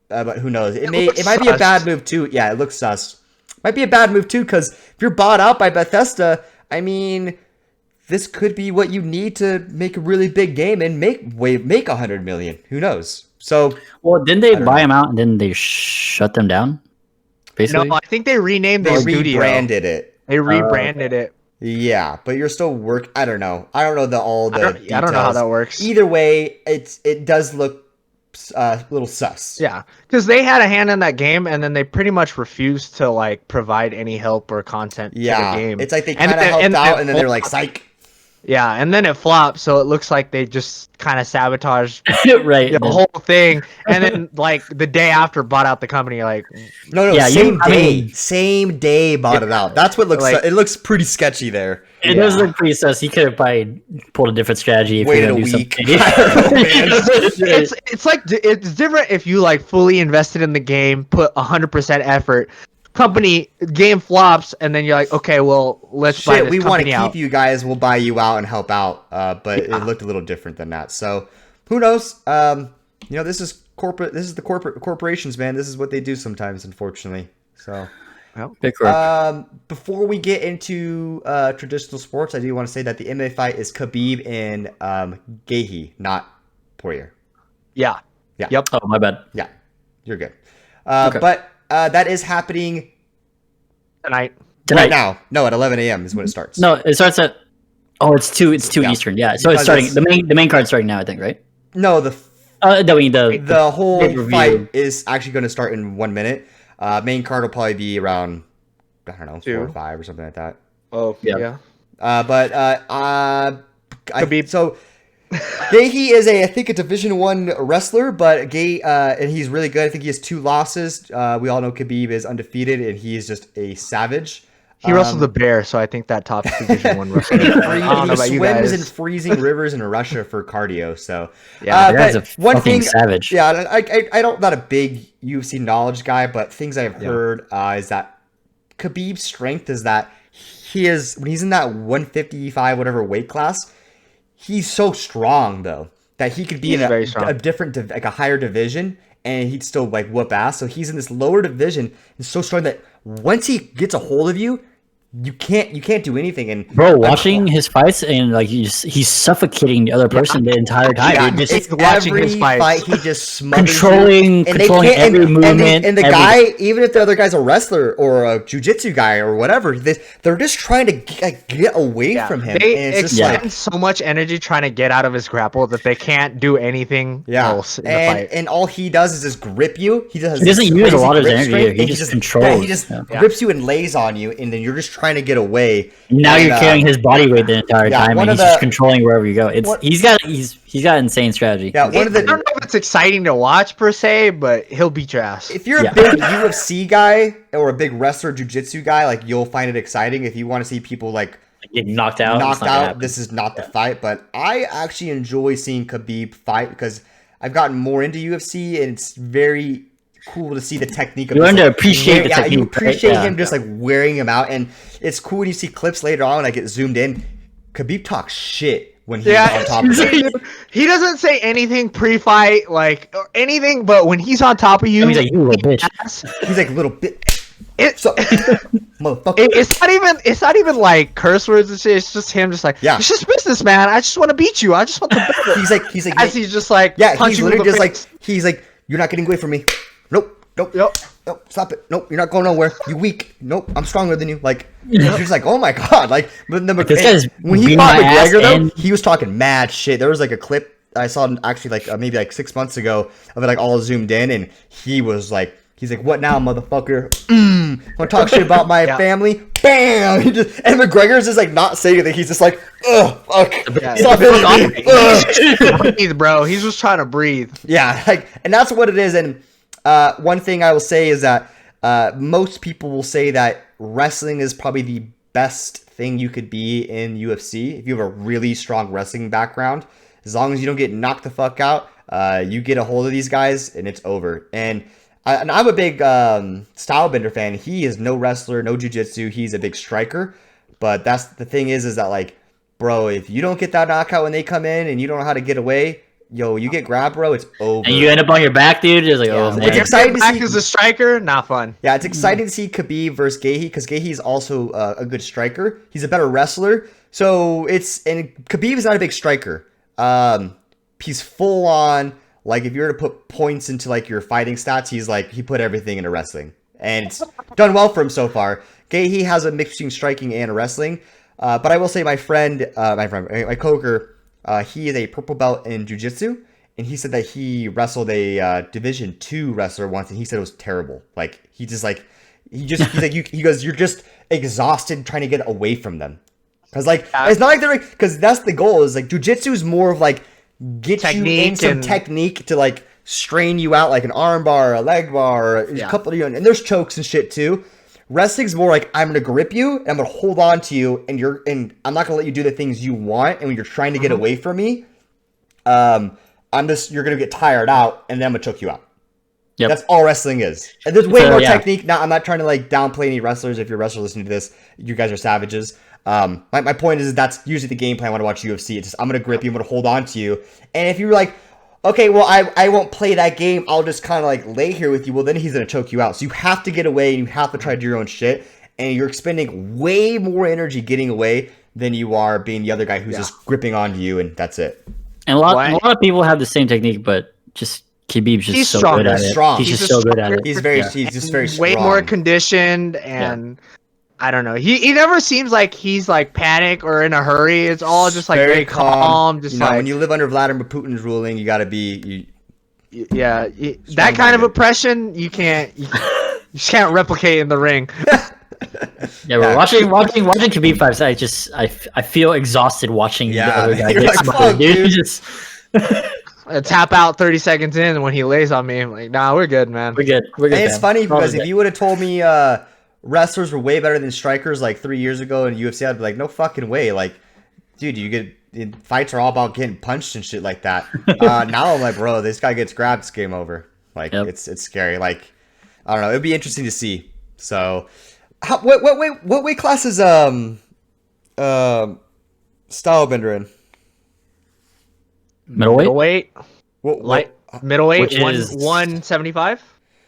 Speaker 1: But who knows? It might be a bad move too. Yeah, it looks sus. Might be a bad move too, because if you're bought out by Bethesda, I mean, this could be what you need to make a really big game and make $100 million. Who knows? So,
Speaker 2: well, didn't they buy them out and then they shut them down? Basically,
Speaker 3: no, I think they renamed the studio.
Speaker 1: Rebranded it.
Speaker 3: They rebranded it.
Speaker 1: Yeah, but you're still I don't know. I don't know details.
Speaker 3: I don't know how that works.
Speaker 1: Either way, it does look a little sus.
Speaker 3: Yeah, because they had a hand in that game, and then they pretty much refused to like provide any help or content to the game.
Speaker 1: It's like they kind of helped out, and then they're like, "Psych."
Speaker 3: Yeah, and then it flopped, so it looks like they just kind of sabotaged
Speaker 2: right
Speaker 3: the whole thing, and then like the day after bought out the company. Like,
Speaker 1: no, yeah, same day bought it out. That's what looks. Like, it looks pretty sketchy there.
Speaker 2: It does look pretty sus. He could have probably pulled a different strategy if
Speaker 1: waited a week.
Speaker 3: It's different if you like fully invested in the game, put 100% effort. Game flops, and then you're like, okay, well, let's buy this company out. We want to
Speaker 1: keep you guys. We'll buy you out and help out. But it looked a little different than that. So who knows? This is corporate. This is the corporations, man. This is what they do sometimes, unfortunately. So. Before we get into traditional sports, I do want to say that the MMA fight is Khabib and Gaethje, not Poirier.
Speaker 3: Yeah.
Speaker 2: Yep. Oh, my bad.
Speaker 1: Yeah, you're good. Okay. But that is happening
Speaker 3: tonight.
Speaker 1: Right now. No, at 11 a.m. is when it starts.
Speaker 2: No, it starts at. Oh, it's 2 Eastern. Yeah, so it's starting. The main card's starting now, I think, right?
Speaker 1: No, the The whole
Speaker 2: pay-per-view.
Speaker 1: fight is actually going to start in 1 minute. Main card will probably be around, I don't know, 4 or 5 or something like that.
Speaker 3: Oh, yeah.
Speaker 1: So Gaethje is I think a Division 1 wrestler, but and he's really good. I think he has 2 losses. We all know Khabib is undefeated, and he is just a savage.
Speaker 3: He wrestled the bear, so I think that top Division 1 wrestler. I don't know about you guys.
Speaker 1: He swims in freezing rivers in Russia for cardio. So
Speaker 2: yeah, that's a fucking savage.
Speaker 1: Yeah, I don't not a big UFC knowledge guy, but things I've heard is that Khabib's strength is that when he's in that 155 whatever weight class, he's so strong though that he could be in a different like a higher division and he'd still like whoop ass. So he's in this lower division and so strong that once he gets a hold of you, you can't do anything. And
Speaker 2: bro, watching his fights and like he's suffocating the other person the entire time.
Speaker 1: Yeah,
Speaker 2: just
Speaker 1: watching his fight, he just
Speaker 2: controlling every movement.
Speaker 1: And the guy, even if the other guy's a wrestler or a jiu-jitsu guy or whatever, they're just trying to get away from him.
Speaker 3: They expend so much energy trying to get out of his grapple that they can't do anything else in the fight.
Speaker 1: And all he does is just grip you. He doesn't
Speaker 2: use a lot of his energy. He just controls.
Speaker 1: Yeah, he just grips you and lays on you, and then you're just trying to get away.
Speaker 2: Now you're carrying his body weight the entire time, and he's just controlling wherever you go. He's got insane strategy.
Speaker 1: Yeah,
Speaker 3: I don't know if it's exciting to watch per se, but he'll beat your ass.
Speaker 1: If you're a big UFC guy or a big wrestler, jiu-jitsu guy, like you'll find it exciting. If you want to see people like
Speaker 2: get knocked out,
Speaker 1: this is not the fight. But I actually enjoy seeing Khabib fight because I've gotten more into UFC, and it's very cool to see the technique of
Speaker 2: you learn to appreciate the technique.
Speaker 1: You appreciate him just like wearing him out, and it's cool when you see clips later on when I get zoomed in. Khabib talks shit when he's on top of it.
Speaker 3: He doesn't say anything pre-fight or anything, but when he's on top of you,
Speaker 2: he's like, you little bitch.
Speaker 1: He's like, little bitch. Motherfucker.
Speaker 3: It's not even like curse words and shit. It's just him, just like, it's just business, man. I just want to beat you. I just want the better.
Speaker 1: He's like,
Speaker 3: as he's just like,
Speaker 1: he's literally just like, he's like, you're not getting away from me. Nope, stop it. Nope, you're not going nowhere. You weak. Nope, I'm stronger than you. Like, you're just like, oh my god. Like, when he fought McGregor, though, he was talking mad shit. There was like a clip I saw actually like maybe like 6 months ago of it like all zoomed in, and he was like, he's like, what now, motherfucker? Want to talk shit about my family? Bam! And McGregor's just like not saying anything. He's just like, ugh, fuck. Stop
Speaker 3: it. Breathe, bro. He's just trying to breathe.
Speaker 1: Yeah, like, and that's what it is. And one thing I will say is that most people will say that wrestling is probably the best thing you could be in UFC. If you have a really strong wrestling background, as long as you don't get knocked the fuck out, you get a hold of these guys and it's over. And I'm a big Stylebender fan. He is no wrestler, no jiu-jitsu. He's a big striker. But that's the thing is that like, bro, if you don't get that knockout when they come in and you don't know how to get away, yo, you get grabbed, bro, it's over.
Speaker 2: And you end up on your back, dude. It's like, oh man.
Speaker 3: It's exciting to see as a striker, not fun.
Speaker 1: Yeah, it's exciting to see Khabib versus Gaethje because Gaethje is also a good striker. He's a better wrestler. So and Khabib is not a big striker. He's full on. Like, if you were to put points into, like, your fighting stats, he put everything into wrestling. And it's done well for him so far. Gaethje has a mix between striking and wrestling. But I will say my coworker, he is a purple belt in jiu-jitsu. And he said that he wrestled a Division 2 wrestler once, and he said it was terrible. Like, he goes, you're just exhausted trying to get away from them. Because, like, it's not like they're, because that's the goal, is, like, jiu-jitsu is more of, like, get technique you in some technique to like strain you out, like an arm bar, a leg bar, a couple of, and there's chokes and shit too. Wrestling's more like, I'm gonna grip you and I'm gonna hold on to you, and I'm not gonna let you do the things you want. And when you're trying to get away from me, you're gonna get tired out, and then I'm gonna choke you out. Yep. That's all wrestling is. And there's way more technique. Now, I'm not trying to like downplay any wrestlers. If you're wrestlers listening to this, you guys are savages. My point is that's usually the game plan when I watch UFC. It's just, I'm going to grip you, I'm going to hold on to you. And if you're like, okay, well, I won't play that game, I'll just kind of like lay here with you, well, then he's going to choke you out. So you have to get away, and you have to try to do your own shit. And you're expending way more energy getting away than you are being the other guy who's just gripping onto you, and that's it.
Speaker 2: And a lot of people have the same technique, but just Khabib's just so good at it. He's just so good at it.
Speaker 1: He's just very strong.
Speaker 3: Way more conditioned, and I don't know. He never seems like he's like panic or in a hurry. It's all just like very calm. Just
Speaker 1: when you live under Vladimir Putin's ruling, you got to be
Speaker 3: that kind of oppression you just can't replicate in the ring.
Speaker 2: Yeah, we're watching Khabib fights. I feel exhausted watching the other guy get smothered, dude. Just
Speaker 3: tap out 30 seconds in, and when he lays on me, I'm like, nah, we're good, man.
Speaker 2: We're good.
Speaker 1: And it's funny because if you would have told me wrestlers were way better than strikers like 3 years ago in UFC, I'd be like, no fucking way. Like, dude, fights are all about getting punched and shit like that. Now I'm like, bro, this guy gets grabbed, it's game over. Like, it's scary. Like, I don't know. It'd be interesting to see. So, what weight class is Stylebender in?
Speaker 2: Middleweight.
Speaker 3: Middleweight.
Speaker 2: Which is
Speaker 3: 175.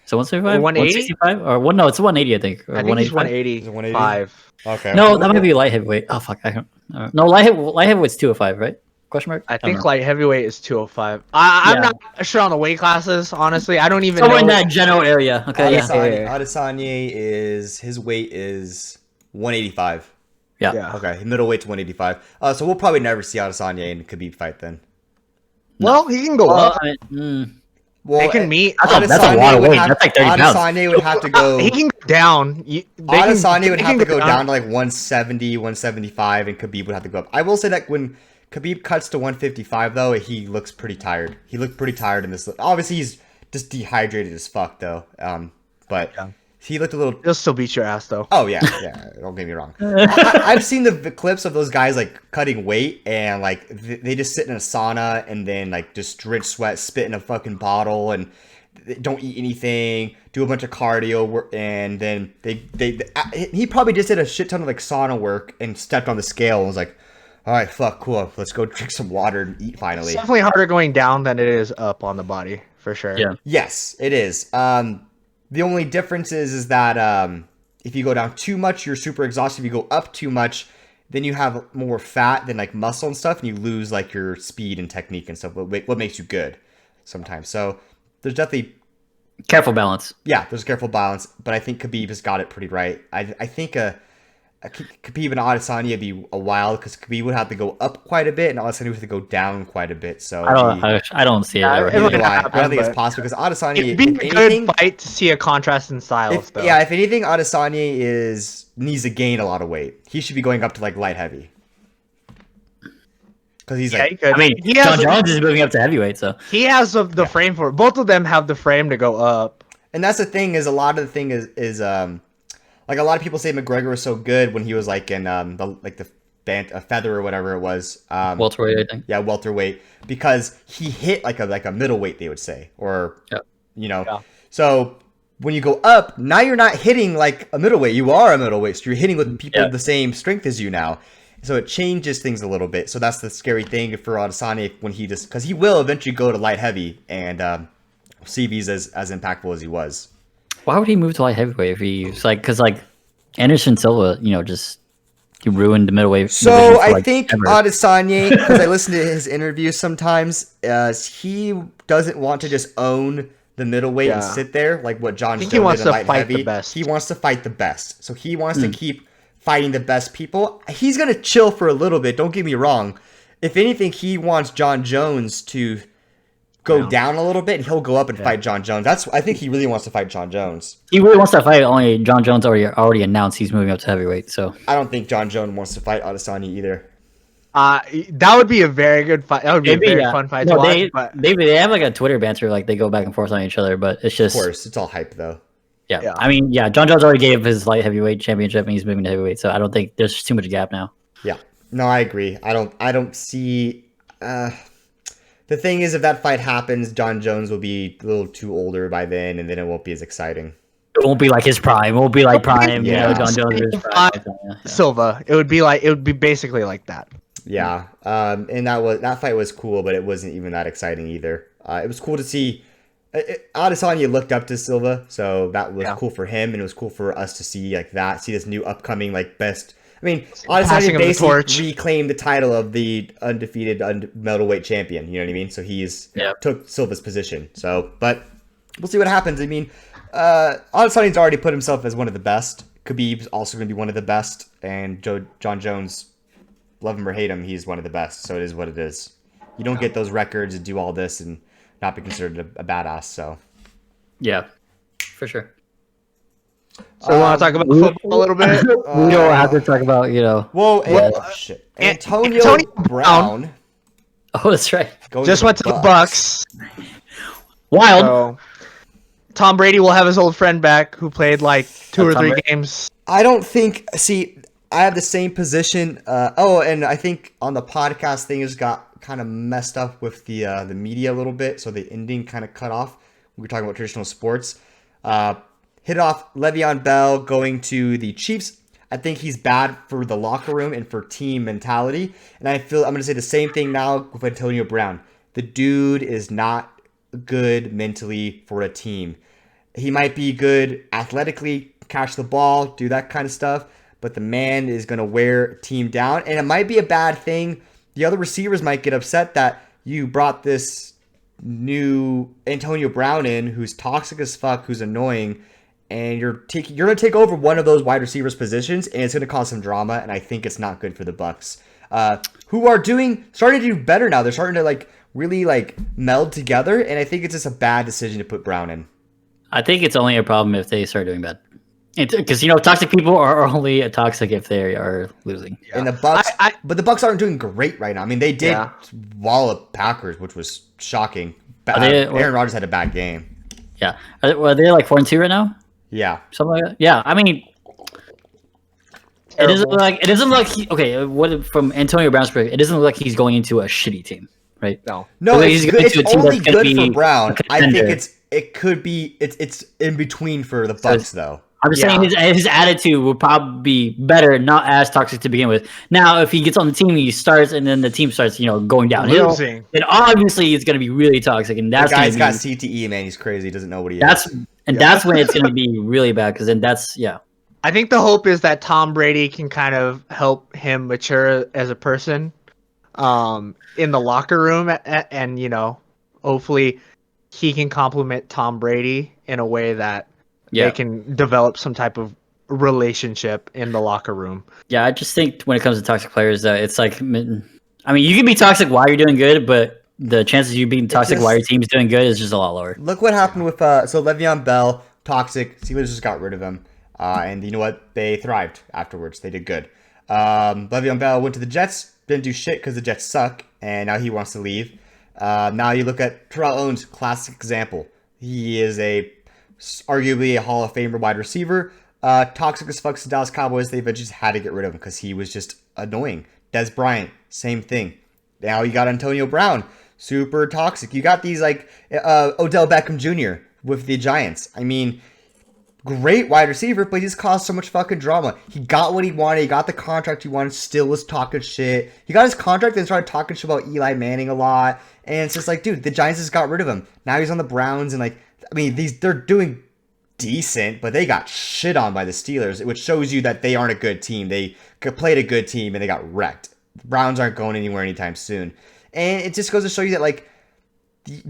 Speaker 2: So 175, 165, or one? No, it's 180, I think. Or
Speaker 3: I think it's 185.
Speaker 1: Okay.
Speaker 2: No, that might be light heavyweight. Oh fuck, I don't. No, light heavyweight's 205, right? Question mark.
Speaker 3: I think light heavyweight is 205. I'm not sure on the weight classes. Honestly, I don't even know.
Speaker 2: Somewhere in that general area. Okay.
Speaker 1: Adesanya his weight is 185.
Speaker 2: Yeah.
Speaker 1: Okay, middleweight's 185. So we'll probably never see Adesanya and Khabib fight then.
Speaker 3: Well, he can go up.
Speaker 1: Well,
Speaker 3: they can meet.
Speaker 2: That's a lot of weight. That's like 30 pounds.
Speaker 1: Adesanya would have to go.
Speaker 3: He can go down.
Speaker 1: Adesanya would have to go down to like 170, 175, and Khabib would have to go up. I will say that when Khabib cuts to 155, though, he looks pretty tired. He looked pretty tired in this. Obviously, he's just dehydrated as fuck, though. But he looked a little.
Speaker 3: He'll still beat your ass, though.
Speaker 1: Oh yeah. Don't get me wrong. I've seen the clips of those guys like cutting weight and like they just sit in a sauna and then like just drench sweat, spit in a fucking bottle, and they don't eat anything, do a bunch of cardio work, and then he probably just did a shit ton of like sauna work and stepped on the scale and was like, all right, fuck, cool, let's go drink some water and eat finally.
Speaker 3: It's definitely harder going down than it is up on the body, for sure.
Speaker 2: Yeah.
Speaker 1: Yes, it is. The only difference is that if you go down too much, you're super exhausted. If you go up too much, then you have more fat than like muscle and stuff, and you lose like your speed and technique and stuff. What makes you good sometimes. So there's definitely
Speaker 2: careful balance.
Speaker 1: Yeah, there's a careful balance, but I think Khabib has got it pretty right. I think Khabib and Adesanya would be a while because Khabib would have to go up quite a bit and Adesanya would have to go down quite a bit. So
Speaker 2: I don't see it.
Speaker 1: I don't think it's possible because Adesanya.
Speaker 3: It'd be a good fight to see a contrast in styles. If
Speaker 1: anything, Adesanya needs to gain a lot of weight. He should be going up to like light heavy. Because he's
Speaker 2: John Jones is moving up to heavyweight, so
Speaker 3: he has the frame for it. Both of them have the frame to go up.
Speaker 1: And that's the thing is a lot of the thing is like a lot of people say McGregor was so good when he was like in the feather or whatever it was.
Speaker 2: Welterweight, I think.
Speaker 1: Yeah, welterweight, because he hit like a middleweight, they would say, or So when you go up, now you're not hitting like a middleweight. You are a middleweight, so you're hitting with people of the same strength as you now. So it changes things a little bit. So that's the scary thing for Adesanya when because he will eventually go to light heavy and see if he's as impactful as he was.
Speaker 2: Why would he move to light heavyweight if he's because Anderson Silva, he ruined the middleweight.
Speaker 1: So I think Adesanya, because I listen to his interviews sometimes, he doesn't want to just own the middleweight and sit there like what John Jones did in light heavy. He wants to fight the best. So he wants to keep fighting the best people. He's gonna chill for a little bit. Don't get me wrong. If anything, he wants John Jones to go down a little bit, and he'll go up and fight John Jones. I think he really wants to fight John Jones.
Speaker 2: He really wants to fight. Only John Jones already announced he's moving up to heavyweight. So
Speaker 1: I don't think John Jones wants to fight Adesanya either.
Speaker 3: That would be a very good fight. That would be a very fun fight to watch.
Speaker 2: They have like a Twitter banter, like they go back and forth on each other, but it's just.
Speaker 1: Of course, it's all hype though.
Speaker 2: Yeah. I mean, John Jones already gave his light heavyweight championship, and he's moving to heavyweight. So I don't think there's too much gap now.
Speaker 1: Yeah, no, I agree. I don't see. The thing is, if that fight happens, John Jones will be a little too older by then, and then it won't be as exciting.
Speaker 2: It won't be like his prime. It won't be like prime. John Jones is prime.
Speaker 3: Silva. It would be basically like that.
Speaker 1: Yeah. And that fight was cool, but it wasn't even that exciting either. It was cool to see. Adesanya looked up to Silva, so that was cool for him, and it was cool for us to see see this new upcoming best. I mean, Adesanya basically reclaimed the title of the undefeated middleweight champion. You know what I mean? So he's took Silva's position. So, but we'll see what happens. I mean, Adesanya's already put himself as one of the best. Khabib's also going to be one of the best, and John Jones, love him or hate him, he's one of the best. So it is what it is. You don't get those records and do all this and not be considered a badass. So
Speaker 2: Yeah, for sure.
Speaker 3: So we want to talk about football a little bit.
Speaker 2: We don't have to talk about,
Speaker 1: shit. Antonio Brown.
Speaker 2: Oh, that's right.
Speaker 3: Just went to the Bucks.
Speaker 2: Wild.
Speaker 3: So, Tom Brady will have his old friend back who played like 2 or 3 games.
Speaker 1: I don't think. See, I have the same position. And I think on the podcast things got kind of messed up with the media a little bit, so the ending kind of cut off. We were talking about traditional sports. Hit off Le'Veon Bell going to the Chiefs. I think he's bad for the locker room and for team mentality. And I'm going to say the same thing now with Antonio Brown. The dude is not good mentally for a team. He might be good athletically, catch the ball, do that kind of stuff, but the man is going to wear a team down. And it might be a bad thing. The other receivers might get upset that you brought this new Antonio Brown in who's toxic as fuck, who's annoying, and you're going to take over one of those wide receivers positions, and it's going to cause some drama, and I think it's not good for the Bucks, who are starting to do better now. They're starting to really meld together, and I think it's just a bad decision to put Brown in.
Speaker 2: I think it's only a problem if they start doing bad. Because toxic people are only toxic if they are losing.
Speaker 1: Yeah. And the Bucks, but the Bucks aren't doing great right now. I mean, they did wallop Packers, which was shocking. Aaron Rodgers had a bad game.
Speaker 2: Yeah, are they 4-2 right now?
Speaker 1: Yeah,
Speaker 2: something like that. Yeah, I mean, it doesn't look like what from Antonio Brown's perspective, it doesn't look like he's going into a shitty team, right?
Speaker 1: No, it's only good for Brown. I think it's in between for the Bucks though.
Speaker 2: I'm just saying his attitude will probably be better, not as toxic to begin with. Now, if he gets on the team, he starts, and then the team starts, going downhill, then obviously it's going to be really toxic. And that's
Speaker 1: the guy's got CTE, man. He's crazy. He doesn't know what he is.
Speaker 2: That's when it's going to be really bad, because then
Speaker 3: I think the hope is that Tom Brady can kind of help him mature as a person in the locker room, and hopefully he can compliment Tom Brady in a way that they can develop some type of relationship in the locker room.
Speaker 2: Yeah, I just think when it comes to toxic players, it's you can be toxic while you're doing good, but the chances of you being toxic while your team's doing good is just a lot lower.
Speaker 1: Look what happened with Le'Veon Bell, toxic. Steelers just got rid of him, and you know what? They thrived afterwards. They did good. Le'Veon Bell went to the Jets, didn't do shit because the Jets suck, and now he wants to leave. Now you look at Terrell Owens, classic example. He is arguably a Hall of Famer wide receiver. Toxic as fuck to Dallas Cowboys. They eventually just had to get rid of him because he was just annoying. Des Bryant, same thing. Now you got Antonio Brown, super toxic. You got these Odell Beckham Jr. with the Giants. I mean, great wide receiver, but he just caused so much fucking drama. He got what he wanted. He got the contract he wanted. Still was talking shit. He got his contract and started talking shit about Eli Manning a lot. And it's just dude, the Giants just got rid of him. Now he's on the Browns, and they're doing decent, but they got shit on by the Steelers, which shows you that they aren't a good team. They played a good team and they got wrecked. The Browns aren't going anywhere anytime soon. And it just goes to show you that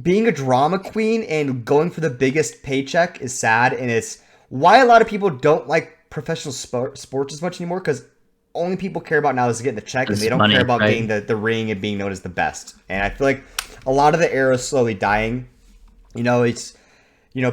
Speaker 1: being a drama queen and going for the biggest paycheck is sad, and it's why a lot of people don't like professional sports as much anymore, because only people care about now is getting the check, and they don't care about getting the ring and being known as the best. And I feel like a lot of the era is slowly dying.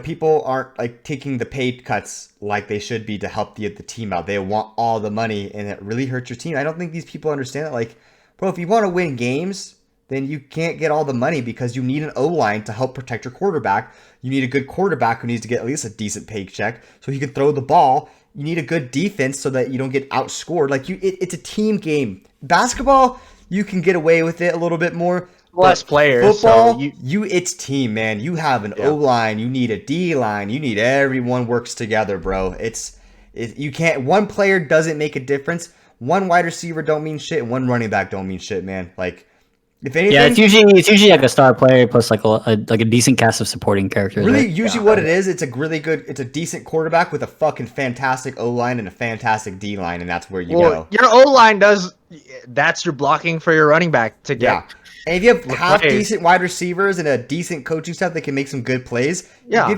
Speaker 1: People aren't taking the pay cuts like they should be to help the team out. They want all the money, and it really hurts your team. I don't think these people understand that. Bro, if you want to win games, then you can't get all the money because you need an O-line to help protect your quarterback. You need a good quarterback who needs to get at least a decent paycheck so he can throw the ball. You need a good defense so that you don't get outscored. It's a team game. Basketball, you can get away with it a little bit more.
Speaker 3: Less players.
Speaker 1: Football, it's team, man. You have an O-line, you need a D-line, you need everyone works together, bro. You can't. One player doesn't make a difference. One wide receiver don't mean shit, and one running back don't mean shit, man. If anything,
Speaker 2: it's usually a star player plus a decent cast of supporting characters.
Speaker 1: Really, usually what it is, it's a decent quarterback with a fucking fantastic O-line and a fantastic D-line, and that's where you go.
Speaker 3: Your O-line that's your blocking for your running back to get.
Speaker 1: Yeah. And if you have half decent wide receivers and a decent coaching staff that can make some good plays, I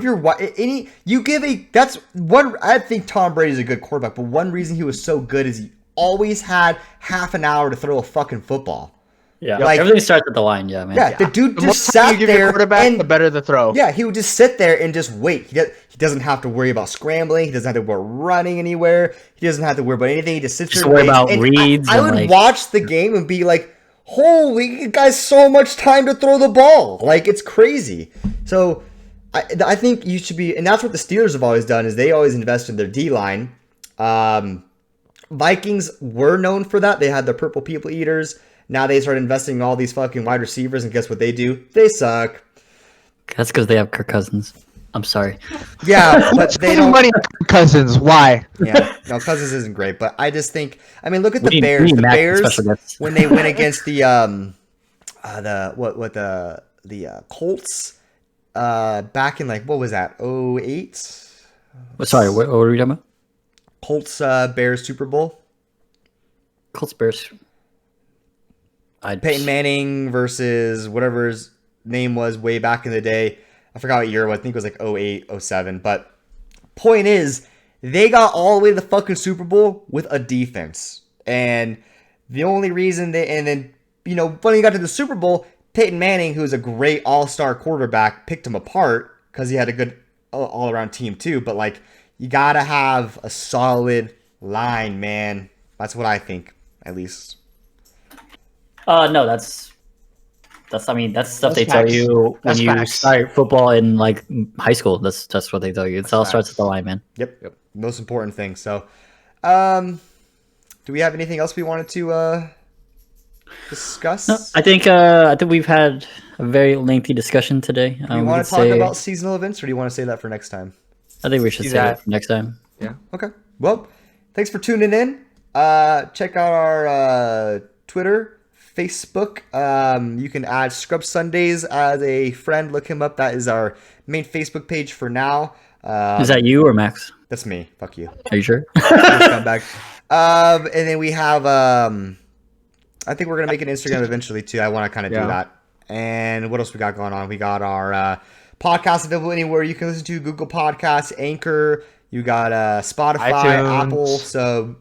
Speaker 1: think Tom Brady's a good quarterback, but one reason he was so good is he always had half an hour to throw a fucking football.
Speaker 2: Yeah,
Speaker 1: Like-
Speaker 2: everything starts at the line. Yeah, man.
Speaker 1: Yeah, the dude
Speaker 3: The more
Speaker 1: just
Speaker 3: time you
Speaker 1: sat
Speaker 3: give your
Speaker 1: there
Speaker 3: quarterback,
Speaker 1: and
Speaker 3: the better the throw.
Speaker 1: yeah, he would just sit there and just wait. He doesn't have to worry about scrambling. He doesn't have to worry about running anywhere. He doesn't have to worry about anything. He just sits
Speaker 2: Just
Speaker 1: there and
Speaker 2: worry
Speaker 1: waits.
Speaker 2: about
Speaker 1: And
Speaker 2: reads
Speaker 1: I
Speaker 2: and,
Speaker 1: would
Speaker 2: like-
Speaker 1: watch the game and be like, holy, you guys, so much time to throw the ball. Like, it's crazy. So I think you should be, and that's what the Steelers have always done, is they always invest in their D-line. Vikings were known for that. They had the purple people eaters. Now they started investing in all these fucking wide receivers, and guess what they do? They suck.
Speaker 2: That's because they have Kirk Cousins. I'm sorry.
Speaker 1: Yeah, but they
Speaker 3: Spending
Speaker 1: don't.
Speaker 3: money on Cousins. Why?
Speaker 1: Yeah, no, Cousins isn't great, but I just think. I mean, look at
Speaker 2: We
Speaker 1: the
Speaker 2: need- we
Speaker 1: Bears.
Speaker 2: need
Speaker 1: The
Speaker 2: Mac
Speaker 1: Bears
Speaker 2: special guests.
Speaker 1: when they went against the Colts back in, like, what was that? 08?
Speaker 2: Sorry, what were we talking about?
Speaker 1: Colts Bears Super Bowl.
Speaker 2: Colts Bears.
Speaker 1: Peyton Manning versus whatever his name was way back in the day. I forgot what year it was. I think it was like 08, 07. But point is, they got all the way to the fucking Super Bowl with a defense. And the only reason and then, when he got to the Super Bowl, Peyton Manning, who's a great all-star quarterback, picked him apart because he had a good all-around team too. But, like, you got to have a solid line, man. That's what I think, at least.
Speaker 2: No, that's stuff
Speaker 3: That's
Speaker 2: they tell
Speaker 3: facts.
Speaker 2: you when
Speaker 3: That's
Speaker 2: you
Speaker 3: facts.
Speaker 2: start football in like high school. That's what they tell you. It all starts at the line, man.
Speaker 1: Yep. Most important thing. So, do we have anything else we wanted to discuss?
Speaker 2: No, I think we've had a very lengthy discussion today.
Speaker 1: Do you want to talk about seasonal events, or do you want to say that for next time?
Speaker 2: I think we should
Speaker 3: Do
Speaker 2: say
Speaker 3: that.
Speaker 2: it next time.
Speaker 3: Yeah.
Speaker 1: Okay. Well, thanks for tuning in. Check out our Twitter, Facebook. You can add Scrub Sundays as a friend. Look him up. That is our main Facebook page for now.
Speaker 2: Is that you or Max?
Speaker 1: That's me. Fuck you.
Speaker 2: Are you sure?
Speaker 1: Come back. And then we have. I think we're gonna make an Instagram eventually too. I want to kind of do that. And what else we got going on? We got our podcast available anywhere you can listen to: Google Podcasts, Anchor. You got Spotify,
Speaker 3: iTunes.
Speaker 1: Apple. So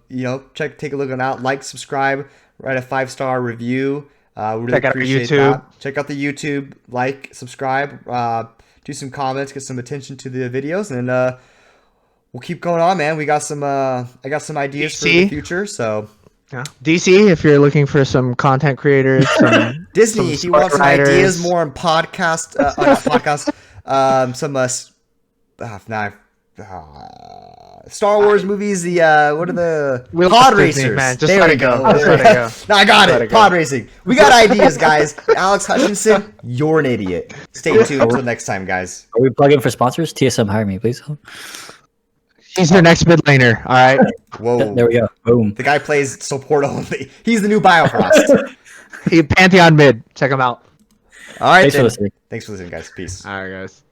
Speaker 1: take a look on that. Like, subscribe, write a 5-star review. We really
Speaker 3: Check out our
Speaker 1: appreciate
Speaker 3: YouTube.
Speaker 1: that. Check out the YouTube. Like, subscribe. Do some comments. Get some attention to the videos, and we'll keep going on, man. We got some. I got some ideas for the
Speaker 3: DC.
Speaker 1: future. So
Speaker 3: Yeah. DC, if you're looking for some content creators, some
Speaker 1: Disney,
Speaker 3: some
Speaker 1: if you want some
Speaker 3: script
Speaker 1: ideas
Speaker 3: writers.
Speaker 1: more on podcast, not podcast, Star Wars movies. The what are the
Speaker 3: We
Speaker 1: pod
Speaker 3: love Disney,
Speaker 1: racers?
Speaker 3: man. Just
Speaker 1: there
Speaker 3: let
Speaker 1: we
Speaker 3: it go.
Speaker 1: go.
Speaker 3: Just let it go.
Speaker 1: No, I got
Speaker 3: Let
Speaker 1: it.
Speaker 3: it go.
Speaker 1: Pod racing. We got ideas, guys. Alex Hutchinson, you're an idiot. Stay tuned until next time, guys.
Speaker 2: Are we plugging for sponsors? TSM, hire me, please.
Speaker 3: He's your next mid laner. All right.
Speaker 1: Whoa.
Speaker 2: There we go. Boom.
Speaker 1: The guy plays support only. He's the new Biofrost.
Speaker 3: He Pantheon mid. Check him out.
Speaker 1: All right.
Speaker 2: Thanks for
Speaker 1: then.
Speaker 2: listening.
Speaker 1: Thanks for listening, guys. Peace.
Speaker 3: All right, guys.